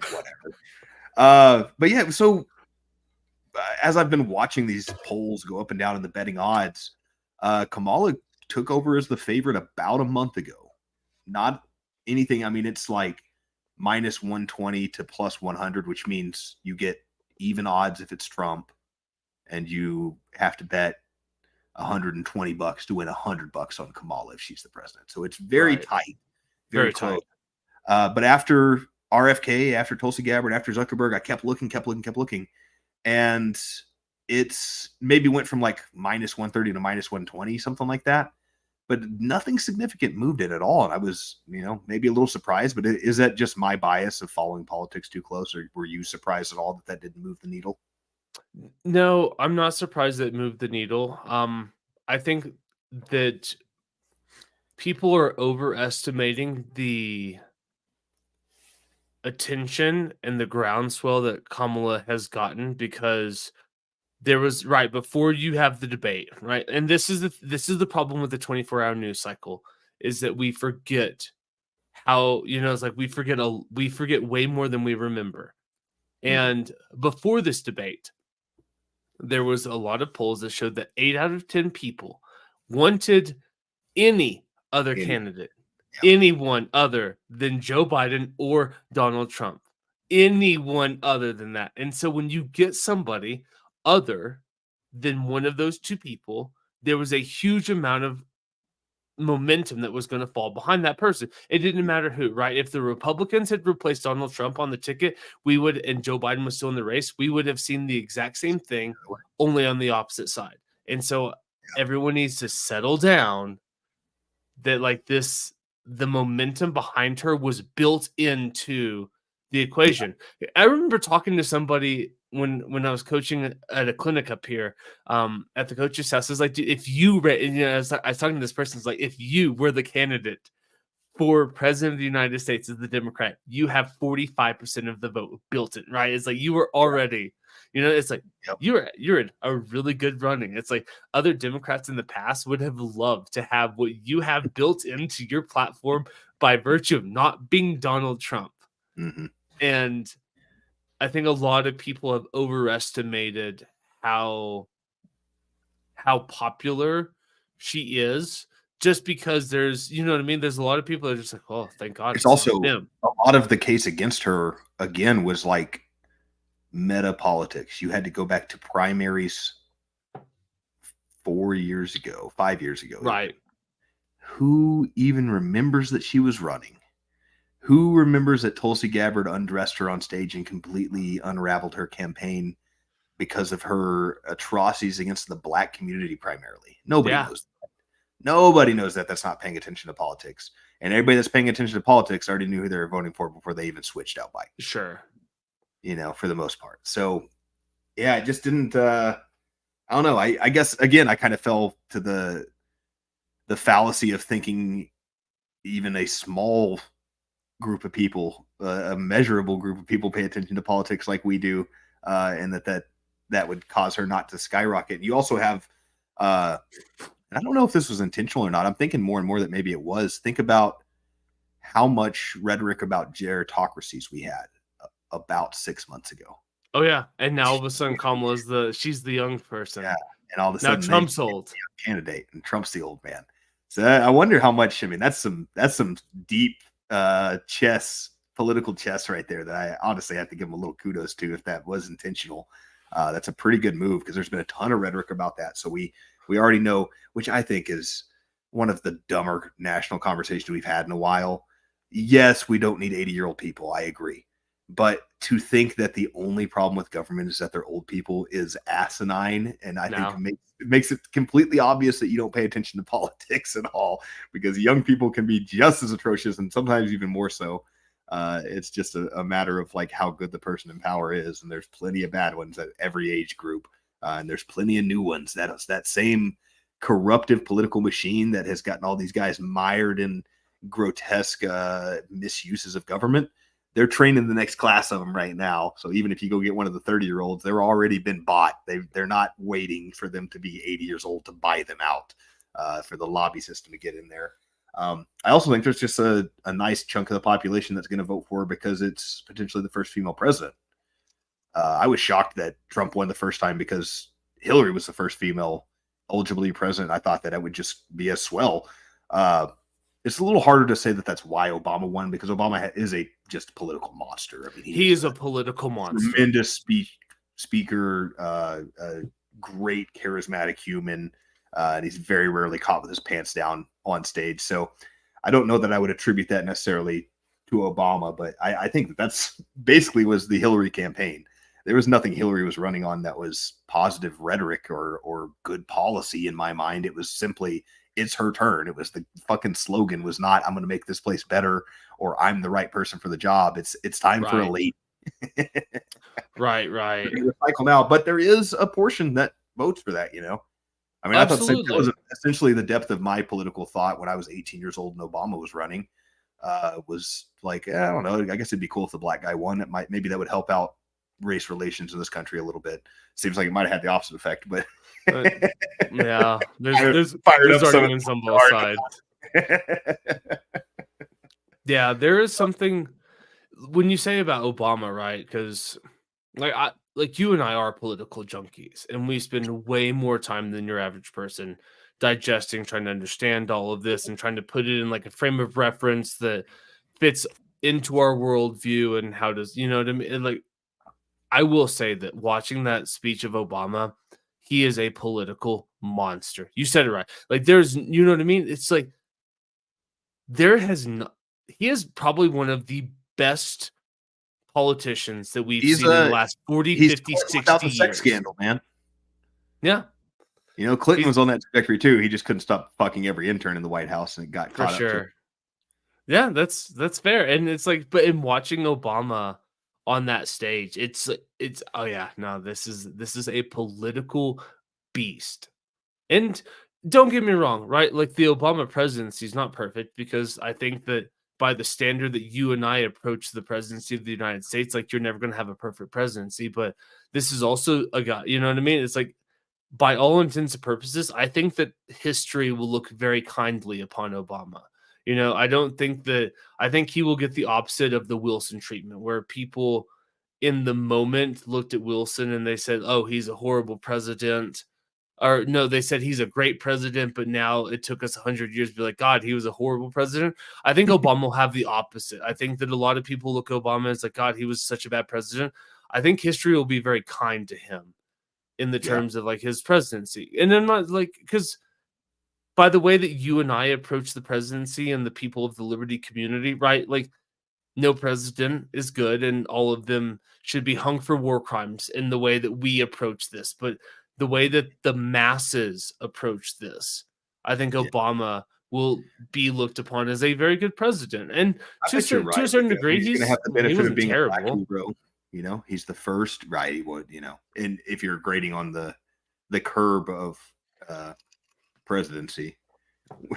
whatever. But yeah, so as I've been watching these polls go up and down in the betting odds, Kamala took over as the favorite about a month ago. Not anything. I mean, it's like minus 120 to plus 100, which means you get even odds if it's Trump, and you have to bet $120 to win $100 on Kamala if she's the president. So it's very tight, very close. But after RFK, after Tulsi Gabbard, after Zuckerberg, I kept looking. And it's maybe went from like minus 130 to minus 120, something like that. But nothing significant moved it at all. And I was, maybe a little surprised, but is that just my bias of following politics too close? Or were you surprised at all that didn't move the needle? No, I'm not surprised that it moved the needle. I think that people are overestimating the attention and the groundswell that Kamala has gotten, because there was right before you have the debate, right? And this is the problem with the 24-hour news cycle is that we forget how, it's like we forget way more than we remember. And before this debate, there was a lot of polls that showed that 8 out of 10 people wanted any other candidate, anyone other than Joe Biden or Donald Trump, anyone other than that. And so when you get somebody other than one of those two people, there was a huge amount of momentum that was going to fall behind that person. It didn't matter who, right? If the Republicans had replaced Donald Trump on the ticket, and Joe Biden was still in the race, we would have seen the exact same thing, only on the opposite side. And so everyone needs to settle down that the momentum behind her was built into the equation. I remember talking to somebody when I was coaching at a clinic up here at the coach's house. It's like, if you read, I was talking to this person, it's like, if you were the candidate for president of the United States as the Democrat, you have 45% of the vote built in, right? It's like you were already, it's like you're in a really good running. It's like other Democrats in the past would have loved to have what you have built into your platform by virtue of not being Donald Trump. Mm-hmm. And I think a lot of people have overestimated how popular she is, just because there's, there's a lot of people that are just like, oh, thank God. It's also a lot of the case against her again was like meta politics. You had to go back to primaries 5 years ago, right? Who even remembers that she was running? Who remembers that Tulsi Gabbard undressed her on stage and completely unraveled her campaign because of her atrocities against the black community primarily? Nobody knows that. Nobody knows that. That's not paying attention to politics. And everybody that's paying attention to politics already knew who they were voting for before they even switched out by. Sure. For the most part. So, yeah, it just didn't, I don't know. I guess, again, I kind of fell to the fallacy of thinking even a small group of people, a measurable group of people pay attention to politics like we do, and that would cause her not to skyrocket. You also have, I don't know if this was intentional or not. I'm thinking more and more that maybe it was. Think about how much rhetoric about gerontocracies we had about 6 months ago. Oh yeah, and now all of a sudden Kamala's she's the young person. Yeah, and all of a sudden now Trump's old candidate, and Trump's the old man. So I wonder how much. I mean, that's some deep political chess right there that I honestly have to give him a little kudos to if that was intentional. That's a pretty good move because there's been a ton of rhetoric about that. So we already know, which I think is one of the dumber national conversations we've had in a while. Yes, we don't need 80-year-old people. I agree. But to think that the only problem with government is that they're old people is asinine. And I think it makes it completely obvious that you don't pay attention to politics at all, because young people can be just as atrocious and sometimes even more so. It's just a matter of like how good the person in power is. And there's plenty of bad ones at every age group. And there's plenty of new ones. That same corruptive political machine that has gotten all these guys mired in grotesque misuses of government. They're training the next class of them right now. So even if you go get one of the 30-year-olds, they're already been bought. They're not waiting for them to be 80 years old to buy them out for the lobby system to get in there. I also think there's just a nice chunk of the population that's going to vote for her because it's potentially the first female president. I was shocked that Trump won the first time because Hillary was the first female eligible to be president. I thought that it would just be a swell. It's a little harder to say that that's why Obama won, because Obama is a just political monster. I mean, he is a political monster. Tremendous speaker, a great charismatic human, and he's very rarely caught with his pants down on stage. So I don't know that I would attribute that necessarily to Obama, but I think that's basically was the Hillary campaign. There was nothing Hillary was running on that was positive rhetoric or good policy in my mind. It was simply, it's her turn. It was the fucking slogan was not, I'm going to make this place better, or I'm the right person for the job. It's time for a lady. Right. Cycle now, but there is a portion that votes for that, I mean, absolutely. I thought that was essentially the depth of my political thought when I was 18 years old and Obama was running. Was like, I don't know. I guess it'd be cool if the black guy won. Maybe that would help out race relations in this country a little bit. Seems like it might have had the opposite effect, but yeah, there's Fired up some of arguments on both sides. Yeah, there is something when you say about Obama, right? Because like you and I are political junkies, and we spend way more time than your average person digesting, trying to understand all of this, and trying to put it in like a frame of reference that fits into our worldview and how does you know what I mean? And, like, I will say that watching that speech of Obama, he is a political monster. You said it right. Like there's, you know what I mean? It's like there has not. He is probably one of the best politicians that we've seen in the last 40, 50, 60 without the years. sex scandal, man. Yeah. You know, Clinton was on that trajectory too. He just couldn't stop fucking every intern in the White House and it got For caught up to sure. Yeah, that's fair. And it's like, but in watching Obama on that stage, it's oh yeah, no, this is a political beast. And don't get me wrong, right? Like the Obama presidency is not perfect because I think that by the standard that you and I approach the presidency of the United States, like you're never going to have a perfect presidency. But this is also a guy, you know what I mean? It's like, by all intents and purposes, I think that history will look very kindly upon Obama. You know, I think he will get the opposite of the Wilson treatment, where people in the moment looked at Wilson and they said, oh, he's a horrible president. Or no, they said he's a great president, but now it took us 100 years to be like, God, he was a horrible president. I think Obama will have the opposite. I think that a lot of people look at Obama as like, God, he was such a bad president. I think history will be very kind to him in the terms of like his presidency. And I'm not like, because by the way that you and I approach the presidency and the people of the liberty community, right? Like no president is good and all of them should be hung for war crimes in the way that we approach this. But the way that the masses approach this, I think Obama will be looked upon as a very good president. And to a certain degree, he's going to have the benefit of being terrible. a black hero. You know, he's the first, right? He would, you know, and if you're grading on the curb of presidency,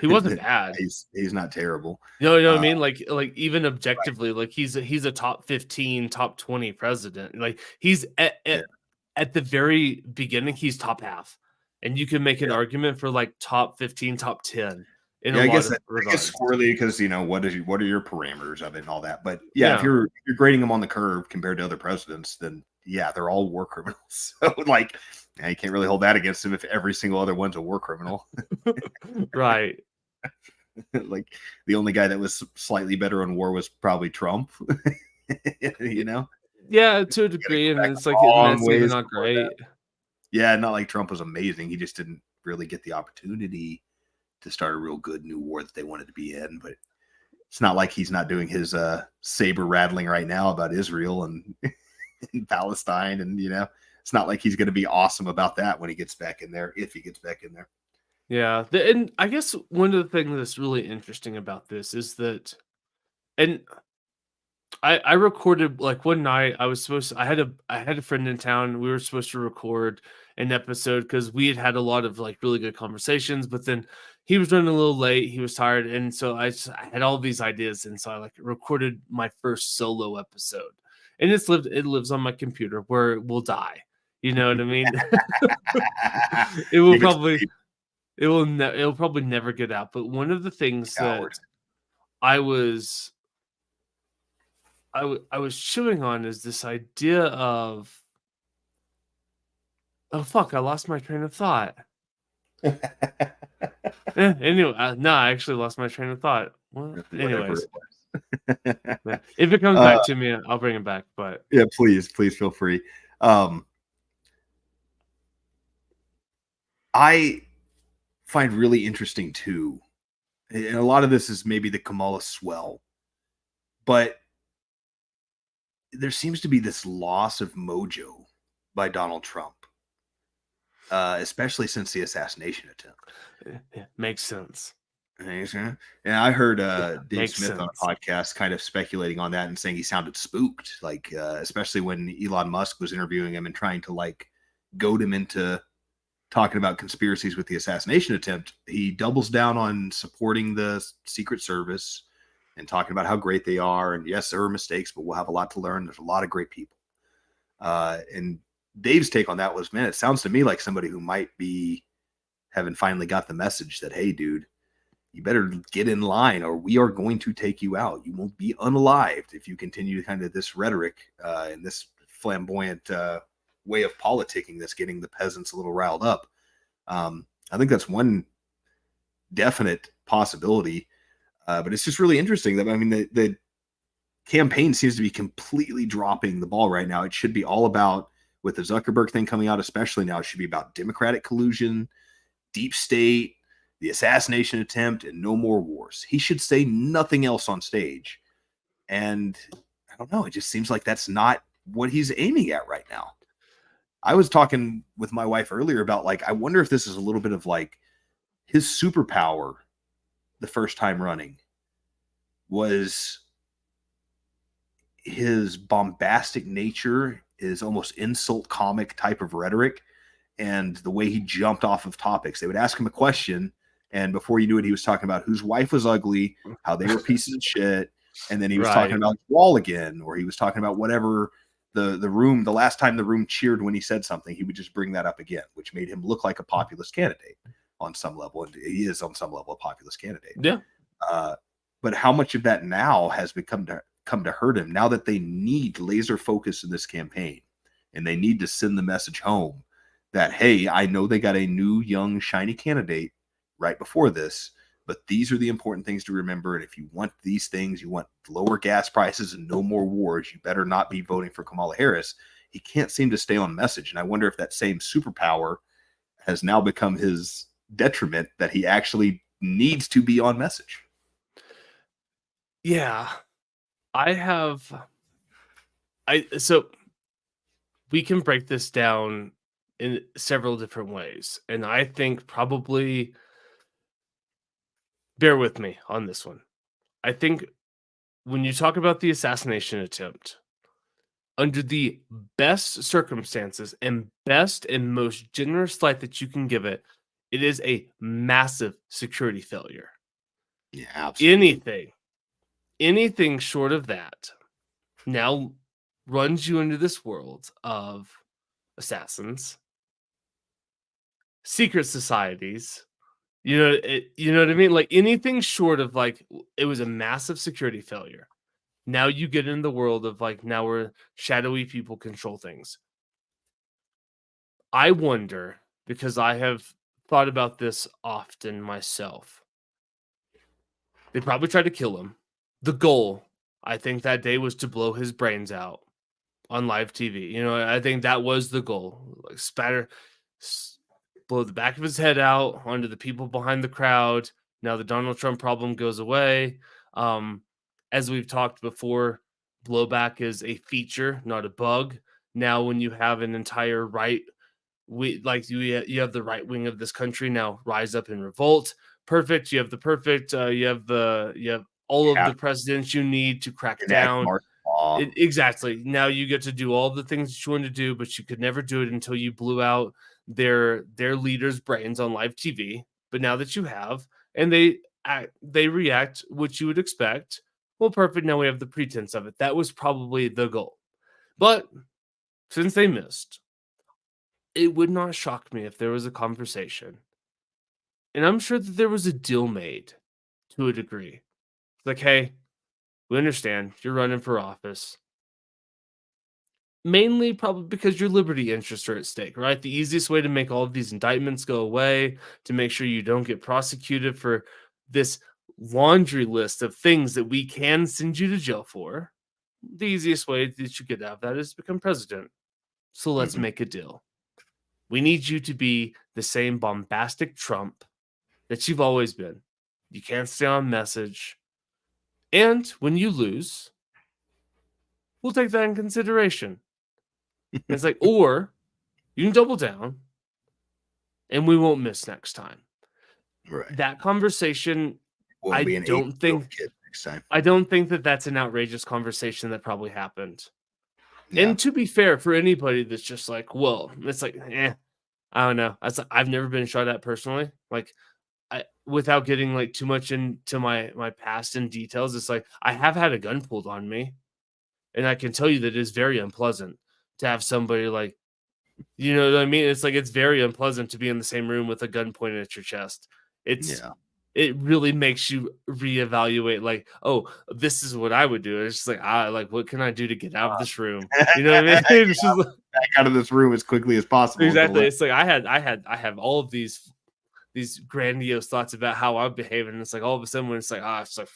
he wasn't bad. He's not terrible. You know what I mean? Like even objectively, like he's a top 15, top 20 president. Like he's at the very beginning, he's top half, and you can make an argument for like top 15, top 10. I guess squirrely because you know what are your parameters of it and all that. But if you're grading them on the curve compared to other presidents, then they're all war criminals. So like you can't really hold that against him if every single other one's a war criminal. Right. Like the only guy that was slightly better on war was probably Trump. You know? Yeah, to a degree, and it's like it's not great. Yeah, not like Trump was amazing. He just didn't really get the opportunity to start a real good new war that they wanted to be in. But it's not like he's not doing his saber rattling right now about Israel and Palestine, and you know, it's not like he's going to be awesome about that when he gets back in there, if he gets back in there. Yeah, and I guess one of the things that's really interesting about this is that, and I recorded like one night. I had a friend in town. We were supposed to record an episode because we had a lot of like really good conversations, but then he was running a little late. He was tired, and so I had all these ideas, and so I like recorded my first solo episode, and it lives on my computer where it will die. You know what I mean? It'll probably never get out. But one of the things that I was chewing on is this idea of, oh fuck, I lost my train of thought. Anyway, I actually lost my train of thought. Well, anyways, if it comes back to me, I'll bring it back. But yeah, please feel free. I find really interesting too, and a lot of this is maybe the Kamala swell, but there seems to be this loss of mojo by Donald Trump, especially since the assassination attempt. It makes sense. And I heard Dave Smith on a podcast kind of speculating on that and saying he sounded spooked, like especially when Elon Musk was interviewing him and trying to like goad him into talking about conspiracies with the assassination attempt. He doubles down on supporting the Secret Service and talking about how great they are. And yes, there are mistakes, but we'll have a lot to learn. There's a lot of great people. And Dave's take on that was, man, it sounds to me like somebody who might be having finally got the message that, hey, dude, you better get in line or we are going to take you out. You won't be unalived if you continue kind of this rhetoric and this flamboyant way of politicking that's getting the peasants a little riled up. I think that's one definite possibility. But it's just really interesting that, I mean, the campaign seems to be completely dropping the ball right now. It should be all about, with the Zuckerberg thing coming out, especially now, it should be about Democratic collusion, deep state, the assassination attempt, and no more wars. He should say nothing else on stage. And I don't know, it just seems like that's not what he's aiming at right now. I was talking with my wife earlier about, like, I wonder if this is a little bit of like his superpower the first time running was his bombastic nature, his almost insult comic type of rhetoric, and the way he jumped off of topics. They would ask him a question, and before you knew it, he was talking about whose wife was ugly, how they were pieces of shit, and then he was talking about wall again, or he was talking about whatever the room, the last time the room cheered when he said something, he would just bring that up again, which made him look like a populist candidate on some level, and he is on some level a populist candidate. Yeah. But how much of that now has come to hurt him now that they need laser focus in this campaign, and they need to send the message home that, hey, I know they got a new, young, shiny candidate right before this, but these are the important things to remember. And if you want these things, you want lower gas prices and no more wars, you better not be voting for Kamala Harris. He can't seem to stay on message. And I wonder if that same superpower has now become his detriment, that he actually needs to be on message. Yeah. So we can break this down in several different ways. And I think probably, bear with me on this one. I think when you talk about the assassination attempt, under the best circumstances and best and most generous light that you can give it, it is a massive security failure. Yeah, absolutely. Anything short of that now runs you into this world of assassins, secret societies. You know what I mean? Like, anything short of, like, it was a massive security failure. Now you get in the world of, like, now where shadowy people control things. I wonder, because I have thought about this often myself. They probably tried to kill him. The goal, I think, that day was to blow his brains out on live TV. You know, I think that was the goal. Like, blow the back of his head out onto the people behind the crowd. Now the Donald Trump problem goes away. As we've talked before, blowback is a feature, not a bug. Now, when you have an entire you have the right wing of this country now rise up in revolt. Perfect. You have the perfect. You have all of the presidents you need to crack down. Exactly. Now you get to do all the things that you want to do, but you could never do it until you blew out their leaders' brains on live TV. But now that you have, and they react, which you would expect. Well, perfect. Now we have the pretense of it. That was probably the goal. But since they missed, it would not shock me if there was a conversation. And I'm sure that there was a deal made to a degree. Like, hey, we understand you're running for office. Mainly probably because your liberty interests are at stake, right? The easiest way to make all of these indictments go away, to make sure you don't get prosecuted for this laundry list of things that we can send you to jail for, the easiest way that you get out of that is to become president. So let's make a deal. We need you to be the same bombastic Trump that you've always been. You can't stay on message. And when you lose, we'll take that in consideration. It's like, or you can double down and we won't miss next time. Right. That conversation, I don't think that that's an outrageous conversation that probably happened. Yeah. And to be fair, for anybody that's just like, well, it's like, I don't know. I've never been shot at personally. Like, without getting like too much into my past and details, it's like I have had a gun pulled on me, and I can tell you that it is very unpleasant. to have somebody like, you know what I mean? It's like it's very unpleasant to be in the same room with a gun pointed at your chest. It really makes you reevaluate, like, oh, this is what I would do. It's just like, what can I do to get out of this room? You know what I mean? It's just like, back out of this room as quickly as possible. exactly. It's like I have all of these grandiose thoughts about how I'm behaving. And it's like all of a sudden when it's like, it's like,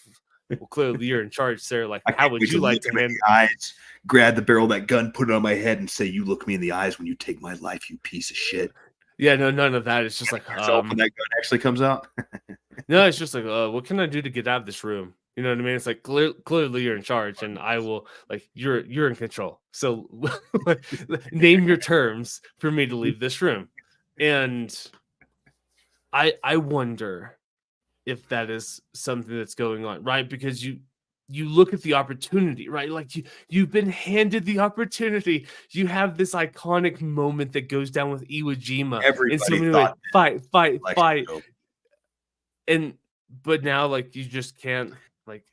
well, clearly you're in charge, sir. Like, how would you like to handle eyes, grab the barrel of that gun, put it on my head, and say, "You look me in the eyes when you take my life, you piece of shit." Yeah, no, none of that. It's just like when that gun actually comes out. No, it's just like, what can I do to get out of this room? You know what I mean? It's like clearly you're in charge, and I will, like, you're in control. So name your terms for me to leave this room. And I wonder if that is something that's going on, right? Because you look at the opportunity, right? Like you've been handed the opportunity. You have this iconic moment that goes down with Iwo Jima. Everybody thought fight. But now, like, you just can't, like.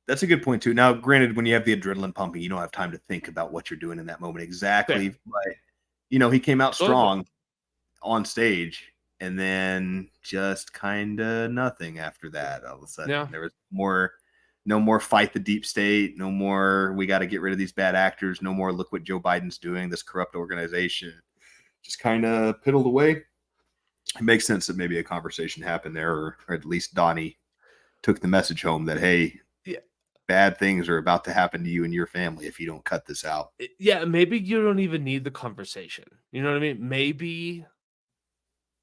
That's a good point too. Now, granted, when you have the adrenaline pumping, you don't have time to think about what you're doing in that moment exactly. Yeah. But he came out strong on stage, and then just kind of nothing after that. All of a sudden, there was no more fight the deep state, no more we got to get rid of these bad actors, no more look what Joe Biden's doing, this corrupt organization. Just kind of piddled away. It makes sense that maybe a conversation happened there, or at least Donnie took the message home that, hey, bad things are about to happen to you and your family if you don't cut this out. Yeah, maybe you don't even need the conversation. You know what I mean? Maybe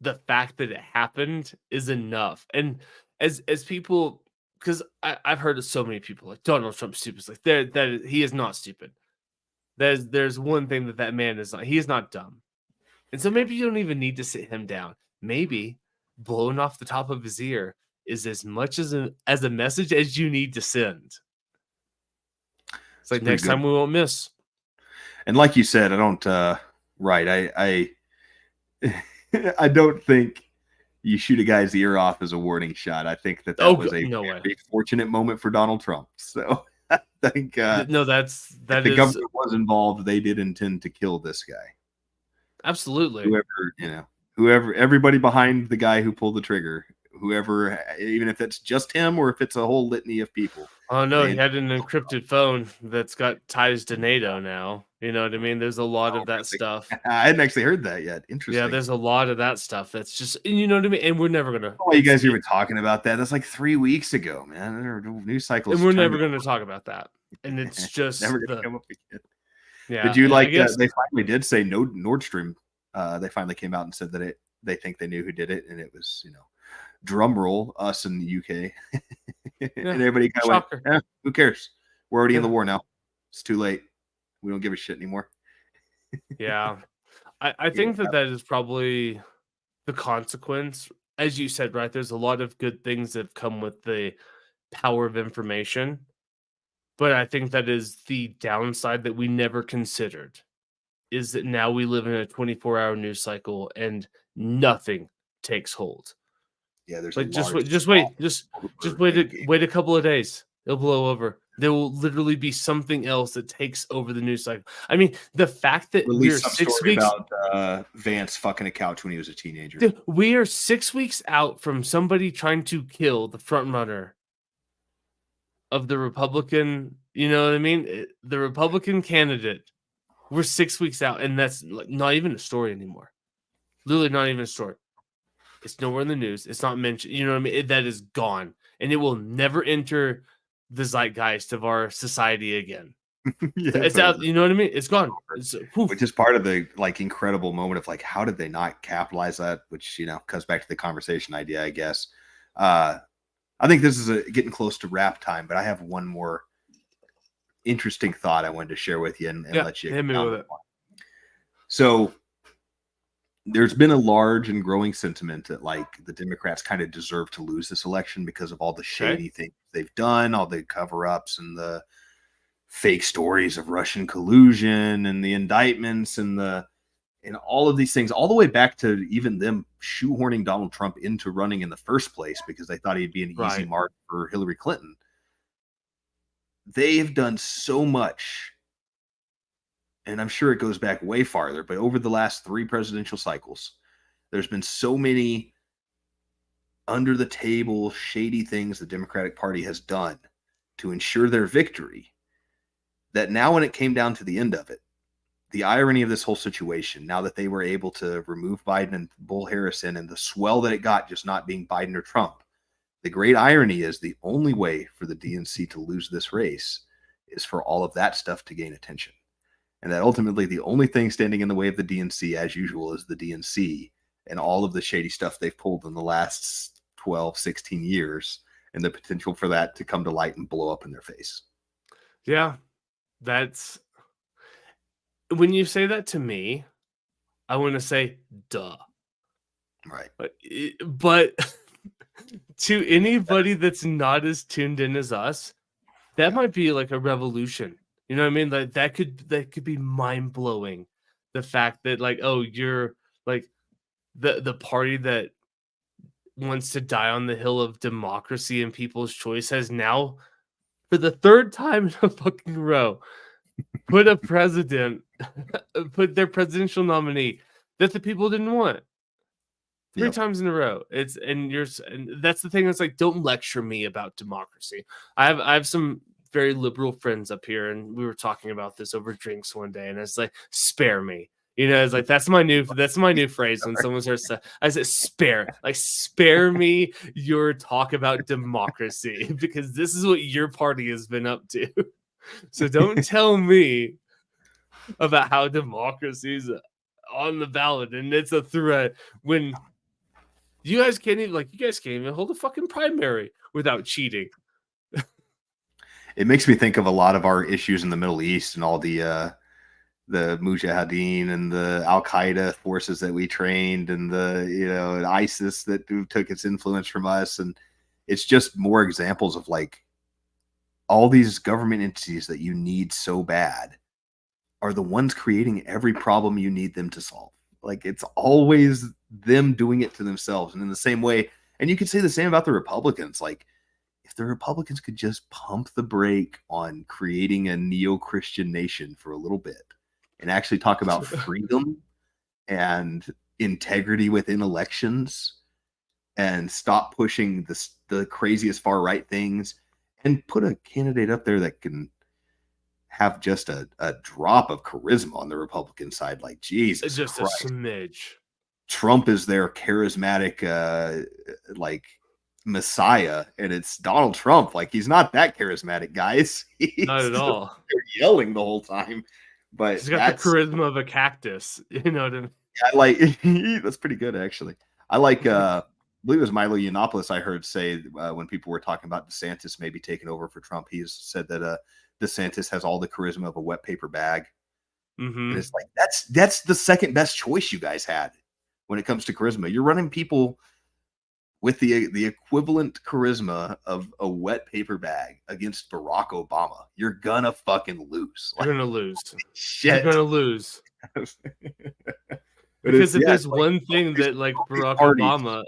the fact that it happened is enough. And as people, because I've heard of so many people like Donald Trump's stupid. Like that he is not stupid. There's one thing that man is not. He is not dumb. And so maybe you don't even need to sit him down. Maybe blowing off the top of his ear is as much as a message as you need to send. It's like next time we won't miss. And like you said, I don't I don't think you shoot a guy's ear off as a warning shot. I think that was a very fortunate moment for Donald Trump. So I think that the government was involved. They did intend to kill this guy. Absolutely. Whoever, everybody behind the guy who pulled the trigger, whoever, even if it's just him or if it's a whole litany of people. Oh no, he had an encrypted phone that's got ties to NATO now. You know what I mean? There's a lot of that stuff. I hadn't actually heard that yet. Interesting. Yeah, there's a lot of that stuff that's just, you know what I mean? And we're never gonna. Oh, you guys are even talking about that? That's like 3 weeks ago, man. News cycle. And we're never gonna talk about that. And it's just never gonna come up again. Yeah. Did you like that? They finally did say no Nord Stream. They finally came out and said that they think they knew who did it, and it was, drum roll, us in the UK. And everybody kind of went, who cares? We're already in the war now. It's too late. We don't give a shit anymore. Yeah. I think that is probably the consequence. As you said, right? There's a lot of good things that have come with the power of information. But I think that is the downside that we never considered, is that now we live in a 24-hour news cycle and nothing takes hold. Yeah, there's like just wait a couple of days. It'll blow over. There will literally be something else that takes over the news cycle. I mean, the fact that we're 6 weeks about Vance fucking a couch when he was a teenager. Dude, we are 6 weeks out from somebody trying to kill the front runner of the Republican. You know what I mean? The Republican candidate. We're 6 weeks out, and that's not even a story anymore. Literally not even a story. It's nowhere in the news. It's not mentioned. You know what I mean? That is gone. And it will never enter the zeitgeist of our society again. It's out. You know what I mean? It's gone. Which is part of the incredible moment of how did they not capitalize that? Which, comes back to the conversation idea, I guess. I think this is getting close to wrap time, but I have one more interesting thought I wanted to share with you and let you hit me with it. So there's been a large and growing sentiment that the Democrats kind of deserve to lose this election because of all the shady things they've done, all the cover-ups and the fake stories of Russian collusion and the indictments and all of these things, all the way back to even them shoehorning Donald Trump into running in the first place because they thought he'd be an easy mark for Hillary Clinton. They have done so much and I'm sure it goes back way farther, but over the last 3 presidential cycles, there's been so many under the table, shady things the Democratic Party has done to ensure their victory that now, when it came down to the end of it, the irony of this whole situation, now that they were able to remove Biden and Bull Harrison and the swell that it got just not being Biden or Trump, the great irony is the only way for the DNC to lose this race is for all of that stuff to gain attention. And that ultimately the only thing standing in the way of the DNC, as usual, is the DNC and all of the shady stuff they've pulled in the last 12, 16 years, and the potential for that to come to light and blow up in their face. Yeah, that's when you say that to me, I want to say, duh. Right. But to anybody that's not as tuned in as us, that might be like a revolution. You know what I mean? Like that could be mind blowing. The fact that like, oh, you're like the party that wants to die on the hill of democracy and people's choice has now, for the 3rd time in a fucking row, put a president, put their presidential nominee that the people didn't want. 3 times in a row. And that's the thing. It's like, don't lecture me about democracy. I have some very liberal friends up here, and we were talking about this over drinks one day, and it's like, spare me. You know, it's like that's my new phrase when someone starts to, I said, spare me your talk about democracy, because this is what your party has been up to. So don't tell me about how democracy is on the ballot and it's a threat when you guys can't even hold a fucking primary without cheating. It makes me think of a lot of our issues in the Middle East and all the Mujahideen and the Al Qaeda forces that we trained, and the ISIS that took its influence from us, and it's just more examples of like all these government entities that you need so bad are the ones creating every problem you need them to solve. Like it's always them doing it to themselves, and in the same way, and you could say the same about the Republicans. Like if the Republicans could just pump the brake on creating a neo-Christian nation for a little bit and actually talk about freedom and integrity within elections and stop pushing the craziest far right things and put a candidate up there that can have just a drop of charisma on the Republican side. Like Jesus just Christ. A smidge. Trump is their charismatic like messiah, and it's Donald Trump. Like he's not that charismatic, guys. Not at all. They're yelling the whole time. But he's got the charisma of a cactus. You know what I mean? I like that's pretty good actually. I like I believe it was Milo Yiannopoulos I heard say when people were talking about DeSantis maybe taking over for Trump, he said that DeSantis has all the charisma of a wet paper bag. Mm-hmm. And it's like that's the second best choice you guys had when it comes to charisma. You're running people with the equivalent charisma of a wet paper bag against Barack Obama. You're gonna fucking lose. You're gonna lose. Shit. You're gonna lose. Because if there's one thing that like Barack Obama,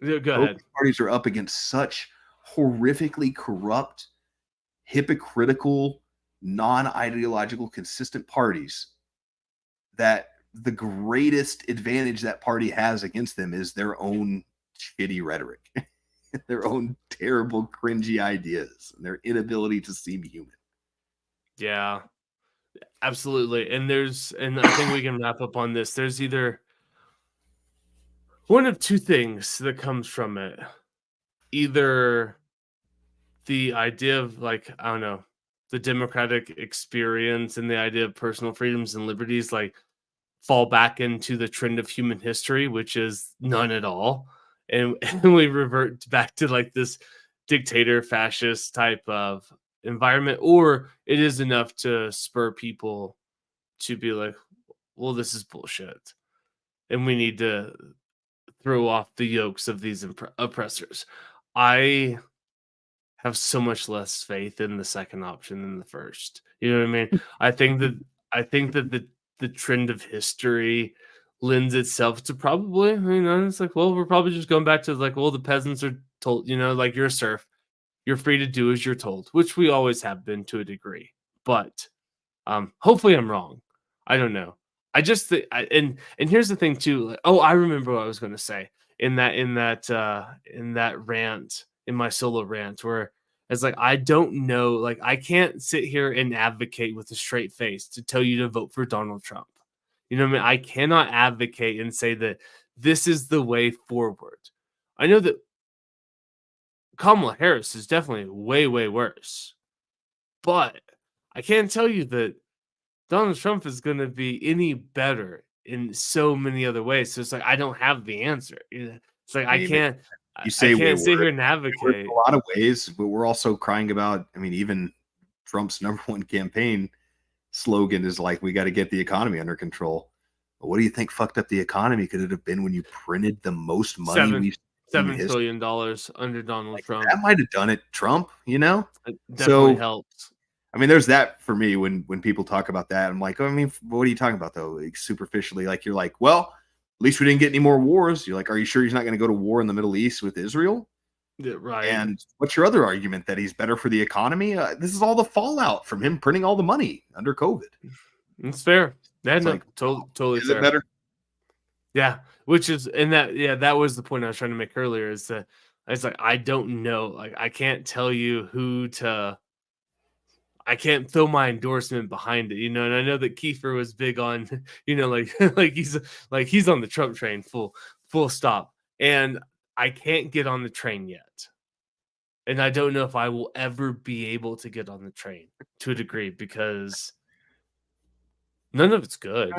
go ahead. Parties are up against such horrifically corrupt, hypocritical, non-ideological, consistent parties that the greatest advantage that party has against them is their own shitty rhetoric, their own terrible, cringy ideas, and their inability to seem human. Yeah, absolutely. And I think we can wrap up on this. There's either one of two things that comes from it. Either the idea of like, I don't know, the democratic experience and the idea of personal freedoms and liberties like fall back into the trend of human history, which is none at all. And we revert back to like this dictator fascist type of environment, or it is enough to spur people to be like, well, this is bullshit. And we need to throw off the yokes of these oppressors. I have so much less faith in the second option than the first. You know what I mean? I think that the trend of history lends itself to probably, it's like, well, we're probably just going back to like, well, the peasants are told, like you're a serf, you're free to do as you're told, which we always have been to a degree. But hopefully I'm wrong. I don't know. I just think, and here's the thing too. Like, oh, I remember what I was going to say in that rant, in my solo rant, where it's like I don't know, like I can't sit here and advocate with a straight face to tell you to vote for Donald Trump. You know what I mean? I cannot advocate and say that this is the way forward. I know that Kamala Harris is definitely way, way worse, but I can't tell you that Donald Trump is going to be any better in so many other ways. So it's like I don't have the answer. It's like I I mean, can't. you I say can't sit here worse and in advocate. a lot of ways, but we're also crying about. I mean, even Trump's number one campaign slogan is like, "We got to get the economy under control." But what do you think fucked up the economy? Could it have been when you printed the most money we've seen in $7 history? trillion under Donald Like, Trump. that might have done it, Trump. You know, It definitely so helps. I mean, there's that for me when people talk about that. I'm like, oh, I mean, what are you talking about though? Like, superficially, like you're like, well, at least we didn't get any more wars. You're like, are you sure he's not going to go to war in the Middle East with Israel? Yeah, right. And what's your other argument that he's better for the economy? This is all the fallout from him printing all the money under COVID. It's fair. Yeah, It's no, like, totally is fair. it better? Yeah, which is that was the point I was trying to make earlier. Is that it's like I don't know, like I can't tell you who to. I can't throw my endorsement behind it, you know. And I know that Kiefer was big on, you know, like he's on the Trump train, full stop. And I can't get on the train yet, and I don't know if I will ever be able to get on the train to a degree because none of it's good.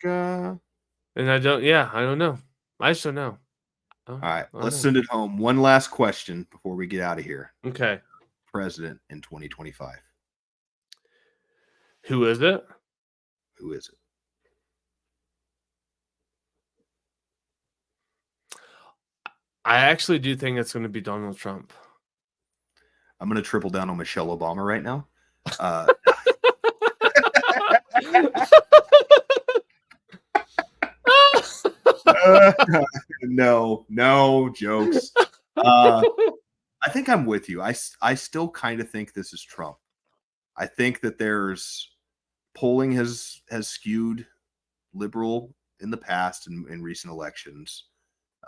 Uh, And I don't know. I just don't know. all right, I don't let's know. send it home. One last question before we get out of here. Okay. President in 2025. Who is it? Who is it? I actually do think it's going to be Donald Trump. I'm going to triple down on Michelle Obama right now. No jokes. I think I'm with you. I still kind of think this is Trump. I think that there's polling has skewed liberal in the past in recent elections.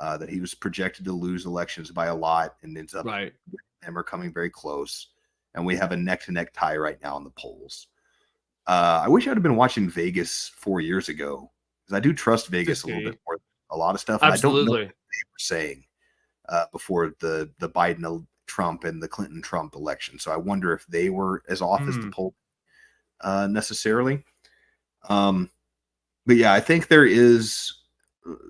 That he was projected to lose elections by a lot and ends up Right. them are coming very close. And we have a neck-to-neck tie right now in the polls. I wish I'd have been watching Vegas 4 years ago because I do trust Vegas a little bit more than a lot of stuff. And Absolutely. I don't know what they were saying before the Biden Trump and the Clinton Trump election. So I wonder if they were as off as the poll necessarily. But yeah, I think there is,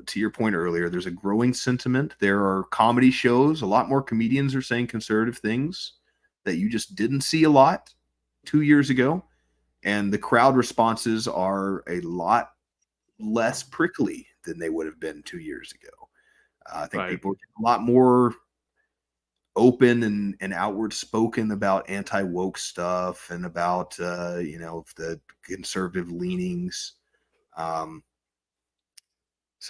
to your point earlier, there's a growing sentiment. There are comedy shows. A lot more comedians are saying conservative things that you just didn't see a lot 2 years ago. And the crowd responses are a lot less prickly than they would have been 2 years ago. I think people are a lot more open and outward spoken about anti-woke stuff and about, the conservative leanings. So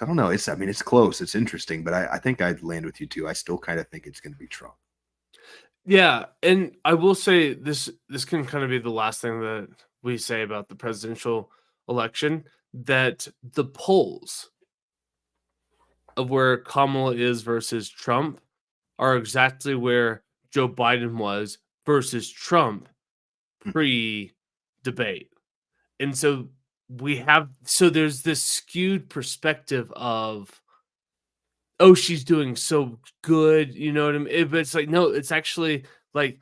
I don't know. It's close. It's interesting, but I think I'd land with you too. I still kind of think it's going to be Trump. Yeah, and I will say this can kind of be the last thing that we say about the presidential election, that the polls of where Kamala is versus Trump are exactly where Joe Biden was versus Trump pre-debate. And so there's this skewed perspective of, oh, she's doing so good, you know what I mean? But it's like, no, it's actually like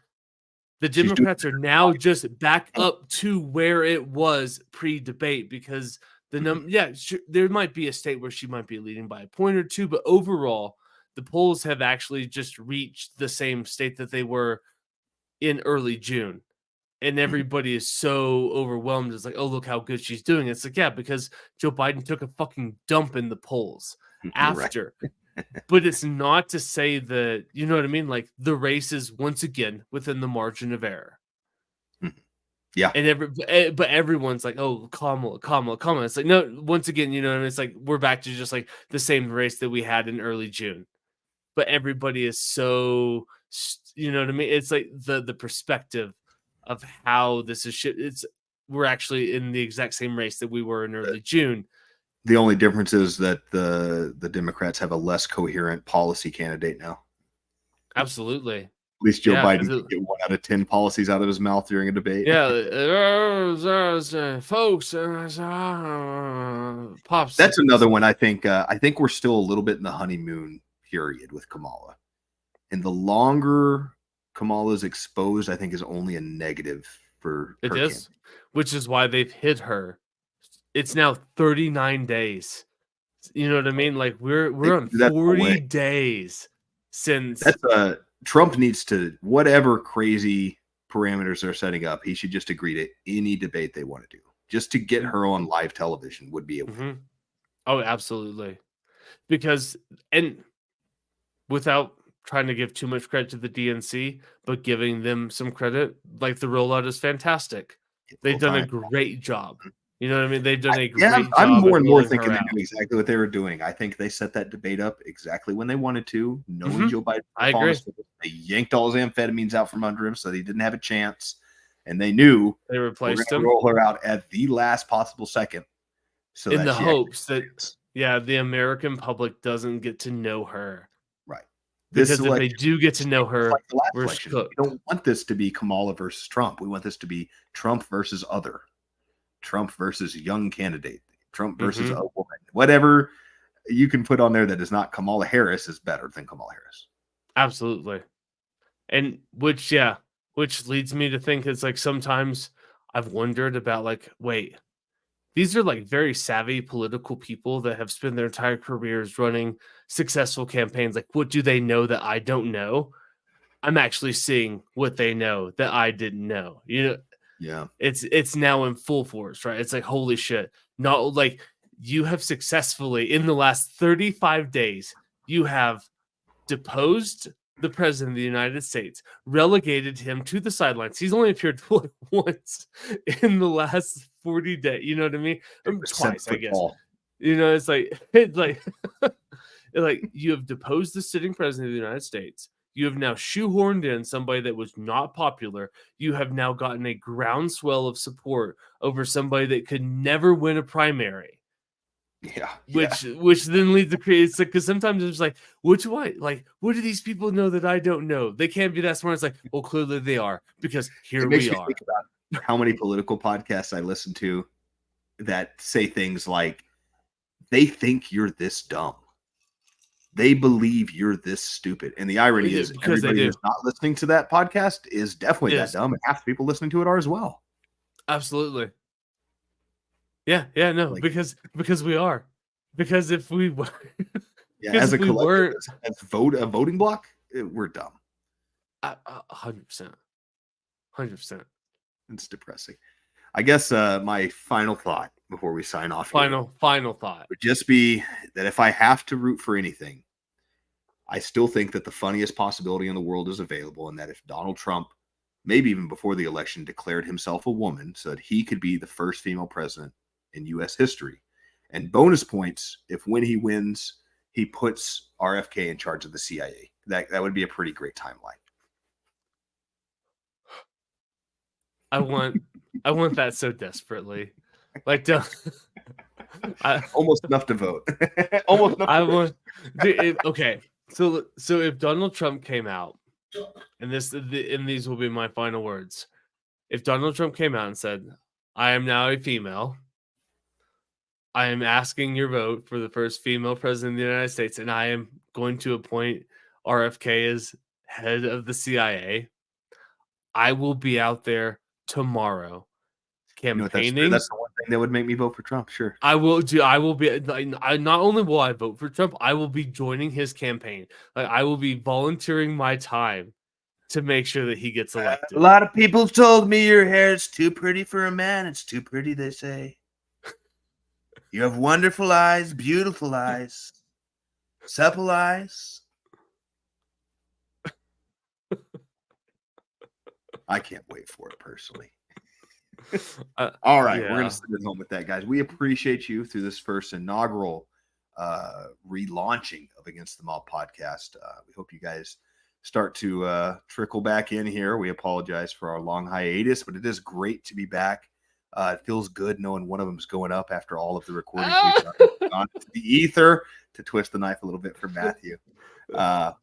the Democrats are now just back up to where it was pre-debate because there might be a state where she might be leading by a point or two, but overall, the polls have actually just reached the same state that they were in early June. And everybody is so overwhelmed. It's like, oh, look how good she's doing. It's like, yeah, because Joe Biden took a fucking dump in the polls after. Right. But it's not to say that, you know what I mean? Like the race is once again within the margin of error. Yeah. And but everyone's like, oh, Kamala. It's like, no, once again, you know what I mean? It's like, we're back to just like the same race that we had in early June. But everybody is so, you know what I mean? It's like the perspective of how this is shit. It's we're actually in the exact same race that we were in early June. The only difference is that the Democrats have a less coherent policy candidate now. Absolutely. At least Joe Yeah, Biden 'cause can get 1 out of 10 policies out of his mouth during a debate. Yeah, folks, pops. That's another one. I think we're still a little bit in the honeymoon period with Kamala, and the longer Kamala's exposed, I think is only a negative for It her is, campaign. which is why they've hit her. It's now 39 days. You know what I mean? Like we're on do that the whole 40 way. days since That's Trump needs to, whatever crazy parameters they're setting up, he should just agree to any debate they want to do. Just to get her on live television would be a win. Mhm. Oh, absolutely. Because, and without trying to give too much credit to the DNC, but giving them some credit, like the rollout is fantastic. They've done a great job. You know what I mean? They've done a great job. I'm more at and more rolling thinking her they out. knew exactly what they were doing. I think they set that debate up exactly when they wanted to, knowing Mhm. Joe Biden. I agree. They yanked all his amphetamines out from under him, so he didn't have a chance. And they knew They we're replaced going him to roll her out at the last possible second. So in that the she hopes that, actually- yeah, the American public doesn't get to know her. right. Because if they election do get to know is her, like the last we're election. cooked. We don't want this to be Kamala versus Trump. We want this to be Trump versus other, Trump versus young candidate, Trump versus Mhm. a woman. Whatever you can put on there that is not Kamala Harris is better than Kamala Harris. Absolutely. And which leads me to think it's like sometimes I've wondered about like, wait, these are like very savvy political people that have spent their entire careers running successful campaigns. Like, what do they know that I don't know? I'm actually seeing what they know that I didn't know. You know, Yeah. it's now in full force, right? It's like, holy shit. Not like you have successfully in the last 35 days, you have deposed the president of the United States, relegated him to the sidelines. He's only appeared like once in the last 40 days. You know what I mean? Twice, I guess. You know, it's like like you have deposed the sitting president of the United States. You have now shoehorned in somebody that was not popular. You have now gotten a groundswell of support over somebody that could never win a primary. Yeah. Which then leads to create. It's like, because sometimes it's like, what do do these people know that I don't know? They can't be that smart. It's like, well, clearly they are, because here It makes we me are. think about how many political podcasts I listen to that say things like, they think you're this dumb. They believe you're this stupid. And the irony is, Because they everybody do. who's not listening to that podcast is definitely Yes. that dumb, and half the people listening to it are as well. Absolutely. No, Like- because we are. Because if we were, Yeah, Because as a if we collective, weren't- as a voting block, we're dumb. 100%, 100%. It's depressing. I guess my final thought before we sign off here Final thought. would just be that if I have to root for anything, I still think that the funniest possibility in the world is available, and that if Donald Trump, maybe even before the election, declared himself a woman so that he could be the first female president in U.S. history. And bonus points if when he wins, he puts RFK in charge of the CIA. That would be a pretty great timeline. I want that so desperately. Like, Almost enough to vote. Almost enough. I want. Okay, so if Donald Trump came out, and these will be my final words. If Donald Trump came out and said, "I am now a female. I am asking your vote for the first female president of the United States, and I am going to appoint RFK as head of the CIA," I will be out there tomorrow You know what, that's true. campaigning. That's the one thing that would make me vote for Trump. Sure. I will be like, not only will I vote for Trump, I will be joining his campaign. Like, I will be volunteering my time to make sure that he gets elected. A lot of people told me your hair is too pretty for a man. It's too pretty, they say. You have wonderful eyes, beautiful eyes, supple eyes. I can't wait for it personally. All right, we're yeah. gonna send it home with that, guys. We appreciate you through this first inaugural relaunching of Against the Mob podcast. We hope you guys start to trickle back in here. We apologize for our long hiatus, but it is great to be back. It feels good knowing one of them's going up after all of the recordings we've done. The ether to twist the knife a little bit for Matthew. They're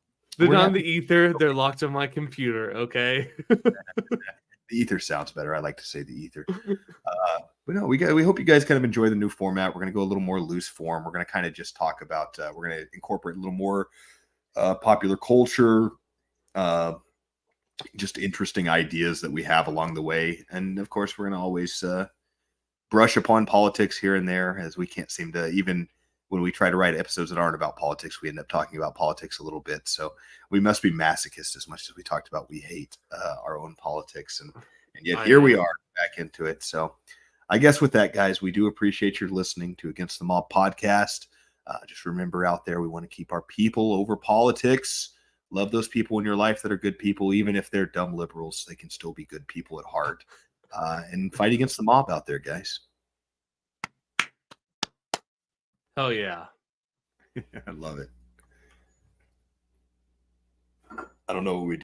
We're not not- in the ether. They're locked on my computer. Okay. The ether sounds better. I like to say the ether. But no, we hope you guys kind of enjoy the new format. We're going to go a little more loose form. We're going to kind of just talk about. We're going to incorporate a little more popular culture, just interesting ideas that we have along the way, and of course, we're going to always brush upon politics here and there, as we can't seem to, even when we try to write episodes that aren't about politics, we end up talking about politics a little bit. So we must be masochists as much as we talked about. We hate our own politics, and yet here we are back into it. So I guess with that, guys, we do appreciate your listening to Against the Mob podcast. Just remember out there, we want to keep our people over politics. Love those people in your life that are good people, even if they're dumb liberals, they can still be good people at heart. And fight against the mob out there, guys. Oh yeah. I love it. I don't know what we